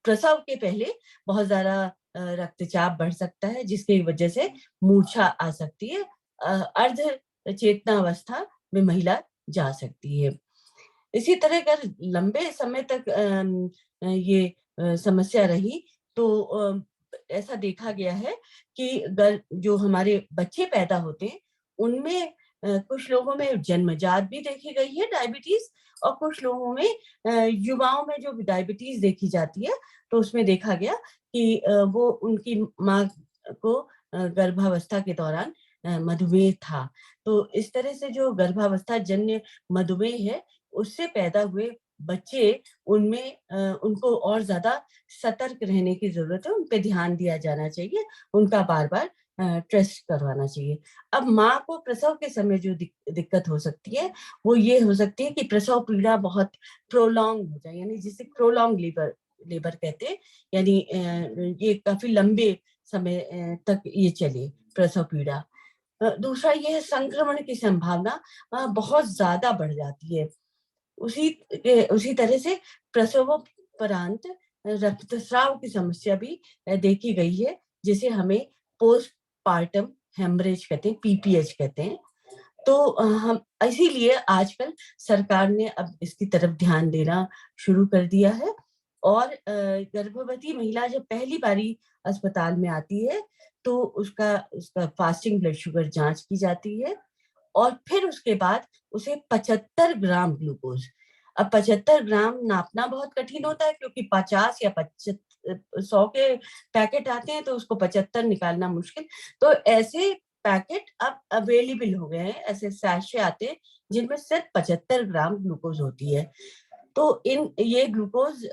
प्रसव के पहले बहुत ज्यादा रक्तचाप बढ़ सकता है, जिसकी वजह से मूर्छा आ सकती है, अर्ध चेतनावस्था में महिला जा सकती है। इसी तरह अगर लंबे समय तक ये समस्या रही तो ऐसा देखा गया है कि जो हमारे बच्चे पैदा होते हैं उनमें कुछ लोगों में जन्मजात भी देखी गई है डायबिटीज, और कुछ लोगों में युवाओं में जो डायबिटीज देखी जाती है तो उसमें देखा गया कि वो उनकी माँ को गर्भावस्था के दौरान मधुमेह था। तो इस तरह से जो गर्भावस्था जन्य मधुमेह है उससे पैदा हुए बच्चे, उनमें उनको और ज्यादा सतर्क रहने की जरूरत है, उन पे ध्यान दिया जाना चाहिए, उनका बार बार टेस्ट करवाना चाहिए। अब माँ को प्रसव के समय जो दिक्कत हो सकती है वो ये हो सकती है कि प्रसव पीड़ा बहुत प्रोलॉन्ग हो जाए, यानी जिसे प्रोलॉन्ग लेबर कहते हैं, यानी ये काफी लंबे समय तक ये चले प्रसव पीड़ा। दूसरा ये संक्रमण की संभावना बहुत ज्यादा बढ़ जाती है। उसी तरह से प्रसवोपरांत रक्तस्राव की समस्या भी देखी गई है, जिसे हमें पोस्ट पार्टम हेमरेज कहते हैं, पीपीएच कहते हैं। तो हम इसीलिए आजकल सरकार ने अब इसकी तरफ ध्यान देना शुरू कर दिया है। और गर्भवती महिला जब पहली बारी अस्पताल में आती है तो उसका फास्टिंग ब्लड शुगर जांच की जाती है और फिर उसके बाद उसे 75 ग्राम ग्लूकोज, अब 75 ग्राम नापना बहुत कठिन होता है क्योंकि 50 या 100 के पैकेट आते हैं तो उसको 75 निकालना मुश्किल। तो ऐसे पैकेट अब अवेलेबल हो गए हैं, ऐसे सैशे आते हैं जिनमें सिर्फ 75 ग्राम ग्लूकोज होती है। तो ये ग्लूकोज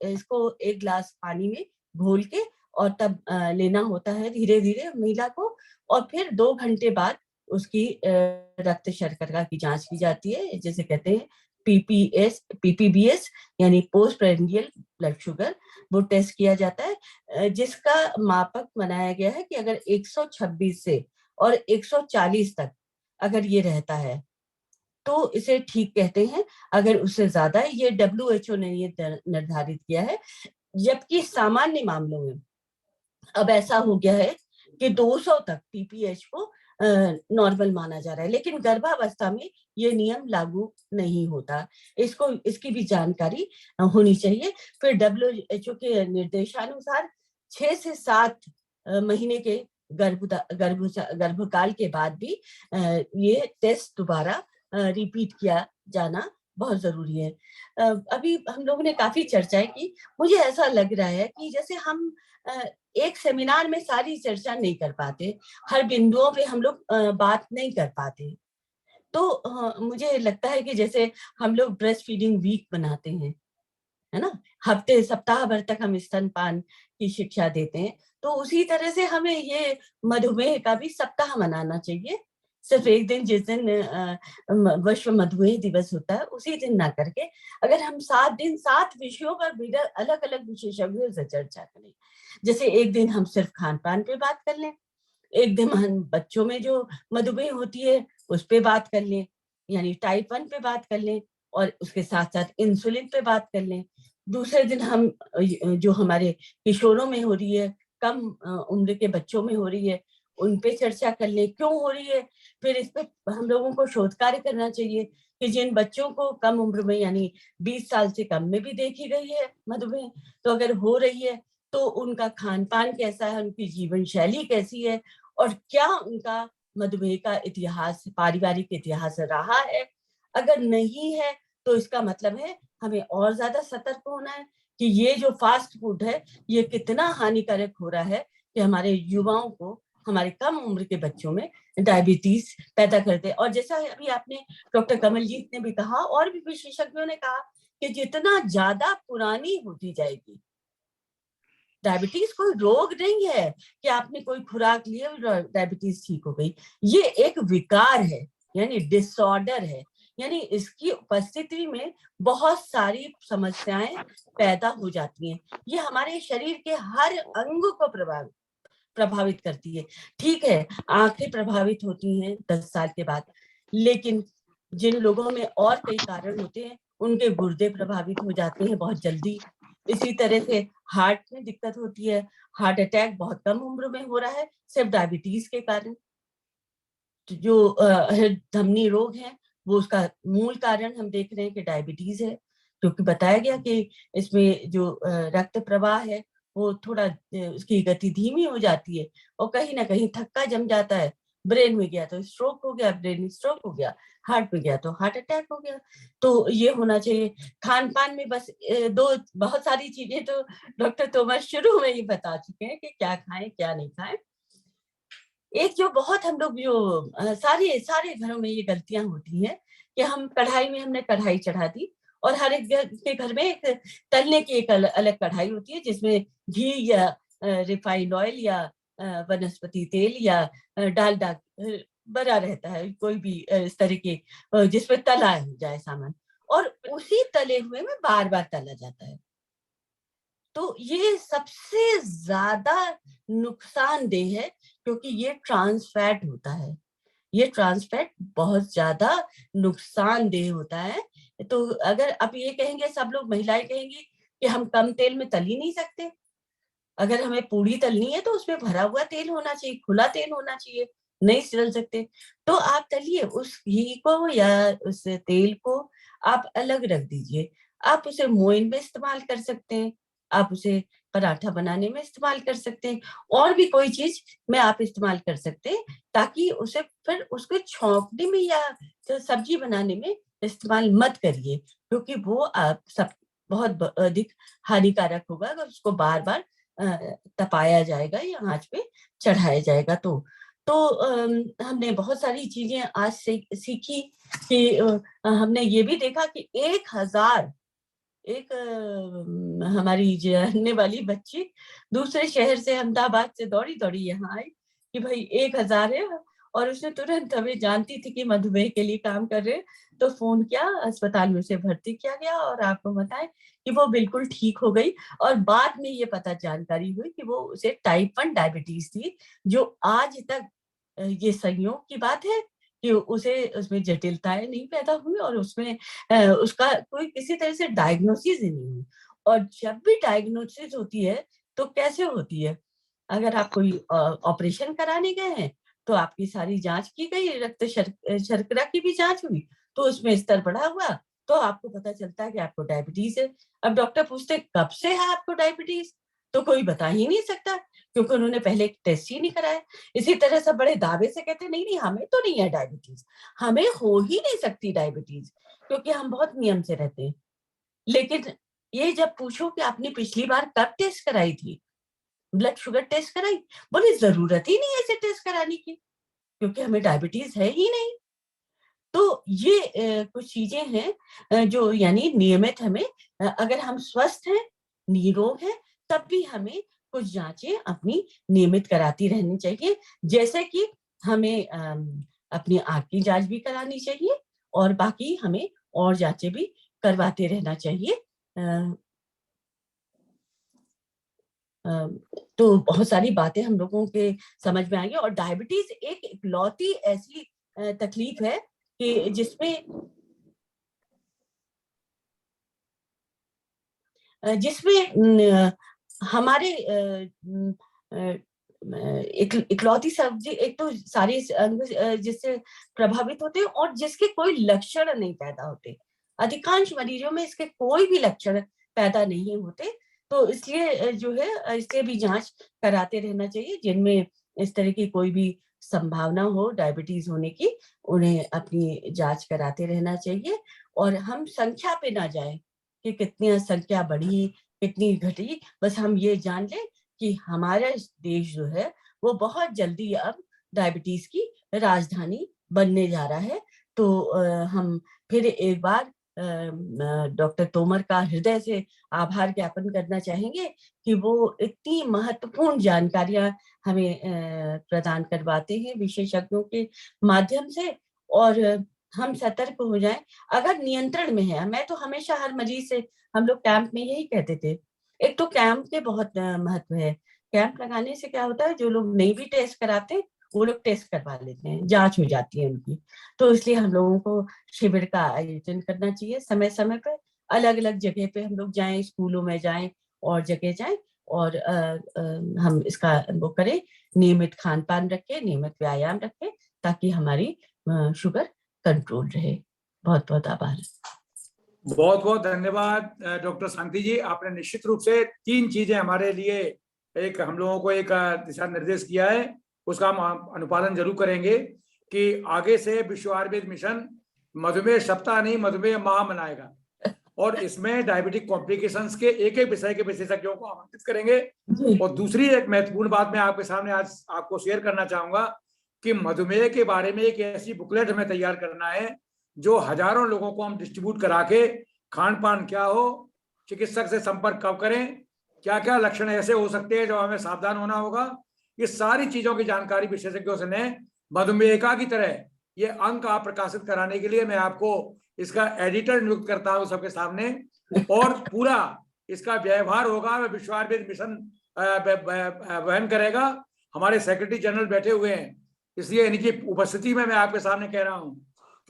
इसको एक गिलास पानी में घोल के और तब लेना होता है धीरे धीरे महिला को, और फिर 2 घंटे बाद उसकी रक्त शर्करा की जांच की जाती है, जिसे कहते हैं PPBS यानी पोस्ट प्रेंडियल ब्लड शुगर, वो टेस्ट किया जाता है जिसका मापक बनाया गया है कि अगर 126 से और 140 तक अगर ये रहता है तो इसे ठीक कहते हैं। अगर उससे ज्यादा है, ये WHO ने ये निर्धारित किया है। जबकि सामान्य मामलों में अब ऐसा हो गया है कि 200 तक PPH को नॉर्मल माना जा रहा है, लेकिन गर्भावस्था में ये नियम लागू नहीं होता। इसकी भी जानकारी होनी चाहिए। फिर WHO के निर्देशानुसार 6 से 7 महीने के गर्भकाल के बाद भी ये टेस्ट दोबारा रिपीट किया जाना बहुत जरूरी है। अभी हम लोगों ने काफी चर्चाएं की। मुझे ऐसा लग रहा है कि जैसे हम एक सेमिनार में सारी चर्चा नहीं कर पाते, हर बिंदुओं पे हम लोग बात नहीं कर पाते, तो मुझे लगता है कि जैसे हम लोग ब्रेस्ट फीडिंग वीक बनाते हैं, है ना, सप्ताह भर तक हम स्तनपान की शिक्षा देते हैं, तो उसी तरह से हमें ये मधुमेह का भी सप्ताह मनाना चाहिए। सिर्फ एक दिन, जिस दिन विश्व मधुमेह दिवस होता है उसी दिन ना करके, अगर हम 7 दिन 7 विषयों पर अलग अलग विशेषज्ञों से चर्चा करें, जैसे एक दिन हम सिर्फ खान पान पे बात कर लें, एक दिन हम बच्चों में जो मधुमेह होती है उस पे बात कर लें, यानी टाइप 1 पे बात कर लें, और उसके साथ साथ इंसुलिन पे बात कर लें। दूसरे दिन हम जो हमारे किशोरों में हो रही है, कम उम्र के बच्चों में हो रही है, उन पे चर्चा कर ले, क्यों हो रही है। फिर इस पे हम लोगों को शोध कार्य करना चाहिए कि जिन बच्चों को कम उम्र में यानी 20 साल से कम में भी देखी गई है मधुमेह, तो अगर हो रही है तो उनका खान पान कैसा है, उनकी जीवन शैली कैसी है, और क्या उनका मधुमेह का इतिहास, पारिवारिक इतिहास रहा है। अगर नहीं है तो इसका मतलब है हमें और ज्यादा सतर्क होना है कि ये जो फास्ट फूड है ये कितना हानिकारक हो रहा है कि हमारे युवाओं को, हमारे कम उम्र के बच्चों में डायबिटीज पैदा करते हैं। और जैसा अभी आपने डॉक्टर कमलजीत ने भी कहा और भी विशेषज्ञों ने कहा कि जितना ज्यादा पुरानी होती जाएगी, डायबिटीज कोई रोग नहीं है कि आपने कोई खुराक ली और डायबिटीज ठीक हो गई, ये एक विकार है यानी डिसऑर्डर है, यानी इसकी उपस्थिति में बहुत सारी समस्याएं पैदा हो जाती हैं। ये हमारे शरीर के हर अंग को प्रभावित करती है। ठीक है, आंखें प्रभावित होती हैं 10 साल के बाद, लेकिन जिन लोगों में और कई कारण होते हैं उनके गुर्दे प्रभावित हो जाते हैं बहुत जल्दी। इसी तरह से हार्ट में दिक्कत होती है, हार्ट अटैक बहुत कम उम्र में हो रहा है सिर्फ डायबिटीज के कारण। जो धमनी रोग है वो उसका मूल कारण हम देख रहे हैं कि डायबिटीज है, क्योंकि बताया गया कि इसमें जो रक्त प्रवाह है वो थोड़ा उसकी गति धीमी हो जाती है और कहीं ना कहीं थक्का जम जाता है। ब्रेन में गया तो स्ट्रोक हो गया, ब्रेन में स्ट्रोक हो गया, हार्ट में गया तो हार्ट अटैक हो गया। तो ये होना चाहिए। खान पान में बस बहुत सारी चीजें तो डॉक्टर तोमर शुरू में ही बता चुके हैं कि क्या खाएं क्या नहीं खाएं। एक जो बहुत हम लोग जो सारे घरों में ये गलतियां होती हैं कि हम हमने कढ़ाई चढ़ा दी और हर एक के घर में एक तलने की एक अलग कढ़ाई होती है जिसमें घी या रिफाइंड ऑयल या वनस्पति तेल या डालडा बना रहता है, कोई भी इस तरह के जिसमें तला जाए सामान, और उसी तले हुए में बार बार तला जाता है। तो ये सबसे ज्यादा नुकसानदेह है क्योंकि ये ट्रांस फैट होता है। ये ट्रांस फैट बहुत ज्यादा नुकसानदेह होता है। तो अगर आप ये कहेंगे, सब लोग महिलाएं कहेंगी कि हम कम तेल में तल ही नहीं सकते, अगर हमें पूड़ी तलनी है तो उसमें भरा हुआ तेल होना चाहिए, खुला तेल होना चाहिए, नहीं तल सकते तो आप तलिए, उस घी को या उस तेल को आप अलग रख दीजिए। आप उसे मोइन में इस्तेमाल कर सकते हैं, आप उसे पराठा बनाने में इस्तेमाल कर सकते हैं, और भी कोई चीज में आप इस्तेमाल कर सकते हैं, ताकि उसे फिर उसको छौंकने में या तो सब्जी बनाने में इस्तेमाल मत करिए, क्योंकि वो आप सब बहुत अधिक हानिकारक होगा अगर उसको बार बार तपाया जाएगा या आंच पे चढ़ाया जाएगा। तो हमने बहुत सारी चीजें आज से सीखी कि हमने ये भी देखा कि 1000 एक हमारी जानने वाली बच्ची दूसरे शहर से, अहमदाबाद से दौड़ी दौड़ी यहाँ आई कि भाई 1000 है, और उसने तुरंत, हमें जानती थी कि मधुमेह के लिए काम कर रहे, तो फोन किया, अस्पताल में उसे भर्ती किया गया, और आपको बताएं कि वो बिल्कुल ठीक हो गई। और बाद में ये पता जानकारी हुई कि वो उसे टाइप 1 डायबिटीज थी, जो आज तक ये संयोग की बात है कि उसे उसमें जटिलताएं नहीं पैदा हुई और उसमें उसका कोई किसी तरह से डायग्नोसिस ही नहीं हुई। और जब भी डायग्नोसिस होती है तो कैसे होती है, अगर आप कोई ऑपरेशन कराने गए हैं तो आपकी सारी जांच की गई, रक्त शर्करा की भी जांच हुई, तो उसमें स्तर बढ़ा हुआ, तो आपको पता चलता है कि आपको डायबिटीज है। अब डॉक्टर पूछते कब से है आपको डायबिटीज, तो कोई बता ही नहीं सकता, क्योंकि उन्होंने पहले टेस्ट ही नहीं कराया। इसी तरह से बड़े दावे से कहते नहीं नहीं हमें तो नहीं है डायबिटीज, हमें हो ही नहीं सकती डायबिटीज, क्योंकि हम बहुत नियम से रहते हैं। लेकिन ये जब पूछो कि आपने पिछली बार कब टेस्ट कराई थी, ब्लड शुगर टेस्ट कराई, बोले जरूरत ही नहीं है इसे टेस्ट कराने की, क्योंकि हमें डायबिटीज है ही नहीं। तो ये कुछ चीजें हैं जो यानी नियमित हमें, अगर हम स्वस्थ हैं, निरोग हैं, तब भी हमें कुछ जांचें अपनी नियमित कराती रहनी चाहिए। जैसे कि हमें अपनी आंख की जांच भी करानी चाहिए, और बाकी हमें और जांचें भी करवाते रहना चाहिए। तो बहुत सारी बातें हम लोगों के समझ में आएंगी। और डायबिटीज एक इकलौती ऐसी तकलीफ है कि जिसमें हमारे इकलौती सब्जी, एक तो सारे अंग जिससे प्रभावित होते हैं और जिसके कोई लक्षण नहीं पैदा होते। अधिकांश मरीजों में इसके कोई भी लक्षण पैदा नहीं होते, तो इसलिए जो है इसलिए भी जांच कराते रहना चाहिए। जिनमें इस तरह की कोई भी संभावना हो डायबिटीज होने की, उन्हें अपनी जांच कराते रहना चाहिए। और हम संख्या पे ना जाए कि कितनी संख्या बढ़ी कितनी घटी, बस हम ये जान लें कि हमारा देश जो है वो बहुत जल्दी अब डायबिटीज की राजधानी बनने जा रहा है। तो हम फिर एक बार डॉक्टर तोमर का हृदय से आभार ज्ञापन करना चाहेंगे कि वो इतनी महत्वपूर्ण जानकारियां हमें प्रदान करवाते हैं विशेषज्ञों के माध्यम से, और हम सतर्क हो जाएं अगर नियंत्रण में है। मैं तो हमेशा हर मरीज से, हम लोग कैंप में यही कहते थे, एक तो कैंप के बहुत महत्व है। कैंप लगाने से क्या होता है, जो लोग नहीं भी टेस्ट कराते वो लोग टेस्ट करवा लेते हैं, जांच हो जाती है उनकी। तो इसलिए हम लोगों को शिविर का आयोजन करना चाहिए समय समय पर, अलग अलग जगह पे हम लोग जाएं, स्कूलों में जाएं और जगह जाएं, और हम इसका वो करें, नियमित खान पान रखें, नियमित व्यायाम रखें, ताकि हमारी शुगर कंट्रोल रहे। बहुत बहुत आभार। बहुत बहुत धन्यवाद डॉक्टर शांति जी। आपने निश्चित रूप से 3 चीजें हमारे लिए, एक हम लोगों को एक दिशा निर्देश किया है, उसका हम अनुपालन जरूर करेंगे कि आगे से विश्व आयुर्वेद मिशन मधुमेह सप्ताह नहीं, मधुमेह माह मनाएगा, और इसमें डायबिटिक कॉम्प्लिकेशंस के एक एक विषय के विशेषज्ञों को आमंत्रित करेंगे। और दूसरी एक महत्वपूर्ण बात मैं आपके सामने आज आपको शेयर करना चाहूंगा कि मधुमेह के बारे में एक ऐसी बुकलेट हमें तैयार करना है जो हजारों लोगों को हम डिस्ट्रीब्यूट करा के, खान पान क्या हो, चिकित्सक से संपर्क कब करें, क्या क्या लक्षण ऐसे हो सकते हैं जो हमें सावधान होना होगा, ये सारी चीजों की जानकारी विशेषज्ञों से ने मधुमेहिका की तरह ये अंक आप प्रकाशित कराने के लिए मैं आपको इसका एडिटर नियुक्त करता हूं सबके सामने, और पूरा इसका व्यवहार होगा विश्व आयुर्वेद मिशन वहन करेगा। हमारे सेक्रेटरी जनरल बैठे हुए हैं, इसलिए इनकी उपस्थिति में मैं आपके सामने कह रहा हूं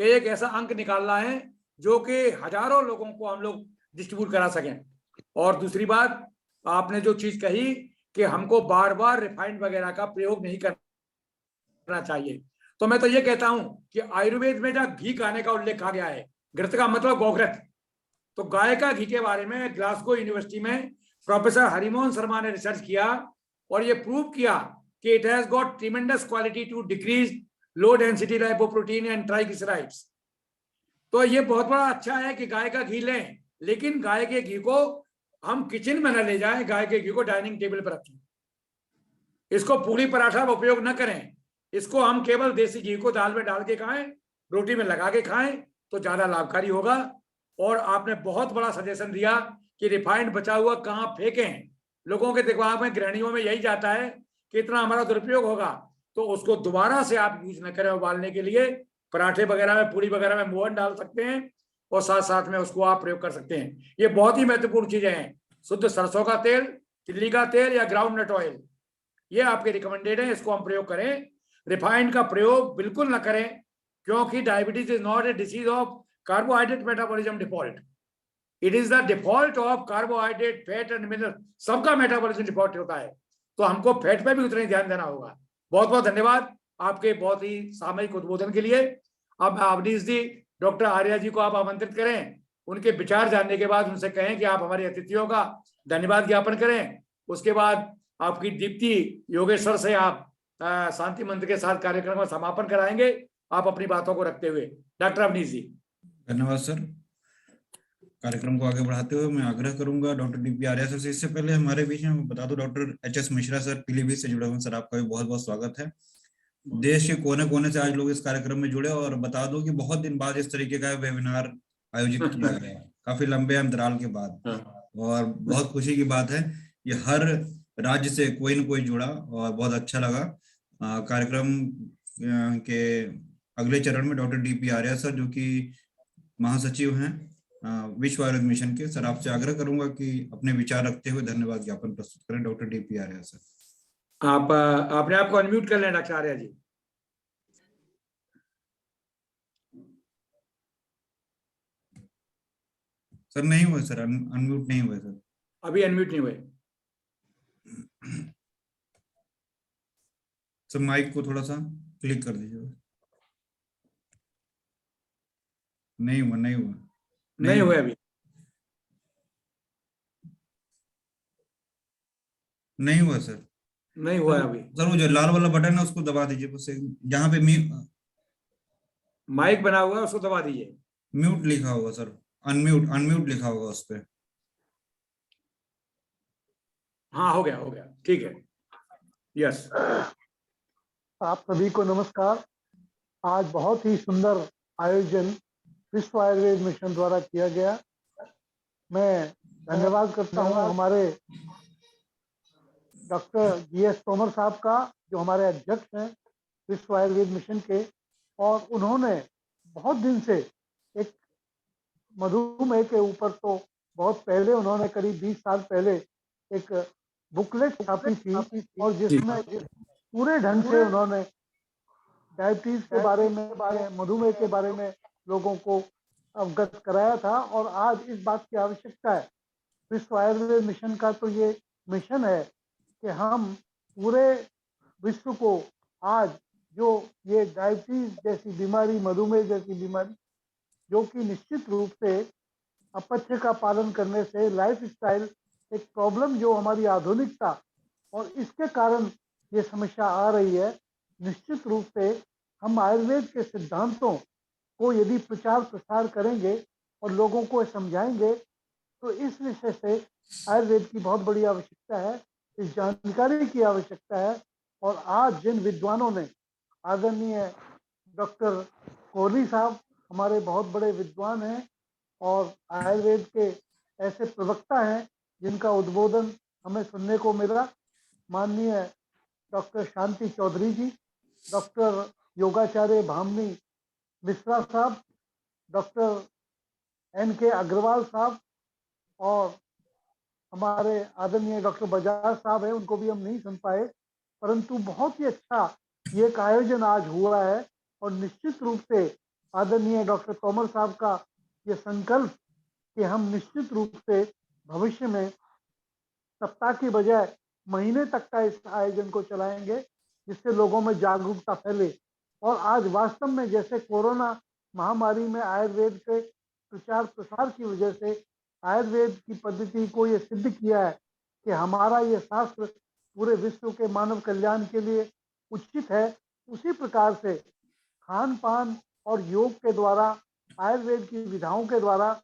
कि एक ऐसा अंक निकालना है जो कि हजारों लोगों को हम लोग डिस्ट्रीब्यूट करा सकें। और दूसरी बात, आपने जो चीज कही कि हमको बार बार रिफाइंड वगैरह का प्रयोग नहीं करना, करना चाहिए। तो मैं तो ये कहता हूं कि आयुर्वेद में जब घी खाने का उल्लेख कहा गया है, घृत का मतलब गौघृत, तो गाय का घी के बारे में ग्लासगो यूनिवर्सिटी में प्रोफेसर हरिमोहन शर्मा ने रिसर्च किया और ये प्रूव किया कि it has got tremendous quality to decrease low density lipoprotein and triglycerides. तो ये बहुत बड़ा अच्छा है कि गाय का घी लें, लेकिन गाय के घी को हम किचन में न ले जाएं, गाय के घी को डाइनिंग टेबल पर रखें। इसको पूरी पराठा में उपयोग न करें, इसको हम केवल देसी घी को दाल में डाल के खाएं, रोटी में लगा के खाएं तो ज्यादा लाभकारी होगा। और आपने बहुत बड़ा सजेशन दिया कि रिफाइंड बचा हुआ कहाँ फेंकें। लोगों के दिमाग में, गृहिणियों में यही जाता है कि इतना हमारा दुरुपयोग होगा, तो उसको दोबारा से आप यूज न करें। उबालने के लिए पराठे वगैरह में, पूरी वगैरह में मोहन डाल सकते हैं और साथ साथ में उसको आप प्रयोग कर सकते हैं। ये बहुत ही महत्वपूर्ण चीजें हैं। शुद्ध सरसों का तेल, तिल्ली का तेल या ग्राउंड नट ऑयल, ये आपके रिकमेंडेड है, इसको हम प्रयोग करें। रिफाइंड का प्रयोग बिल्कुल न करें, क्योंकि diabetes is not A disease of carbohydrate metabolism default, it is the default of carbohydrate, fat and mineral, सबका मेटाबॉलिज्म डिफॉल्ट होता है। तो हमको फैट पे भी उतना ही ध्यान देना होगा। बहुत बहुत धन्यवाद आपके बहुत ही सामयिक उद्बोधन के लिए। अब अवनीश जी, डॉक्टर आर्या जी को आप आमंत्रित करें, उनके विचार जानने के बाद उनसे कहें कि आप हमारे अतिथियों का धन्यवाद ज्ञापन करें। उसके बाद आपकी दीप्ति योगेश्वर से आप शांति मंत्र के साथ कार्यक्रम का समापन कराएंगे, आप अपनी बातों को रखते हुए। डॉक्टर अवनीश जी। धन्यवाद सर। कार्यक्रम को आगे बढ़ाते हुए मैं आग्रह करूंगा डॉक्टर डीपी आर्या सर से। इससे पहले हमारे बीच में बता दूं, doctor HS. Mishra sir Pilibhit से जुड़े हुए। सर आपका भी बहुत बहुत स्वागत है। देश के कोने कोने से आज लोग इस कार्यक्रम में जुड़े, और बता दूं कि बहुत दिन बाद इस तरीके का वेबिनार आयोजित किया गया, काफी लंबे अंतराल के बाद, और बहुत खुशी की बात है। ये हर राज्य से कोई न कोई जुड़ा और बहुत अच्छा लगा। कार्यक्रम के अगले चरण में डॉक्टर डीपी आर्या सर, जो कि महासचिव हैं विश्व आयुर्वेद मिशन के, सर आपसे आग्रह करूंगा कि अपने विचार रखते हुए धन्यवाद ज्ञापन प्रस्तुत करें। Doctor DP Arya sir. आप अपने आप को अनम्यूट कर लें डॉक्टर आर्या जी। सर नहीं हुए, सर अनम्यूट नहीं हुए सर, अभी अनम्यूट नहीं हुए। सर माइक को थोड़ा सा क्लिक कर दीजिए। नहीं हुआ, नहीं हुआ, नहीं हुए अभी, नहीं हुआ सर, नहीं हुआ अभी। सर वो जो लाल वाला बटन है उसको दबा दीजिए, उससे जहाँ पे माइक बना हुआ है उसको दबा दीजिए। म्यूट लिखा होगा सर, अनम्यूट अनम्यूट लिखा होगा उस पे। हाँ हो गया, ठीक है। यस। आप सभी को नमस्कार। आज बहुत ही सुंदर आयोजन विश्व आयुर्वेद मिशन द्वारा किया गया। मैं धन्यवाद करता हूं हमारे डॉक्टर जी.एस. तोमर साहब का, जो हमारे अध्यक्ष हैं विश्व आयुर्वेद मिशन के, और उन्होंने बहुत दिन से एक मधुमेह के ऊपर, तो बहुत पहले उन्होंने करीब 20 साल पहले एक बुकलेट छापी थी, और जिसमें पूरे ढंग से उन्होंने डायबिटीज के बारे में, मधुमेह के बारे में लोगों को अवगत कराया था। और आज इस बात की आवश्यकता है, विश्व आयुर्वेद मिशन का तो ये मिशन है कि हम पूरे विश्व को आज जो ये डायबिटीज जैसी बीमारी, मधुमेह जैसी बीमारी, जो कि निश्चित रूप से अपथ्य का पालन करने से, लाइफ स्टाइल एक प्रॉब्लम जो हमारी आधुनिकता और इसके कारण ये समस्या आ रही है, निश्चित रूप से हम आयुर्वेद के सिद्धांतों को यदि प्रचार प्रसार करेंगे और लोगों को समझाएंगे, तो इस विषय से आयुर्वेद की बहुत बड़ी आवश्यकता है, इस जानकारी की आवश्यकता है। और आज जिन विद्वानों ने, आदरणीय डॉक्टर कोहली साहब हमारे बहुत बड़े विद्वान हैं और आयुर्वेद के ऐसे प्रवक्ता हैं जिनका उद्बोधन हमें सुनने को मिला, माननीय डॉक्टर शांति चौधरी जी, डॉक्टर योगाचार्य भामनी मिश्रा साहब, डॉक्टर N.K. अग्रवाल साहब, और हमारे आदरणीय डॉक्टर बजाज साहब हैं, उनको भी हम नहीं सुन पाए, परंतु बहुत ही अच्छा ये एक आयोजन आज हुआ है। और निश्चित रूप से आदरणीय डॉक्टर तोमर साहब का ये संकल्प कि हम निश्चित रूप से भविष्य में सप्ताह की बजाय महीने तक का इस आयोजन को चलाएंगे, जिससे लोगों में जागरूकता फैले। और आज वास्तव में जैसे कोरोना महामारी में आयुर्वेद के प्रचार प्रसार की वजह से आयुर्वेद की पद्धति को ये सिद्ध किया है कि हमारा ये शास्त्र पूरे विश्व के मानव कल्याण के लिए उचित है, उसी प्रकार से खान पान और योग के द्वारा, आयुर्वेद की विधाओं के द्वारा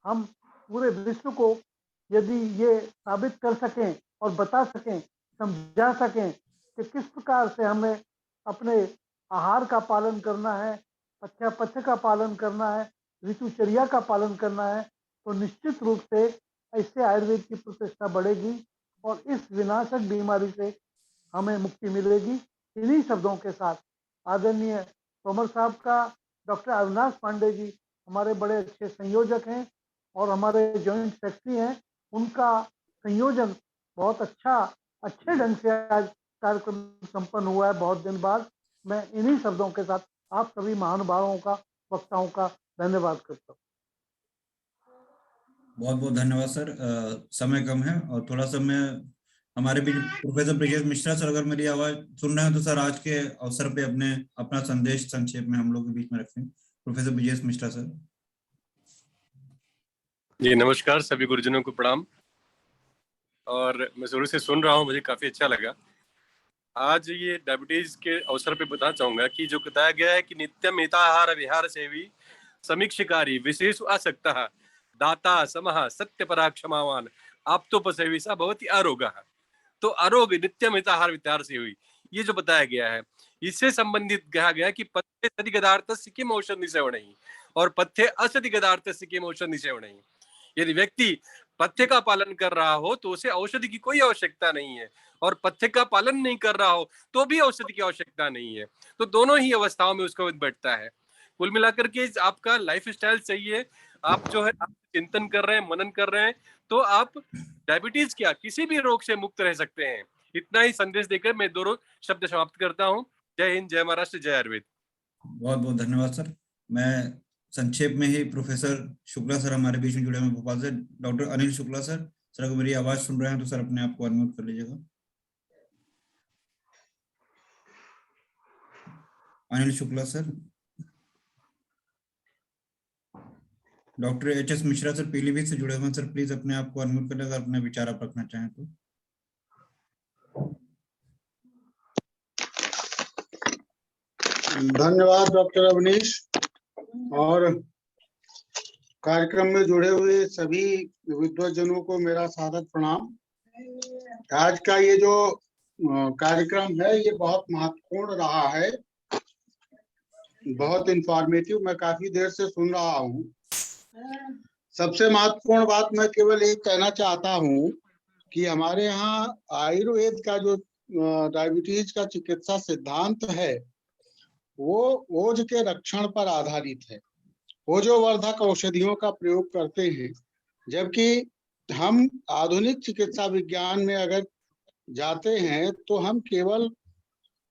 हम पूरे विश्व को यदि ये साबित कर सकें और बता सकें, समझा सकें कि किस प्रकार से हमें अपने आहार का पालन करना है, पथ्य का पालन करना है, ऋतुचर्या का पालन करना है, तो निश्चित रूप से इससे आयुर्वेद की प्रतिष्ठा बढ़ेगी और इस विनाशक बीमारी से हमें मुक्ति मिलेगी। इन्हीं शब्दों के साथ आदरणीय तोमर साहब का, डॉक्टर अविनाश पांडे जी हमारे बड़े अच्छे संयोजक हैं और हमारे जॉइंट सेक्रेटरी हैं, उनका संयोजन बहुत अच्छे ढंग से आज कार्यक्रम संपन्न हुआ है बहुत दिन बाद। मैं इन्हीं शब्दों के साथ आप सभी महानुभावों का, वक्ताओं का धन्यवाद करता हूँ। बहुत बहुत धन्यवाद सर। समय कम है और थोड़ा सा मैं हमारे बीच प्रोफेसर ब्रिजेश मिश्रा सर अगर मेरी आवाज सुन रहे हैं तो सर आज के अवसर पे अपना संदेश संक्षेप में हम लोग के बीच में रखें। Professor Brijesh Mishra sir. जी नमस्कार, सभी गुरुजनों को प्रणाम। और मैं जरूर से सुन रहा हूँ, मुझे काफी अच्छा लगा। आज ये डायबिटीज के अवसर पे बताना चाहूंगा कि जो बताया गया है कि नित्यम हिताहार विहार सेवी समीक्षकारी विशेष आसक्ता दाता समः सत्यपरा क्षमावान आप्तोपसेवी सा भवति आरोग्य। तो आरोग नित्यम हिताहार विहार से हुई, ये जो बताया गया है इससे संबंधित कहा गया कि पथ्य सति गदार्थस्य किम औषधि सेवनहि और पथ्य असति गदार्थस्य किम औषधि सेवनहि। यदि व्यक्ति पथ्य का पालन कर रहा हो तो उसे औषधि की कोई आवश्यकता नहीं है, और पथ्य का पालन नहीं कर रहा हो तो भी औषधि की आवश्यकता नहीं है। तो दोनों ही अवस्थाओं में उसका बैठता है। कुल मिलाकर के आपका लाइफ स्टाइल सही है, आप जो है आप चिंतन कर रहे हैं, मनन कर रहे हैं, तो आप डायबिटीज क्या किसी भी रोग से मुक्त रह सकते हैं। इतना ही संदेश देकर मैं दोनों शब्द समाप्त करता हूँ। जय हिंद, जय महाराष्ट्र, जय आयुर्वेद। बहुत बहुत धन्यवाद सर। मैं संक्षेप में ही प्रोफेसर शुक्ला सर हमारे बीच में जुड़े हैं भोपाल से। डॉक्टर अनिल शुक्ला सर, अगर मेरी आवाज सुन रहे हैं तो सर अपने आप को अनम्यूट कर लीजिएगा। Anil Shukla sir. Doctor HS. Mishra sir Pilibhit से जुड़े हुए हैं सर, प्लीज अपने आप को अनम्यूट कर लेकर अपने विचार आप रखना चाहें तो। धन्यवाद डॉक्टर अवनीश और कार्यक्रम में जुड़े हुए सभी विद्वजनों को मेरा सादर प्रणाम। आज का ये जो कार्यक्रम है ये बहुत महत्वपूर्ण रहा है, बहुत इंफॉर्मेटिव। मैं काफी देर से सुन रहा हूँ। सबसे महत्वपूर्ण बात मैं केवल एक कहना चाहता हूँ कि हमारे यहाँ आयुर्वेद का जो डायबिटीज का चिकित्सा सिद्धांत है वो ओज के रक्षण पर आधारित है। ओजोवर्धक औषधियों का प्रयोग करते हैं, जबकि हम आधुनिक चिकित्सा विज्ञान में अगर जाते हैं तो हम केवल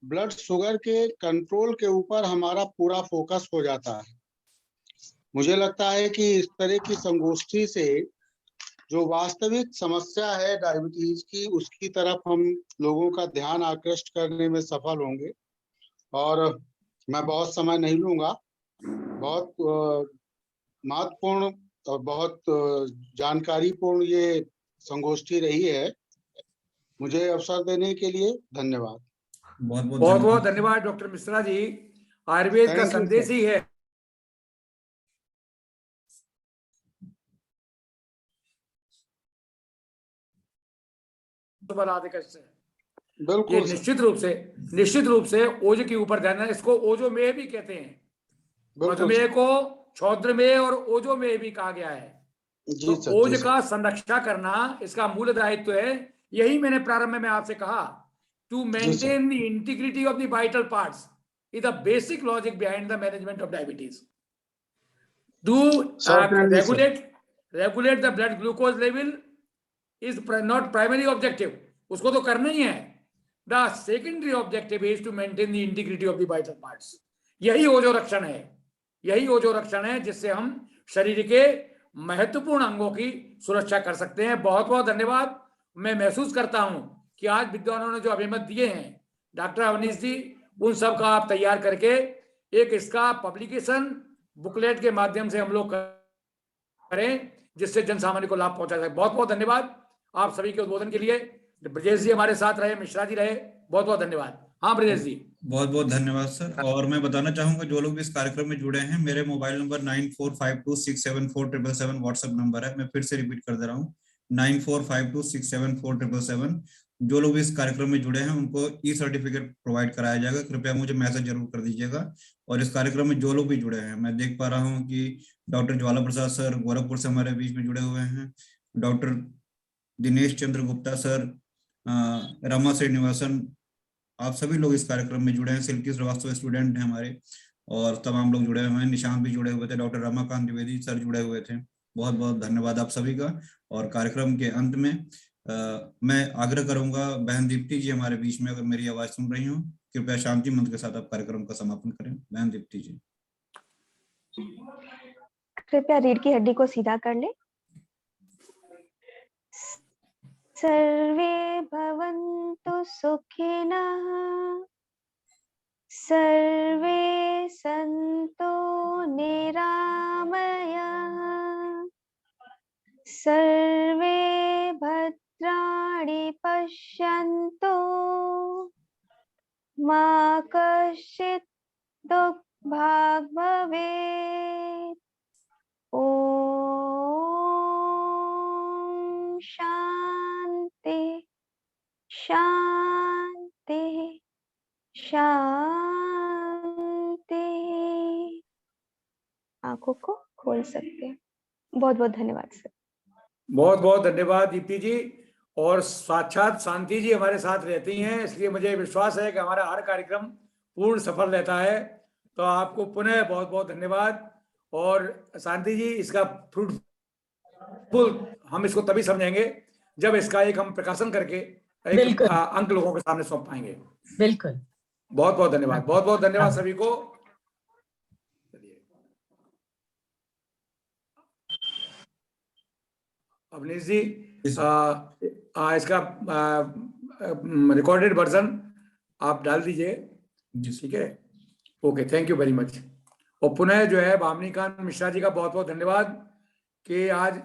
ब्लड शुगर के कंट्रोल के ऊपर हमारा पूरा फोकस हो जाता है। मुझे लगता है कि इस तरह की संगोष्ठी से जो वास्तविक समस्या है डायबिटीज की, उसकी तरफ हम लोगों का ध्यान आकृष्ट करने में सफल होंगे। और मैं बहुत समय नहीं लूंगा, बहुत महत्वपूर्ण और बहुत जानकारीपूर्ण ये संगोष्ठी रही है। मुझे अवसर देने के लिए धन्यवाद। बहुत बहुत धन्यवाद डॉक्टर मिश्रा जी। आयुर्वेद का संदेश ही है बिल्कुल। ये निश्चित रूप से ओज के ऊपर ध्यान है। इसको ओजोमेय भी कहते हैं। मधुमेह को छौद्रमेय और ओजोमेय भी कहा गया है। तो ओज का संरक्षण करना इसका मूल दायित्व है। यही मैंने प्रारंभ में आपसे कहा, to maintain the integrity of the vital parts is the basic logic behind the management of diabetes. Do regulate the blood glucose level is not primary objective, उसको तो करना ही है। The secondary objective is to maintain the integrity of the vital parts. यही ओजो रक्षण है, जिससे हम शरीर के महत्वपूर्ण अंगों की सुरक्षा कर सकते हैं। बहुत बहुत धन्यवाद। मैं महसूस करता हूं कि आज विद्वानों ने जो अभिमत दिए हैं डॉक्टर अवनीश जी, उन सब का आप तैयार करके एक इसका पब्लिकेशन बुकलेट के माध्यम से हम लोग करें, जिससे जन सामान्य को लाभ पहुंचा सके। बहुत बहुत धन्यवाद आप सभी के उद्बोधन के लिए। ब्रजेश जी हमारे साथ रहे, मिश्रा जी रहे, बहुत बहुत धन्यवाद। हाँ ब्रजेश जी। बहुत बहुत धन्यवाद सर। और मैं बताना चाहूंगा जो लोग भी इस कार्यक्रम में जुड़े हैं, मेरे मोबाइल नंबर 9452674777 व्हाट्सएप नंबर है। मैं फिर से रिपीट कर दे रहा हूँ, 9452674777। जो लोग भी इस कार्यक्रम में जुड़े हैं उनको ई सर्टिफिकेट प्रोवाइड कराया जाएगा। कृपया मुझे मैसेज जरूर कर दीजिएगा। और इस कार्यक्रम में जो लोग भी जुड़े हैं, मैं देख पा रहा हूँ कि डॉक्टर ज्वाला प्रसाद सर गोरखपुर से हमारे बीच में जुड़े हुए हैं, डॉक्टर दिनेश चंद्र गुप्ता सर, रमा श्रीनिवासन, आप सभी लोग इस कार्यक्रम में जुड़े हैं। सिल्की श्रीवास्तव स्टूडेंट हैं हमारे, और तमाम लोग जुड़े हुए हैं। निशांत भी जुड़े हुए थे, डॉक्टर रमाकांत द्विवेदी सर जुड़े हुए थे। बहुत बहुत धन्यवाद आप सभी का। और कार्यक्रम के अंत में मैं आग्रह करूंगा, बहन दीप्ति जी हमारे बीच में अगर मेरी आवाज सुन रही हो, कृपया शांति मंत्र के साथ आप कार्यक्रम का समापन करें। बहन दीप्ति जी। कृपया रीढ़ की हड्डी को सीधा कर ले। सर्वे भवन्तु सुखिनः, सर्वे सन्तु निरामयाः, सर्वे भद्राणि पश्यन्तु, मा कश्चित् दुःखभाग् भवेत्। ओम शांति शांति शांति। आंखों को खोल सकते हैं। बहुत बहुत धन्यवाद सर। बहुत बहुत धन्यवाद दीप्ति जी। और साक्षात शांति जी हमारे साथ रहती हैं, इसलिए मुझे विश्वास है कि हमारा हर कार्यक्रम पूर्ण सफल रहता है। तो आपको पुनः बहुत बहुत धन्यवाद। और शांति जी, इसका फ्रूटफुल हम इसको तभी समझेंगे जब इसका एक हम प्रकाशन करके एक अंक लोगों के सामने सौंप पाएंगे। बिल्कुल। बहुत बहुत धन्यवाद, बहुत बहुत धन्यवाद सभी को। अवनीश जी, इसका रिकॉर्डेड वर्जन आप डाल दीजिए, ठीक है? Okay, thank you very much. और पुनः जो है भामिनी कांत मिश्रा जी का बहुत बहुत धन्यवाद कि आज